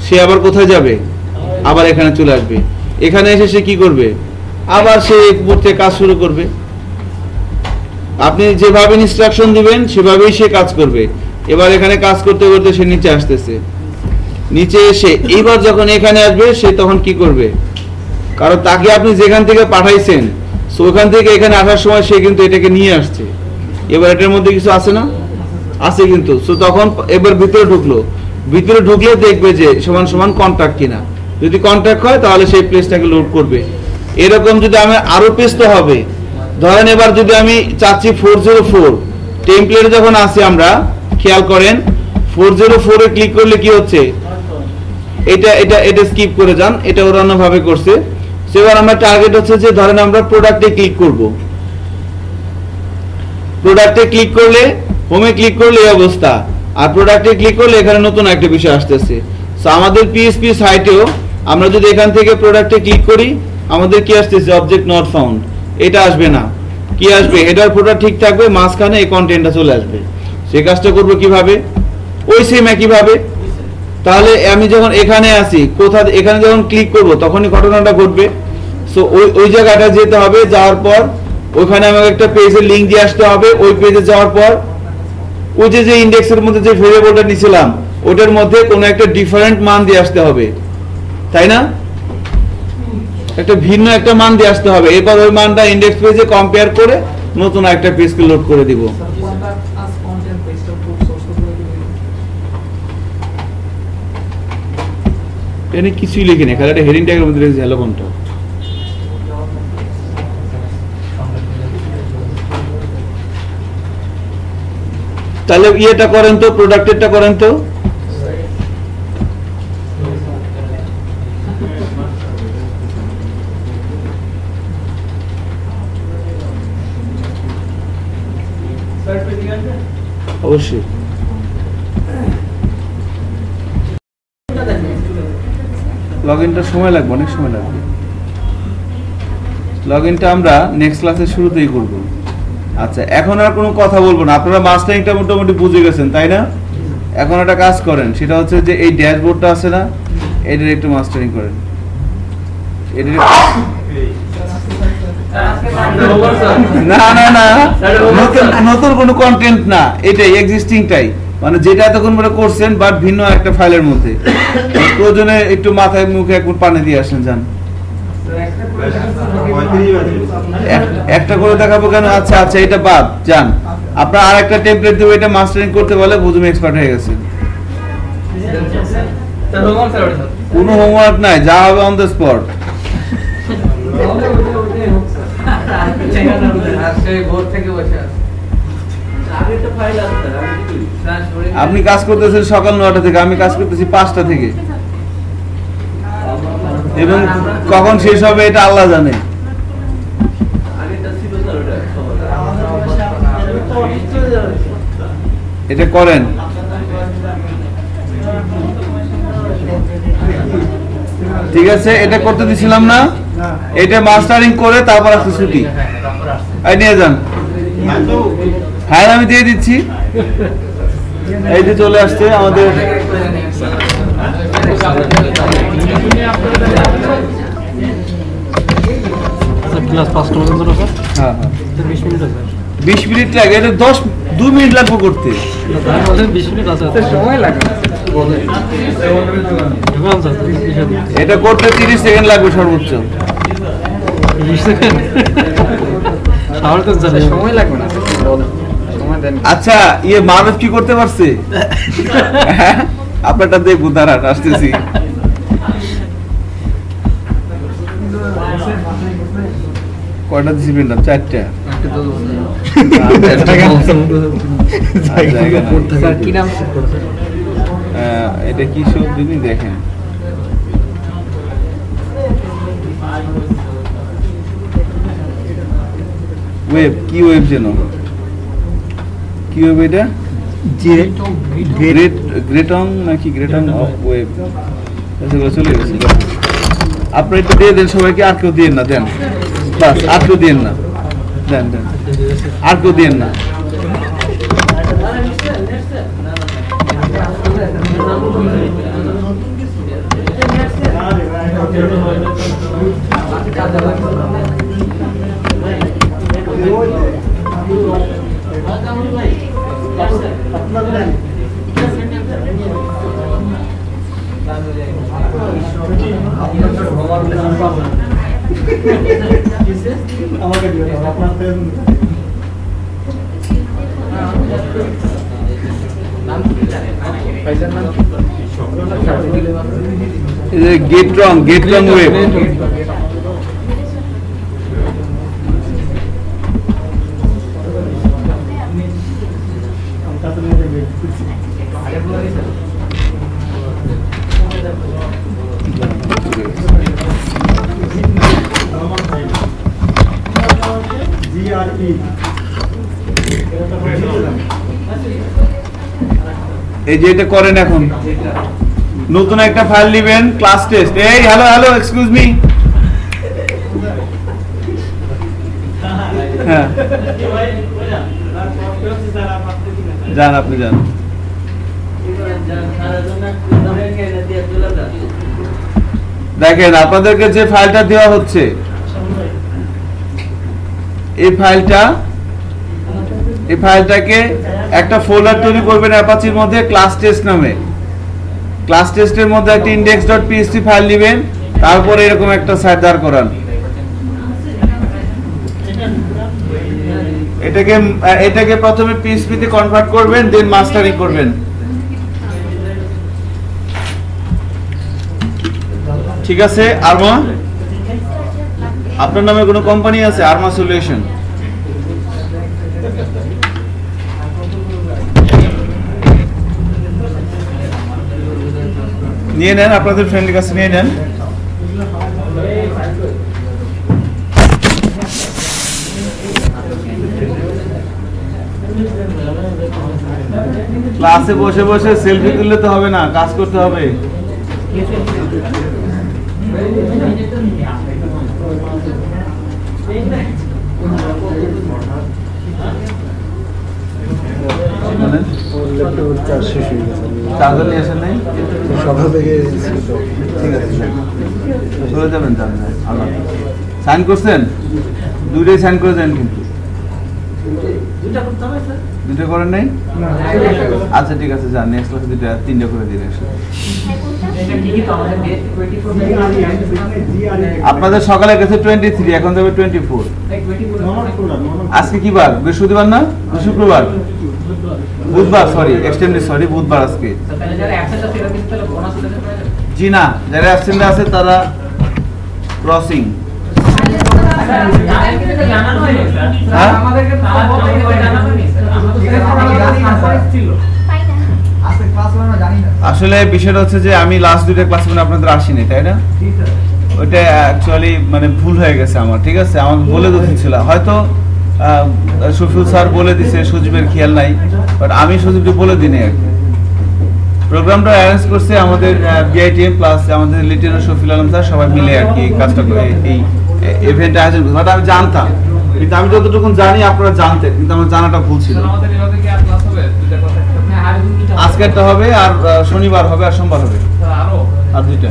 সে আবার কোথায় যাবে, আবার এখানে চলে আসবে। এখানে এসে সে কি করবে, আবার সে পড়তে কাজ শুরু করবে। আপনি যেভাবে ইনস্ট্রাকশন দিবেন সেভাবেই সে কাজ করবে। এবার এখানে কাজ করতে করতে সে নিচে আসতেছে, নিচে এসে এইবার যখন এখানে আসবে, সে তখন কি করবে, কারণ তাকে আপনি যেখান থেকে পাঠাইছেন, সো ওখান থেকে এখানে আসার সময় সে কিন্তু এটাকে নিয়ে আসছে। এবার এটার মধ্যে কিছু আছে না, আছে কিন্তু। সো তখন এবার ভিতরে ঢুকলে দেখবে যে সমান সমান কন্ট্রাক্ট কিনা। যদি কন্ট্রাক্ট হয় তাহলে সেই পেজটাকে লোড করবে। এরকম যদি আমার আরো পেজ তো হবে, ধরেন এবার যদি আমি চাচ্ছি 404 টেমপ্লেটে যখন আসি, আমরা খেয়াল করেন 404 এ ক্লিক করলে কি হচ্ছে, এটা স্কিপ করে যান, এটা ওরা অন্যভাবে করছে। সেবার আমরা টার্গেট হচ্ছে যে ধরেন আমরা প্রোডাক্টে ক্লিক করব, প্রোডাক্টে ক্লিক করলে, হোমে ক্লিক করলে এই অবস্থা, আর প্রোডাক্টে ক্লিক করলে এখানে নতুন একটা বিষয় আসতেছে। সো আমাদের পিএসপি সাইটেও আমরা যদি এখান থেকে প্রোডাক্টে ক্লিক করি, আমাদের কি আসতেছে, অবজেক্ট নট ফাউন্ড, এটা আসবে না। কি আসবে, হেডার ফুটার ঠিক থাকবে, মাঝখানে এই কন্টেন্টটা চলে আসবে। সেই কাজটা করব কিভাবে, ওই সেম একইভাবে। তাহলে আমি যখন এখানে আসি, এখানে যখন ক্লিক করব তখনই ঘটনাটা ঘটবে। সো ওই জায়গাটা যেতে হবে, যাওয়ার পর ওখানে আমাকে একটা পেজের লিংক দিয়ে আসতে হবে। ওই পেজে যাওয়ার পর ওই যে ইন্ডেক্সের মধ্যে যে ভেরিয়েবলটা নিয়েছিলাম, ওটার মধ্যে কোনো একটা ডিফারেন্ট মান দিয়ে আসতে হবে, তাই না? একটা ভিন্ন একটা মান দিয়ে আসতে হবে। এরপর ওই মানটা ইন্ডেক্স পেজে কম্পেয়ার করে নতুন একটা পেজকে লোড করে দিব। এখানে কিছুই লিখিনি, খালি একটা হেডিং ট্যাগের মধ্যে লিখেছি হ্যালো কোনটা। তাহলে ইয়েটা করেন তো, প্রোডাক্টেরটা করেন তো। অবশ্যই লগইনটা সময় লাগবে, অনেক সময় লাগবে। লগইনটা আমরা নেক্সট ক্লাসের শুরুতেই করব। আচ্ছা, এখন আর কোনো কথা বলবো না, আপনারা মাস্টারিংটা মোটামুটি বুঝে গেছেন, তাই না? এখন একটা কাজ করেন, সেটা হচ্ছে যে এই ড্যাশবোর্ডটা আছে না, এটার একটু মাস্টারিং করেন। না না না, নতুন কোনো কন্টেন্ট না, এটাই এক্সিস্টিংটাই, মানে যেটা এতক্ষণ পরে করছেন বাট ভিন্ন একটা ফাইলের মধ্যে। প্রয়োজনে একটু মাথায় মুখে একটু পানি দিয়ে আসেন, যান। একটা করে দেখাবো কেন? আচ্ছা আচ্ছা, এটা বাদ, যান। আপনার আর একটা টেমপ্লেট দেবো, এটা মাস্টারিং করতে বলে বুঝুম এক্সপার্ট হয়ে গেছে। কোনো হোমওয়ার্ক নাই, যা হবে অন দ্য স্পট। আপনি কাজ করতেছেন সকাল 9টা থেকে, আমি কাজ করতেছি 5টা থেকে, এবং কখন শেষ হবে এটা আল্লাহ জানে। এটা করেন। ঠিক আছে, এটা করতে দিছিলাম না, এটা মাস্টারিং করে তারপর আসছে ছুটি। এই নিয়ে যান, হ্যাঁ আমি দিয়ে দিচ্ছি। এই যে চলে আসছে আমাদের ক্লাস 5টা পর্যন্ত না স্যার? হ্যাঁ হ্যাঁ 20 মিনিট আছে। 20 মিনিট লাগে, এটা 2 মিনিট লাগবে করতে। তার মধ্যে 20 মিনিট আছে, সময় লাগে না। এখন স্যার এটা করতে 30 সেকেন্ড লাগবে সর্বোচ্চ। 20 সেকেন্ড সামনে স্যার সময় লাগবে না, সময় দেন। আচ্ছা ইয়ে মানব কি করতে পারছে? আপনারটা দেখবো, দাঁড়ান আসতেছি। কয়টা দিছি পেলাম? 4টা। স্যার কি নাম? এটা কি সব দিনই দেখেন। ওয়েব কি ওয়েব যেন কি ওয়েব এটা? গ্রেটং নাকি গ্রেটং অফ ওয়েব, এগুলো চলে গেছে। আপনারা একটু দিয়ে দেন সবাইকে, আর কেউ দিয়েন না, দেন বাস, আর কেউ দিয়েন না, দেন দেন, আর কেউ দিয়েন না। গেট রং ওয়েব। এই যে এটা করেন, এখন নতুন একটা ফাইল নেবেন, ক্লাস টেস্ট। এই হ্যালো এক্সকিউজ মি, হ্যাঁ যান, আপনি যান। দেখেন আপনাদেরকে যে ফাইলটা দেওয়া হচ্ছে, এই ফাইলটাকে একটা ফোল্ডার তৈরি করবেন অ্যাপাচির মধ্যে, ক্লাস টেস্ট নামে। ক্লাস টেস্টের মধ্যে একটা index.php ফাইল নেবেন, তারপরে এরকম একটা সাইট দাঁড় করান। এটাকে প্রথমে PHP তে কনভার্ট করবেন, দেন মাস্টারিং করবেন। ঠিক আছে? আরমা, আপনার নামে কোনো কোম্পানি আছে? আরমা সলিউশন। নিয়ে নেন, আপনাদের ফ্রেন্ডের কাছে নিয়ে নেন। ক্লাসে বসে বসে সেলফি তুললে তো হবে না, কাজ করতে হবে। চার্জার নিয়ে আসেন নাই? সকাল থেকে ঠিক আছে, চলে যাবেন। সাইন করছেন? দুইটাই সাইন করে দেন কিন্তু। দুটো করেন নাই? আচ্ছা ঠিক আছে, যান নেক্সট ক্লাসে 3টা করে দিন একসাথে। আপনাদের সকালে গেছে 23, এখন যাবে 24। আজকে কি বার? বৃহস্পতিবার না? শুক্রবার, বুধবার, সরি বুধবার আজকে। জি না, যারা অ্যাবসেন্ট আছে তারা ক্রসিং। আসলে বিষয়টা হচ্ছে যে আমি লাস্ট 2টা ক্লাস মানে আপনাদের আসিনি, তাই না? ওইটা অ্যাকচুয়ালি মানে ভুল হয়ে গেছে আমার। ঠিক আছে, আমার বলে দিয়েছিল, হয়তো শফিউল স্যার বলে দিছে, সুজিবের খেয়াল নাই, বাট আমি সুজিবকে বলে দিইনি আর কি। প্রোগ্রামটা অ্যারেঞ্জ করছে আমাদের বিআইটিএম প্লাস আমাদের লিটন শফিল আলম স্যার সবাই মিলে আর কি কাজটা করে এই ইভেন্টটা আয়োজন করছে। বাট আমি জানতাম, কিন্তু আমি যতটুকু জানি আপনারা জানতেন, কিন্তু আমার জানাটা ভুল ছিল। আমাদের এভাবে কি আর ক্লাস হবে দুইটা কথা হ্যাঁ আর দুইটা আজকে একটা হবে, আর শনিবার হবে, আর সোমবার হবে, আরো আর দুইটা।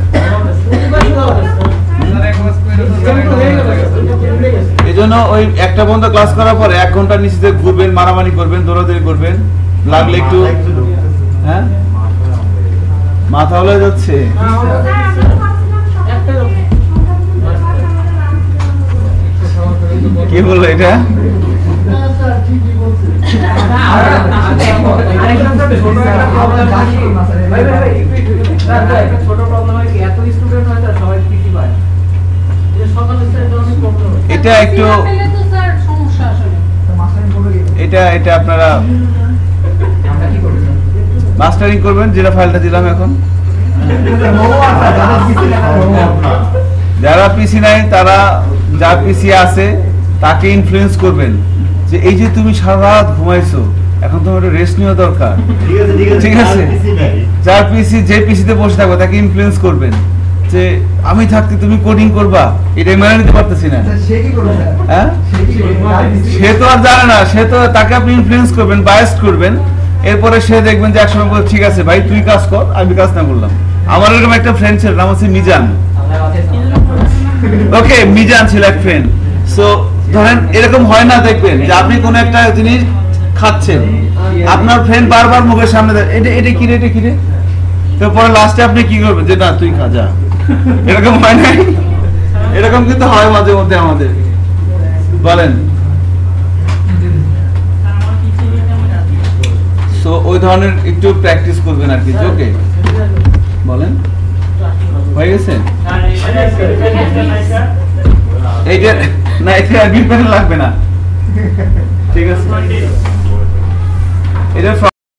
এই জন্য ওই একটা বন্ধ ক্লাস করার পরে 1 ঘন্টা নিচে ঘুরবেন, মারামারি করবেন, দৌড়াদৌড়ি করবেন, লাগলে একটু হ্যাঁ মাথা হলে যাচ্ছে। কি বললো এটা? ছোট প্রবলেম হয় কি এত স্টুডেন্ট হয় সবাই পিটি পায়, এটা একটু এটা আপনারা মাস্টারিং করবেন, যেটা ফাইলটা দিলাম এখন। যারা পিসি নাই তারা, যার পিসি আছে তাকে ইনফ্লুয়েন্স করবেন যে এই যে তুমি সারা রাত ঘুমাইছো, এখন তোমার একটা রেস্ট নেওয়া দরকার, ঠিক আছে? যার পিসি, যে পিসিতে বসে থাকবে তাকে ইনফ্লুয়েন্স করবেন যে আমি থাকতে তুমি কোডিং করবা, এটাই মেনে নিতে পারতেছি না। হ্যাঁ, সে তো আর জানে না, সে তো, তাকে আপনি ইনফ্লুয়েন্স করবেন, বায়াস করবেন, এরপরে সে দেখবেন যে একসময় বলে ঠিক আছে ভাই তুই কাজ কর, আমি কাজ না করলাম। আমার এরকম একটা ফ্রেন্ড ছিল, নাম হচ্ছে মিজান। ওকে, মিজান ছিল এক ফ্রেন্ড। সো ধরেন এরকম হয় না, দেখবেন যে আপনি কোন একটা জিনিস খাচ্ছেন, আপনার ফ্রেন্ড বারবার মুখের সামনে এটা এটা কি রে, এটা কি রে, তো পরে লাস্টে আপনি কি করবেন যে না তুই খা যা। এরকম হয় নাই? এরকম কিন্তু হয় মাঝে মধ্যে আমাদের, বলেন। সো ওই ধরনের একটু প্র্যাকটিস করবেন আর কি। ওকে, বলেন, হয়ে গেছে? এইটা না, এটা অ্যাডমিট প্যানেল লাগবে না, ঠিক আছে? এটা